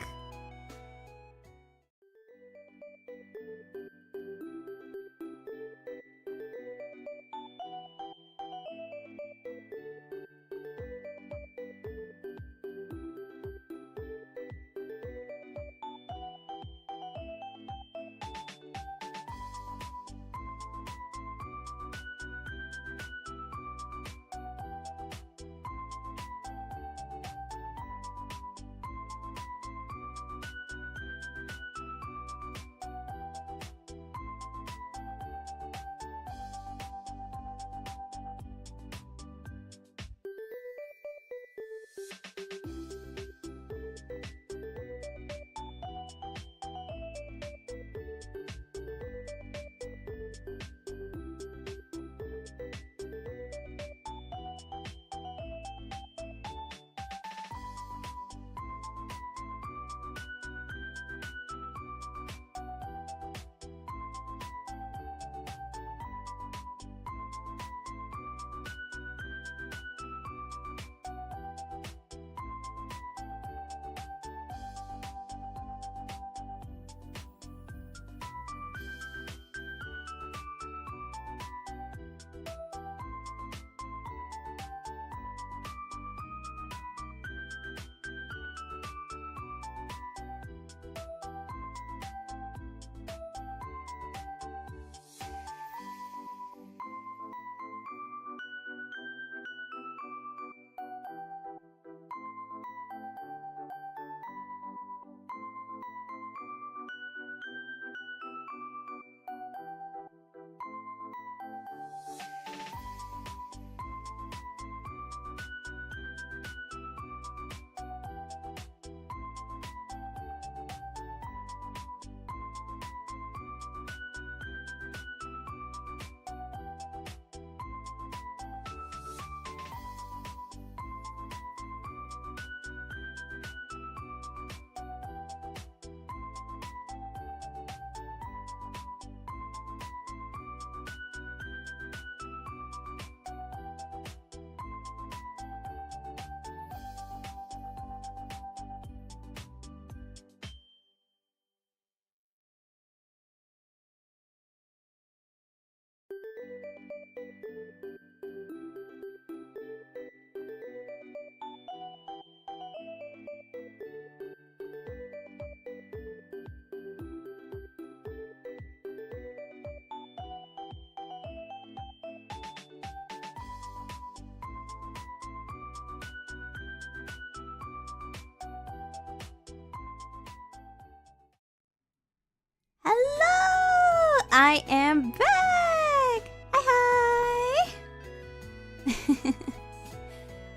I am back! Hi,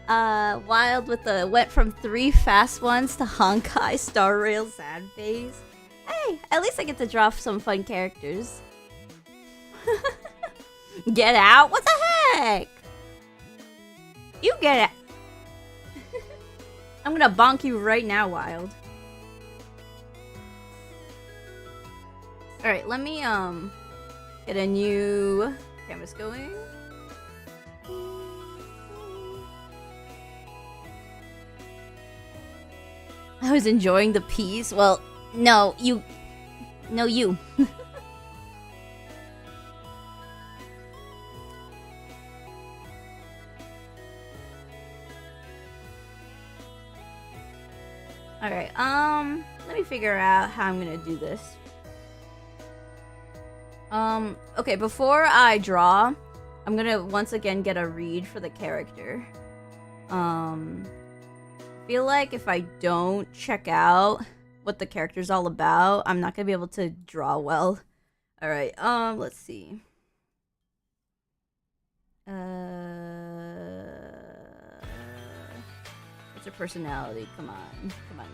hi! Wild with the went from 3 fast ones to Honkai Star Rail sad phase. Hey, at least I get to draw some fun characters. Get out? What the heck? You get it. I'm gonna bonk you right now, Wild. Alright, let me, get a new canvas going. I was enjoying the piece. Well, no, you. No, you. Alright, let me figure out how I'm gonna do this. Okay, before I draw, I'm gonna once again get a read for the character. Feel like if I don't check out what the character's all about, I'm not gonna be able to draw well. Alright, let's see. What's her personality? Come on. Come on.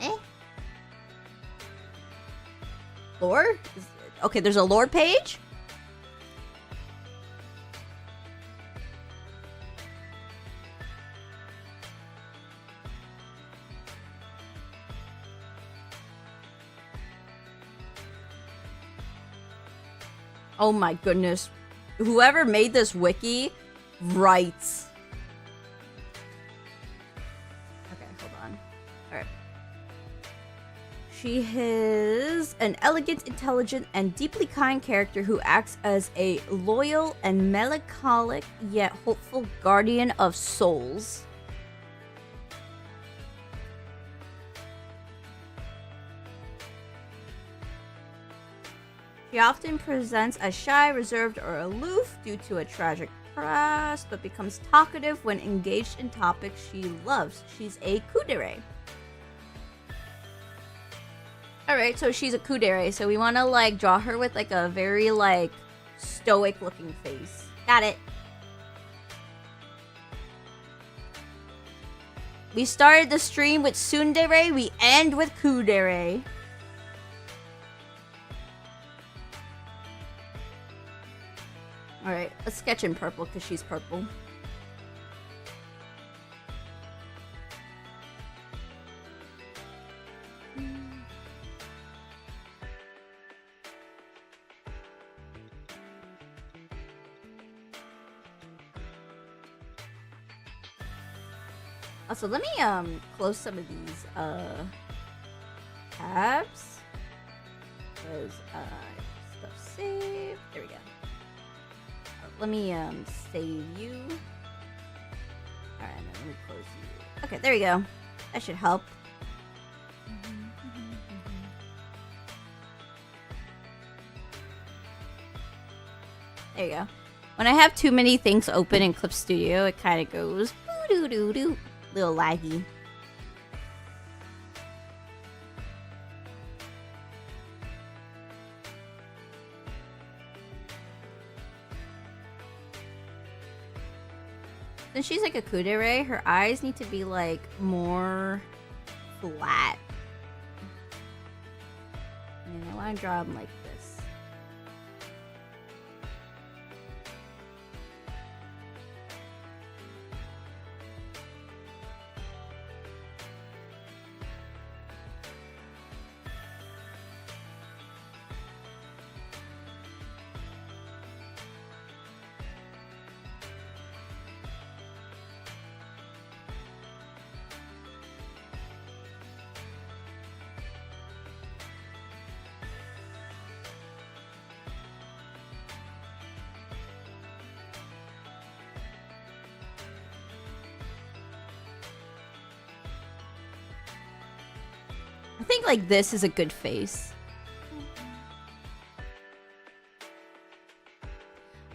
Eh? Lore? Okay, there's a lore page? Oh my goodness. Whoever made this wiki writes. Okay, hold on. Alright. She is an elegant, intelligent, and deeply kind character who acts as a loyal and melancholic yet hopeful guardian of souls. She often presents as shy, reserved, or aloof due to a tragic past, but becomes talkative when engaged in topics she loves. She's a kudere. Alright, so she's a kudere, so we want to, like, draw her with, like, a very, like, stoic-looking face. Got it. We started the stream with tsundere, we end with kudere. Alright, let's sketch in purple because she's purple. Also, let me close some of these tabs. Because stuff saved. There we go. Let me save you. Alright, and then let me close you. Okay, there we go. That should help. There you go. When I have too many things open in Clip Studio, it kind of goes doo-doo-doo-doo. Little laggy. Since she's like a kudere, her eyes need to be like more flat. And I want to draw them like this. I think like this is a good face.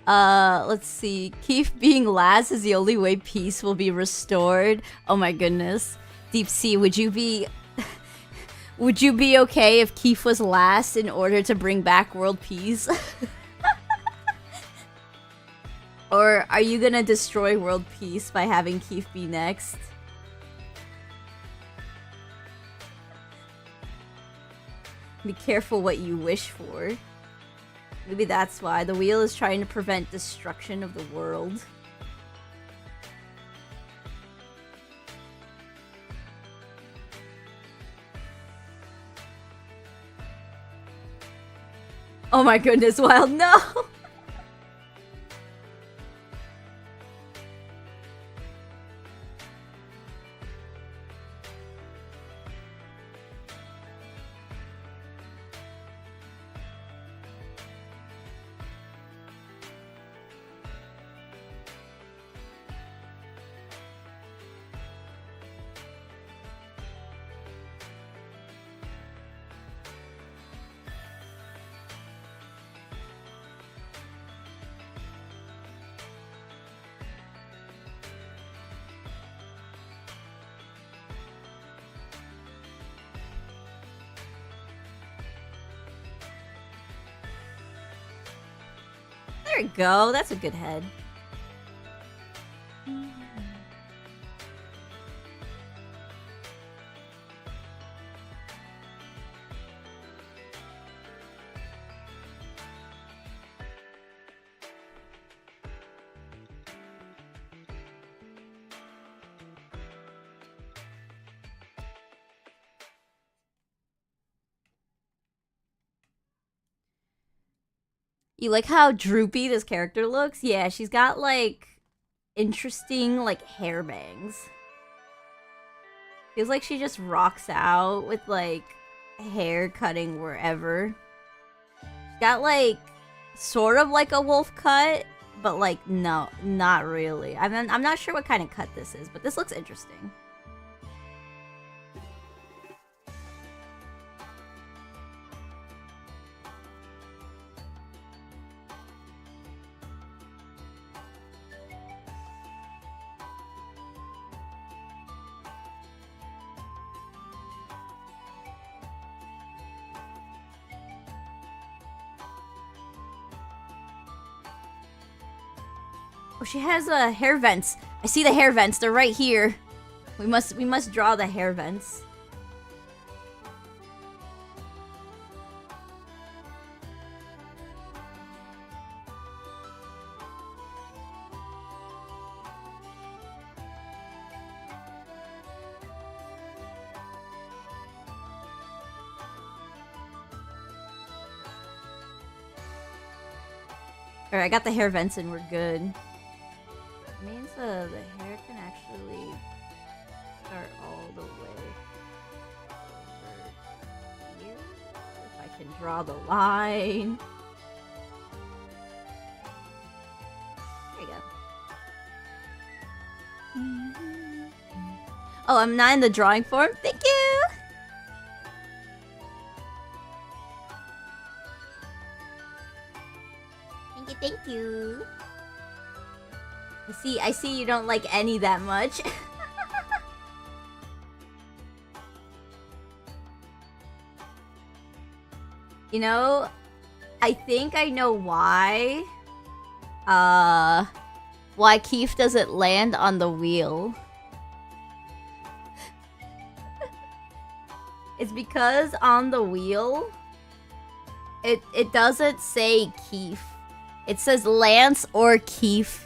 Let's see. Keith being Laz is the only way peace will be restored. Oh my goodness. Deep Sea, would you be Would you be okay if Keith was last in order to bring back world peace? Or are you gonna destroy world peace by having Keith be next? Be careful what you wish for. Maybe that's why. The wheel is trying to prevent destruction of the world. Oh my goodness, Wild, no! There we go. That's a good head. You like how droopy this character looks? Yeah, she's got like interesting like hair bangs. Feels like she just rocks out with like hair cutting wherever. She's got like sort of like a wolf cut, but like no, not really. I'm not sure what kind of cut this is, but this looks interesting. Oh, she has hair vents. I see the hair vents. They're right here. We must draw the hair vents. Alright, I got the hair vents and we're good. It means the hair can actually start all the way over here. If I can draw the line. There you go. Oh, I'm not in the drawing form? Thank you! Thank you. I see you don't like any that much. You know, I think I know why. Why Keith doesn't land on the wheel. It's because on the wheel, it doesn't say Keith. It says Lance or Keith.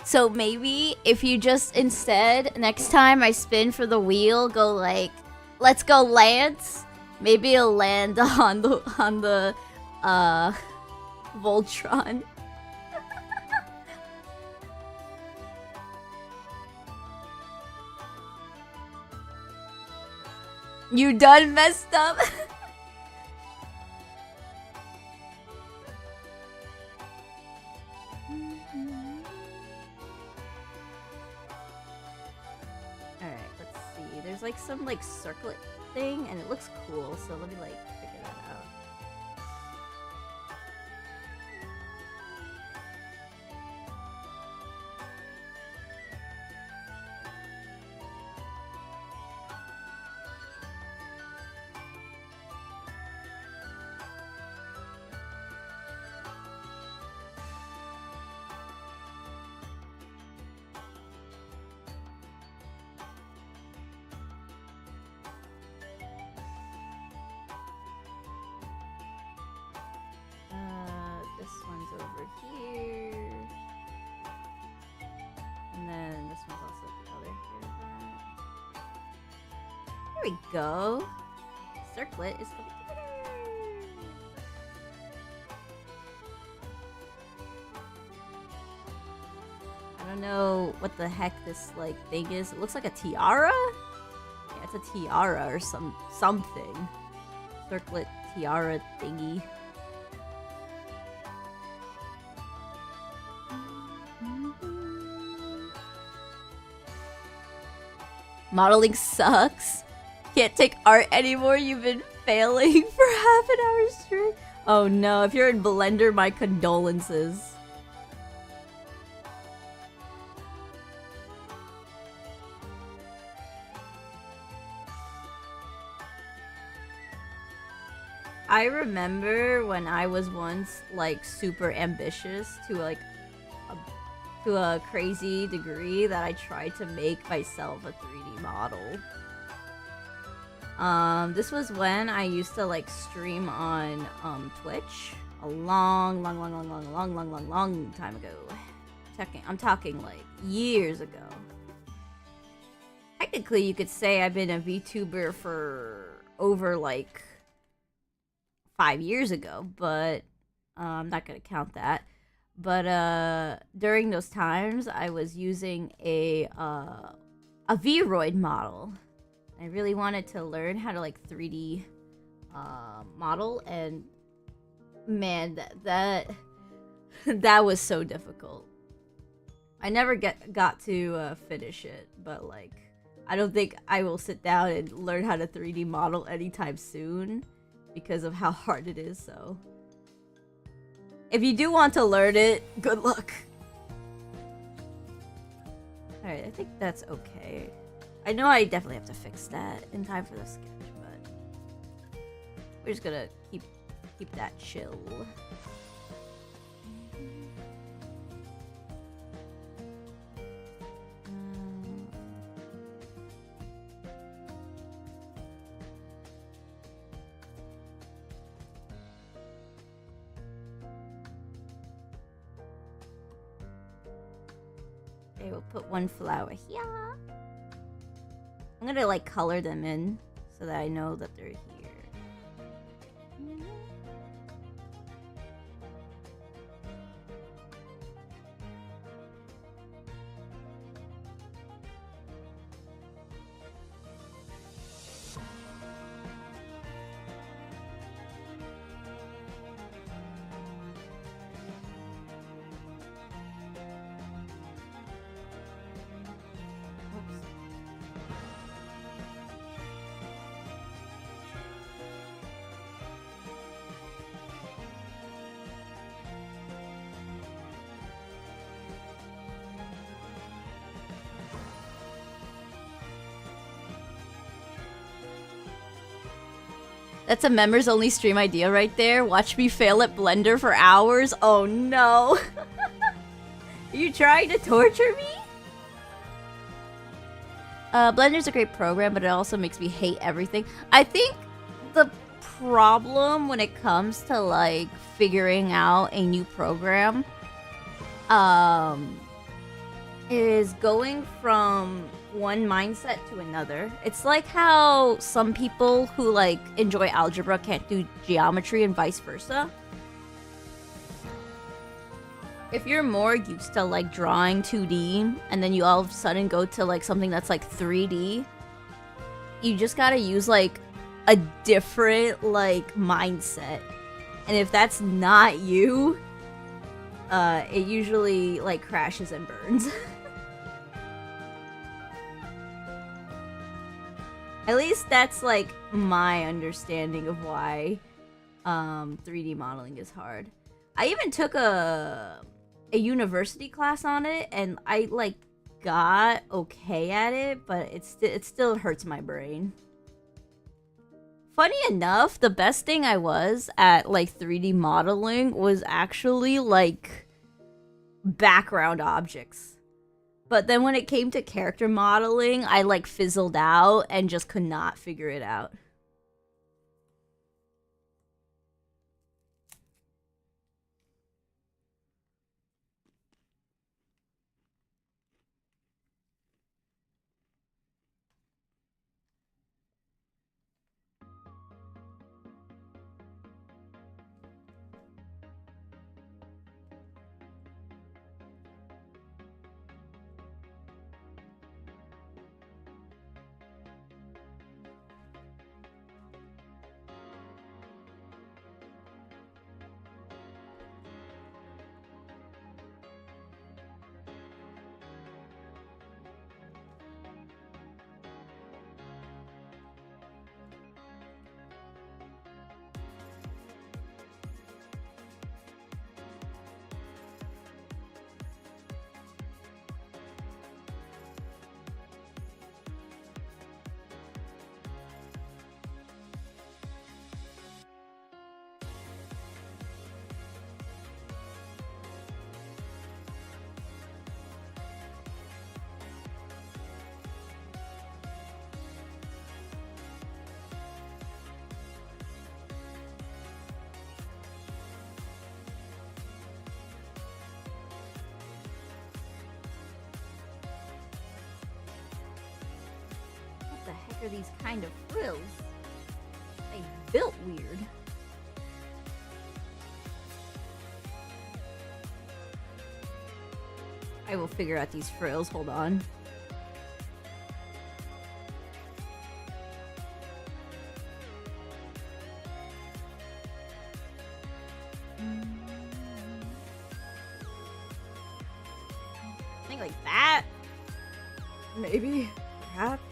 So maybe if you just instead, next time I spin for the wheel, go like, let's go Lance. Maybe it'll land on the Voltron. You done messed up? There's like some like circlet thing and it looks cool, so let me like figure that out. then this one's also the other here. There we go. Circlet is coming together. I don't know what the heck this like thing is. It looks like a tiara. Yeah, it's a tiara or something. Circlet tiara thingy. Modeling sucks. Can't take art anymore. You've been failing for half an hour straight. Oh no, if you're in Blender, my condolences. I remember when I was once like super ambitious to a crazy degree that I tried to make myself a 3D model. This was when I used to like stream on Twitch a long time ago. I'm talking like years ago. Technically, you could say I've been a VTuber for over like 5 years ago, but I'm not gonna count that. But during those times, I was using a Vroid model. I really wanted to learn how to like 3D model, and man, that was so difficult. I never got to finish it, but like I don't think I will sit down and learn how to 3D model anytime soon because of how hard it is. So if you do want to learn it, good luck. Alright, I think that's okay. I know I definitely have to fix that in time for the sketch, but we're just gonna keep that chill. Okay, we'll put one flower here. I'm gonna like color them in so that I know that they're here. That's a members only stream idea right there. Watch me fail at Blender for hours. Oh no. Are you trying to torture me? Blender's a great program, but it also makes me hate everything. I think the problem when it comes to like figuring out a new program is going from one mindset to another. It's like how some people who like enjoy algebra can't do geometry and vice versa. If you're more used to like drawing 2D and then you all of a sudden go to like something that's like 3D, you just gotta use like a different like mindset. And if that's not you, it usually like crashes and burns. At least that's like my understanding of why 3D modeling is hard. I even took a university class on it, and I like got okay at it, but it still hurts my brain. Funny enough, the best thing I was at like 3D modeling was actually like background objects. But then when it came to character modeling, I like fizzled out and just could not figure it out. after these kind of frills. They built weird. I will figure out these frills, hold on. Something like that? Maybe, perhaps.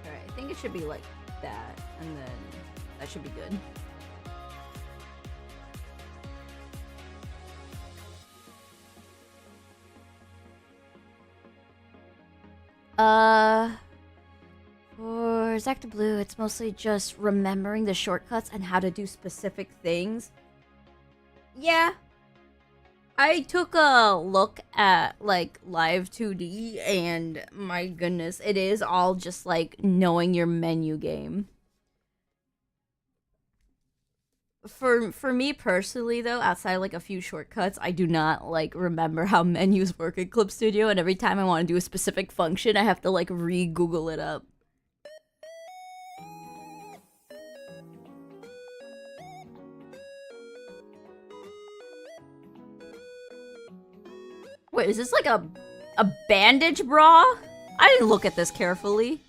I think it should be like that, and then that should be good. For Zactor Blue, it's mostly just remembering the shortcuts and how to do specific things. Yeah. I took a look at, like, Live 2D, and my goodness, it is all just, like, knowing your menu game. For me personally, though, outside, like, a few shortcuts, I do not, like, remember how menus work in Clip Studio, and every time I want to do a specific function, I have to, like, re-Google it up. Wait, is this like a bandage bra? I didn't look at this carefully.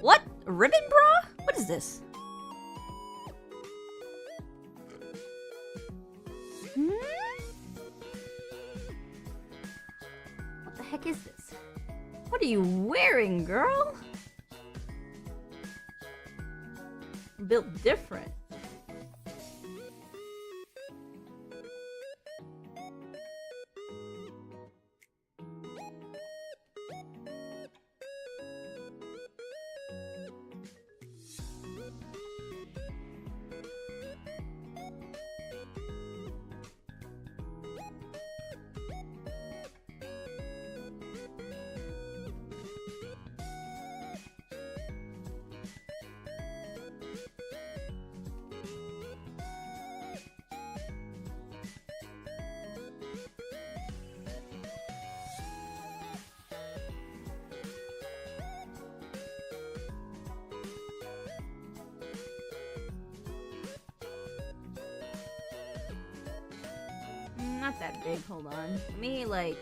What? A ribbon bra? What is this? Hmm? What the heck is this? What are you wearing, girl? Built different. Not that big, hold on. Let me, like,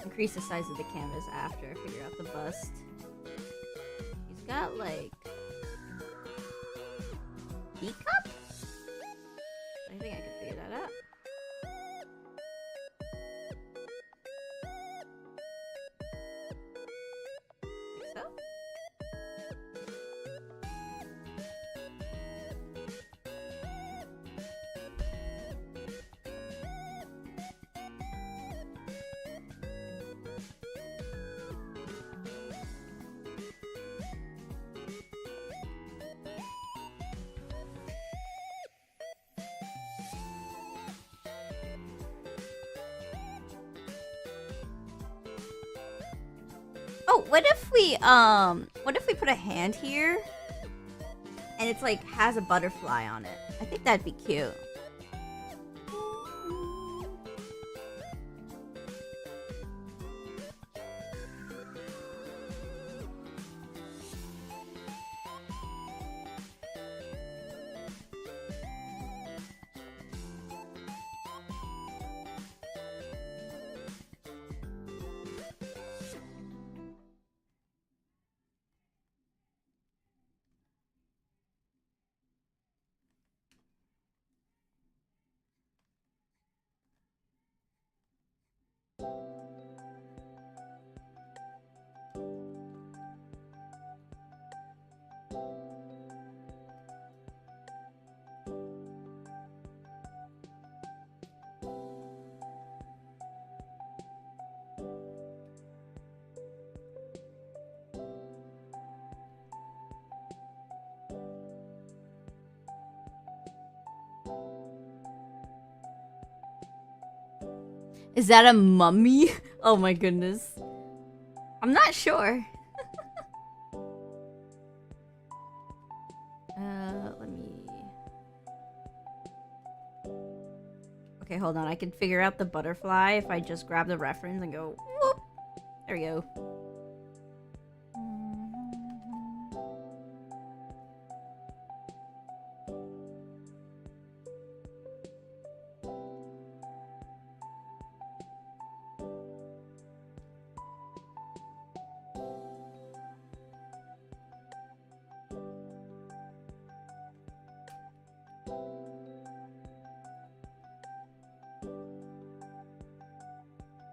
increase the size of the canvas after I figure out the bust. He's got, like, teacup? I think I can figure that out. Like so? Oh, what if we put a hand here and it's like has a butterfly on it? I think that'd be cute. Is that a mummy? Oh my goodness. I'm not sure. Let me... Okay, hold on. I can figure out the butterfly if I just grab the reference and go... Whoop. There we go.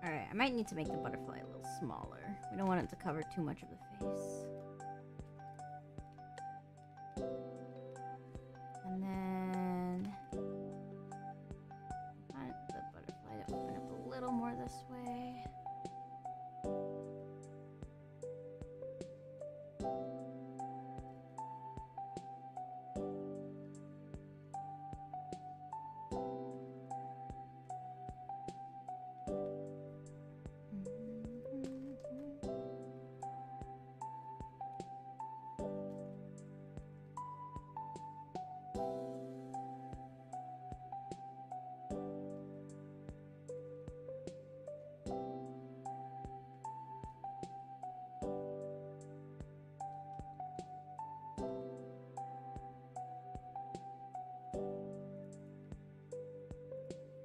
Alright, I might need to make the butterfly a little smaller. We don't want it to cover too much of the face. And then... I want the butterfly to open up a little more this way.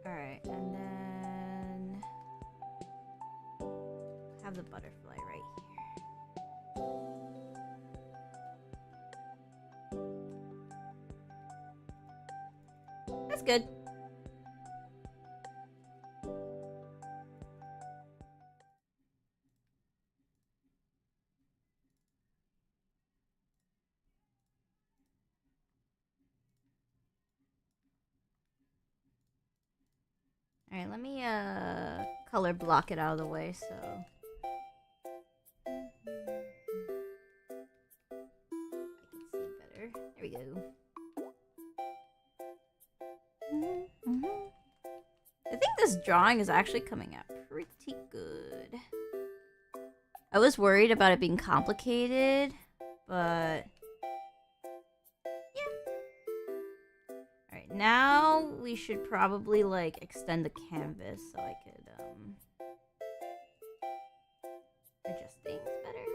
Alright, and then have the butterfly right here. That's good. Alright, let me color block it out of the way so I can see better. There we go. I think this drawing is actually coming out pretty good. I was worried about it being complicated, but now we should probably like extend the canvas so I could adjust things better.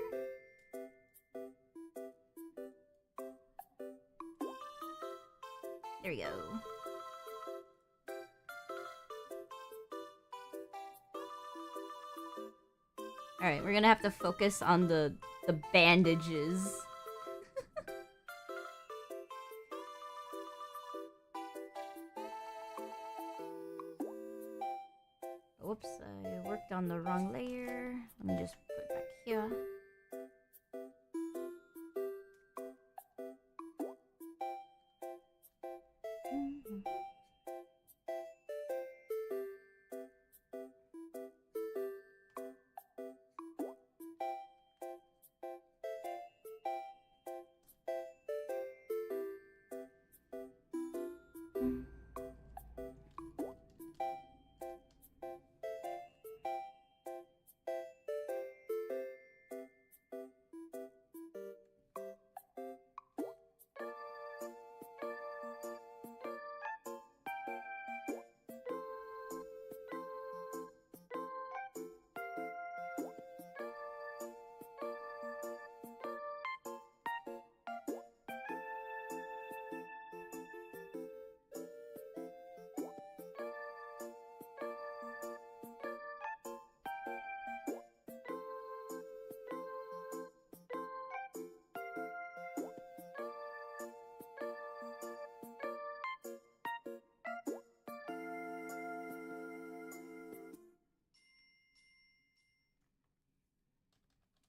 There we go. Alright, we're gonna have to focus on the bandages. Whoops, I worked on the wrong layer. Let me just put it back here.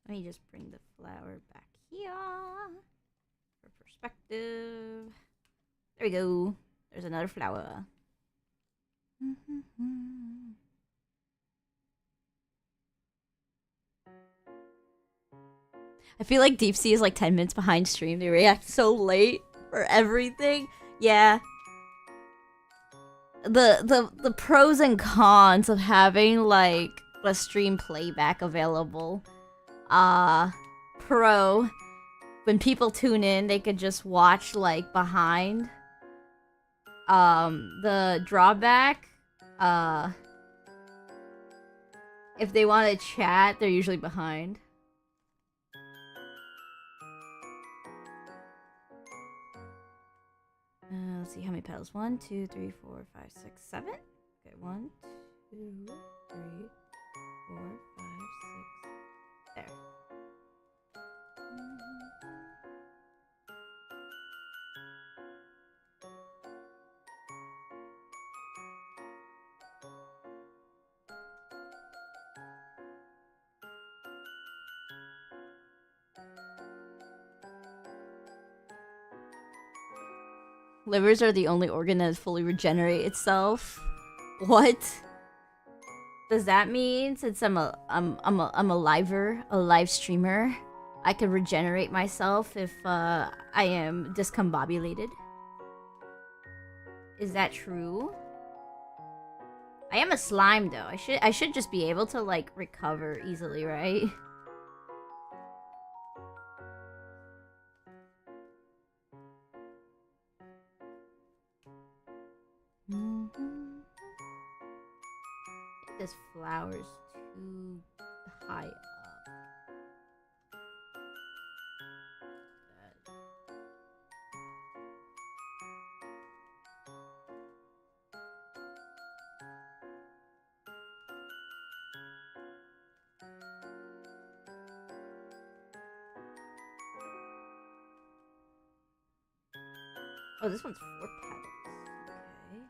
Let me just bring the flower back here for perspective. There we go. There's another flower. I feel like Deep Sea is like 10 minutes behind stream. They react so late for everything. Yeah. the pros and cons of having like a stream playback available. Pro, when people tune in, they could just watch like behind. The drawback, if they want to chat, they're usually behind. Let's see how many petals. 1, 2, 3, 4, 5, 6, 7. Okay, 1, 2, 3, 4, 5, 6. There. Livers are the only organ that fully regenerate itself. What does that mean? Since I'm a live streamer, I can regenerate myself if I am discombobulated. Is that true? I am a slime though. I should just be able to like recover easily, right? This flower's too high up. Oh, this one's 4 petals. Okay.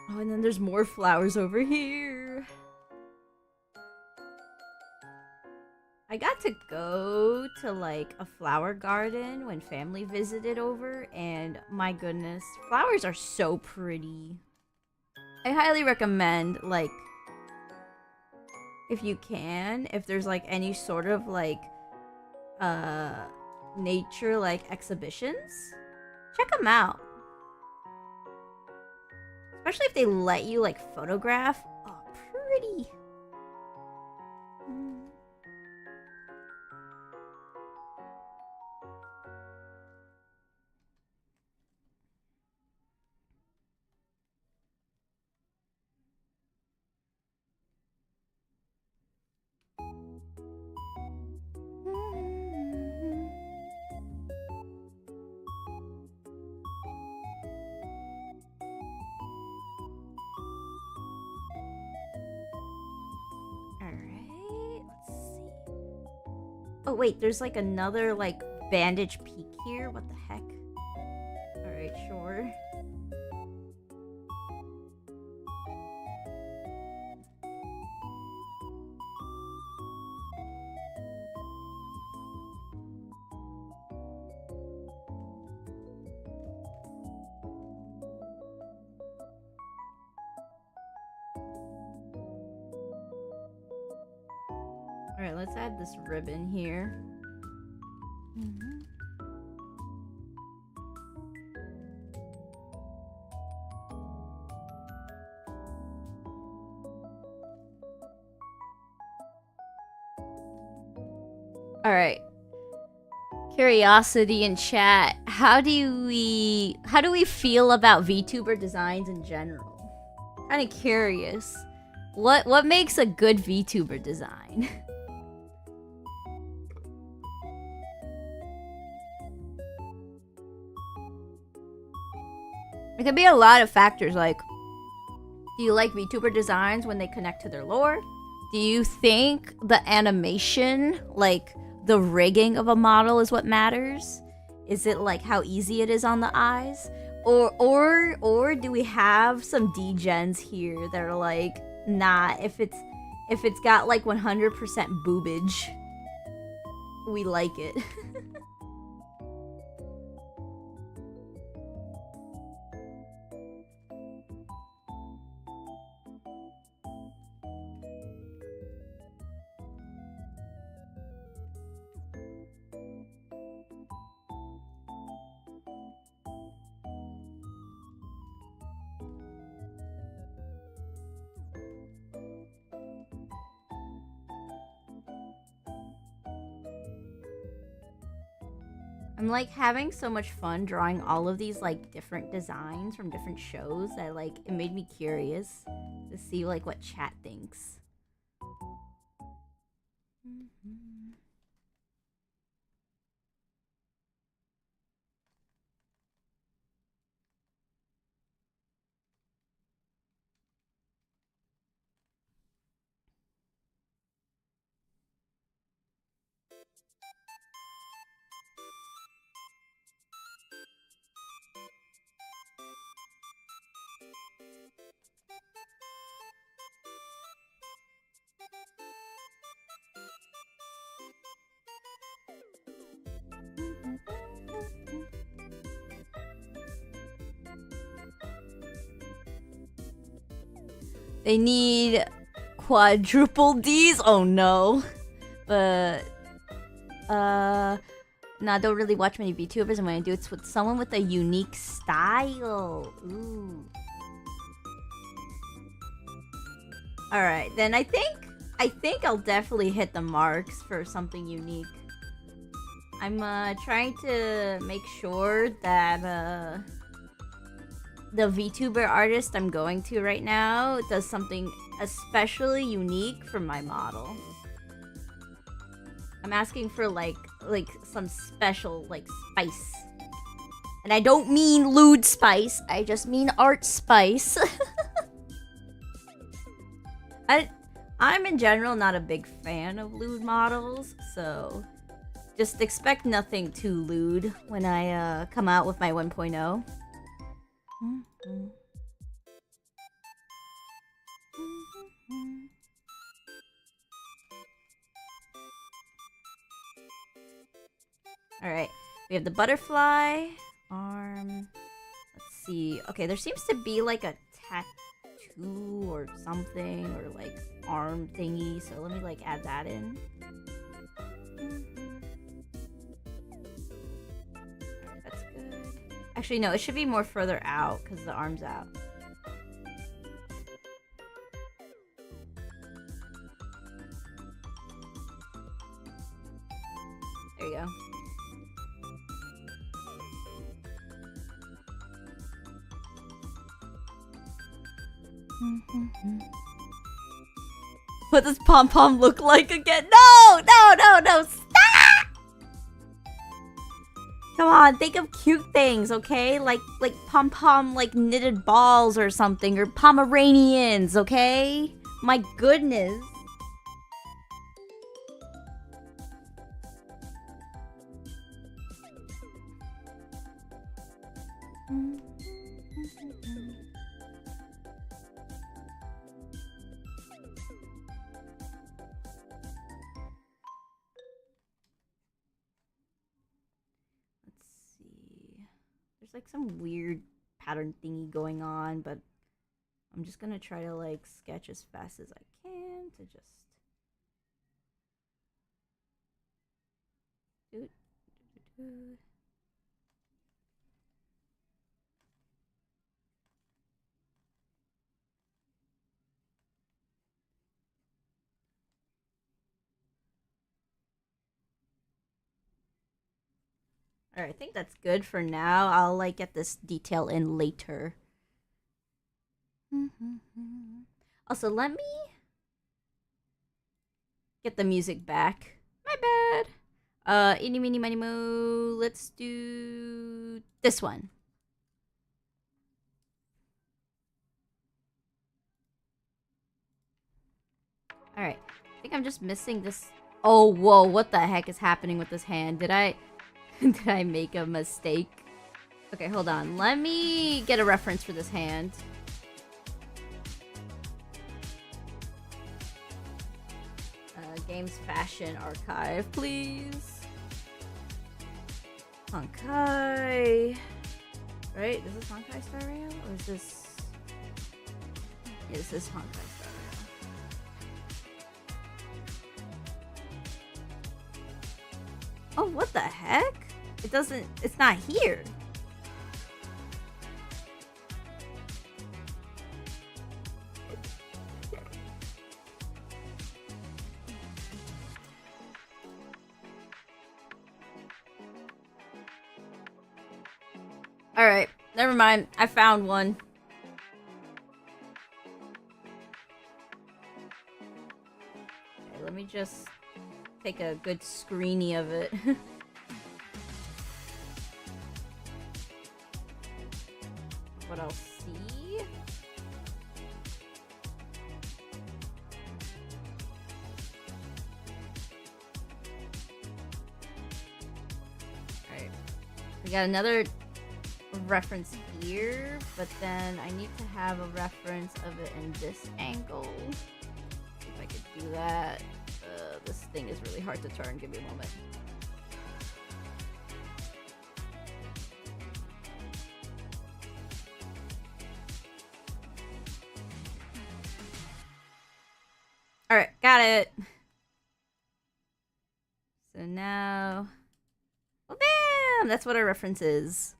Oh, and then there's more flowers over here. I got to go to like a flower garden when family visited over, and my goodness, flowers are so pretty. I highly recommend, like, if you can, if there's like any sort of like nature like exhibitions, check them out. Especially if they let you like photograph. Oh, pretty. Oh wait, there's like another like bandage peak here. What the heck? Alright, sure. Alright, let's add this ribbon here. Alright. Curiosity in chat. How do we feel about VTuber designs in general? Kinda curious. What makes a good VTuber design? It could be a lot of factors, like, do you like VTuber designs when they connect to their lore? Do you think the animation, like, the rigging of a model is what matters? Is it, like, how easy it is on the eyes? Or do we have some degens here that are, like, nah, if it's got, like, 100% boobage, we like it. I'm like having so much fun drawing all of these like different designs from different shows that like it made me curious to see like what chat thinks. They need quadruple D's? Oh no. But no, I don't really watch many VTubers, and when I do, it's with someone with a unique style. Ooh. Alright, then I think I'll definitely hit the marks for something unique. I'm trying to make sure that the VTuber artist I'm going to right now does something especially unique for my model. I'm asking for like some special like spice. And I don't mean lewd spice, I just mean art spice. I'm in general not a big fan of lewd models, so just expect nothing too lewd when I come out with my 1.0. Alright, we have the butterfly arm. Let's see. Okay, there seems to be like a tattoo or something, or like arm thingy, so let me like add that in. Alright, that's good. Actually, no, it should be more further out because the arm's out. There you go. What does Pom Pom look like again? No! Stop! Come on, think of cute things, okay? Like Pom Pom like knitted balls or something, or Pomeranians, okay? My goodness. There's like some weird pattern thingy going on, but I'm just gonna try to like sketch as fast as I can to just Alright, I think that's good for now. I'll like get this detail in later. Also, let me get the music back. My bad. Eeny, meeny, miny, mo. Let's do this one. Alright. I think I'm just missing this. Oh, whoa. What the heck is happening with this hand? Did I make a mistake? Okay, hold on. Let me get a reference for this hand. Games Fashion Archive, please. Honkai. Right? Is this Honkai Star Rail? Or is this... Yeah, this is Honkai Star Rail. Oh, what the heck? It doesn't... It's not here. Alright, never mind. I found one. Okay, let me just take a good screeny of it. What I'll see? Alright. We got another reference here, but then I need to have a reference of it in this angle. See if I could do that. This thing is really hard to turn. Give me a moment. Alright, got it. So now... Well, bam! That's what our reference is.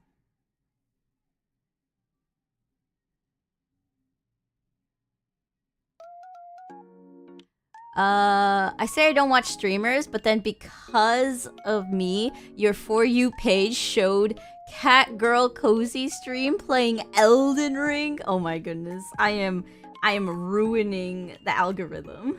I say I don't watch streamers, but then because of me, your For You page showed Cat Girl Cozy stream playing Elden Ring. Oh my goodness. I am ruining the algorithm.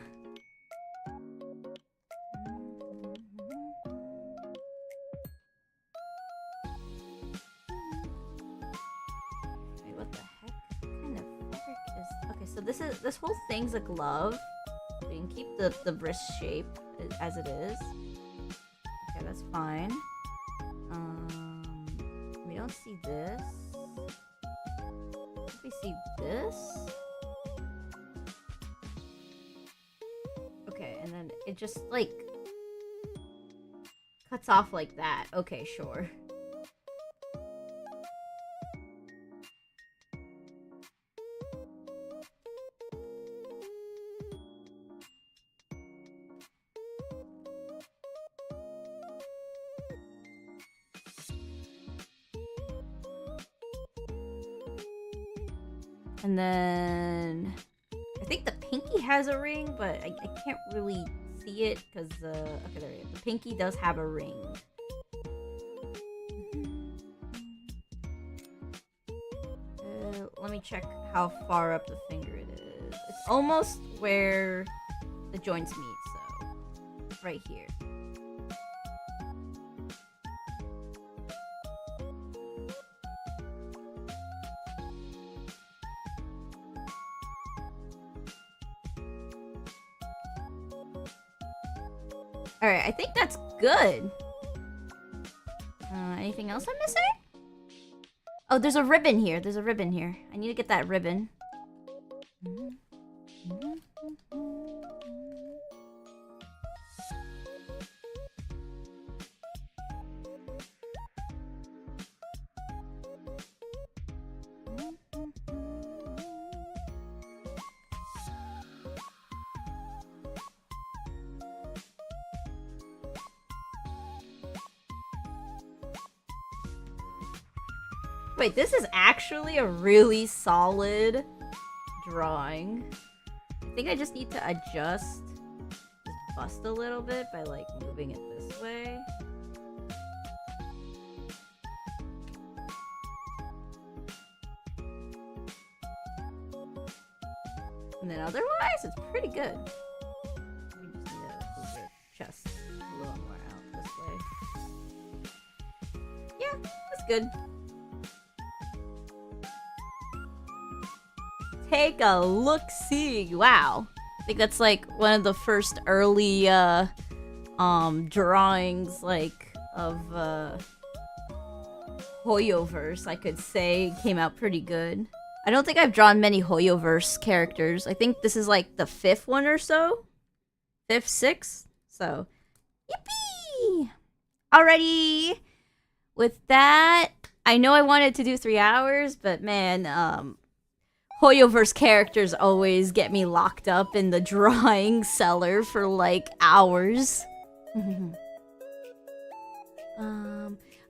Wait, what the heck? What kind of fabric is... Okay, so this whole thing's a glove. We can keep the wrist shape as it is. Okay, that's fine. We don't see this. We see this. Okay, and then it just like cuts off like that. Okay, sure. And then I think the pinky has a ring, but I can't really see it because okay, there it is. The pinky does have a ring. Let me check how far up the finger it is. It's almost where the joints meet, so right here. Alright, I think that's good. Anything else I'm missing? Oh, there's a ribbon here. There's a ribbon here. I need to get that ribbon. Wait, this is actually a really solid drawing. I think I just need to adjust this bust a little bit by like moving it this way. And then otherwise, it's pretty good. We just need to move your chest a little more out this way. Yeah, that's good. Take a look-see. Wow. I think that's like one of the first early drawings like of Hoyoverse, I could say, came out pretty good. I don't think I've drawn many Hoyoverse characters. I think this is like the 5th one or so. 5th, 6th. So, yippee! Alrighty. With that, I know I wanted to do 3 hours, but man, Hoyoverse characters always get me locked up in the drawing cellar for like hours. I'm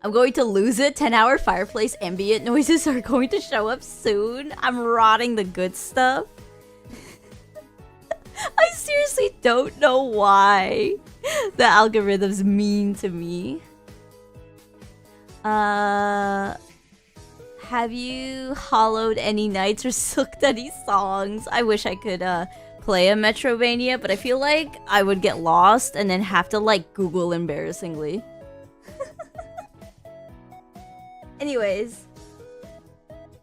going to lose it. 10-hour fireplace ambient noises are going to show up soon. I'm rotting the good stuff. I seriously don't know why the algorithm's mean to me. have you hollowed any nights or sooked any songs? I wish I could play a Metrovania, but I feel like I would get lost and then have to like Google embarrassingly. Anyways,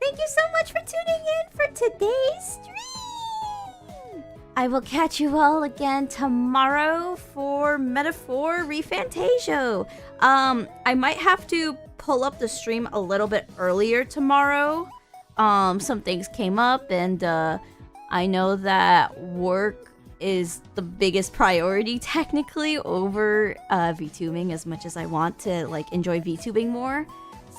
thank you so much for tuning in for today's stream. I will catch you all again tomorrow for Metaphor Refantasio. I might have to pull up the stream a little bit earlier tomorrow. Some things came up, and I know that work is the biggest priority technically over VTubing, as much as I want to like enjoy VTubing more.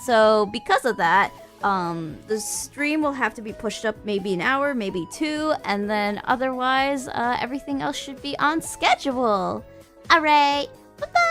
So because of that, the stream will have to be pushed up maybe an hour, maybe 2, and then otherwise everything else should be on schedule. Alright, bye-bye!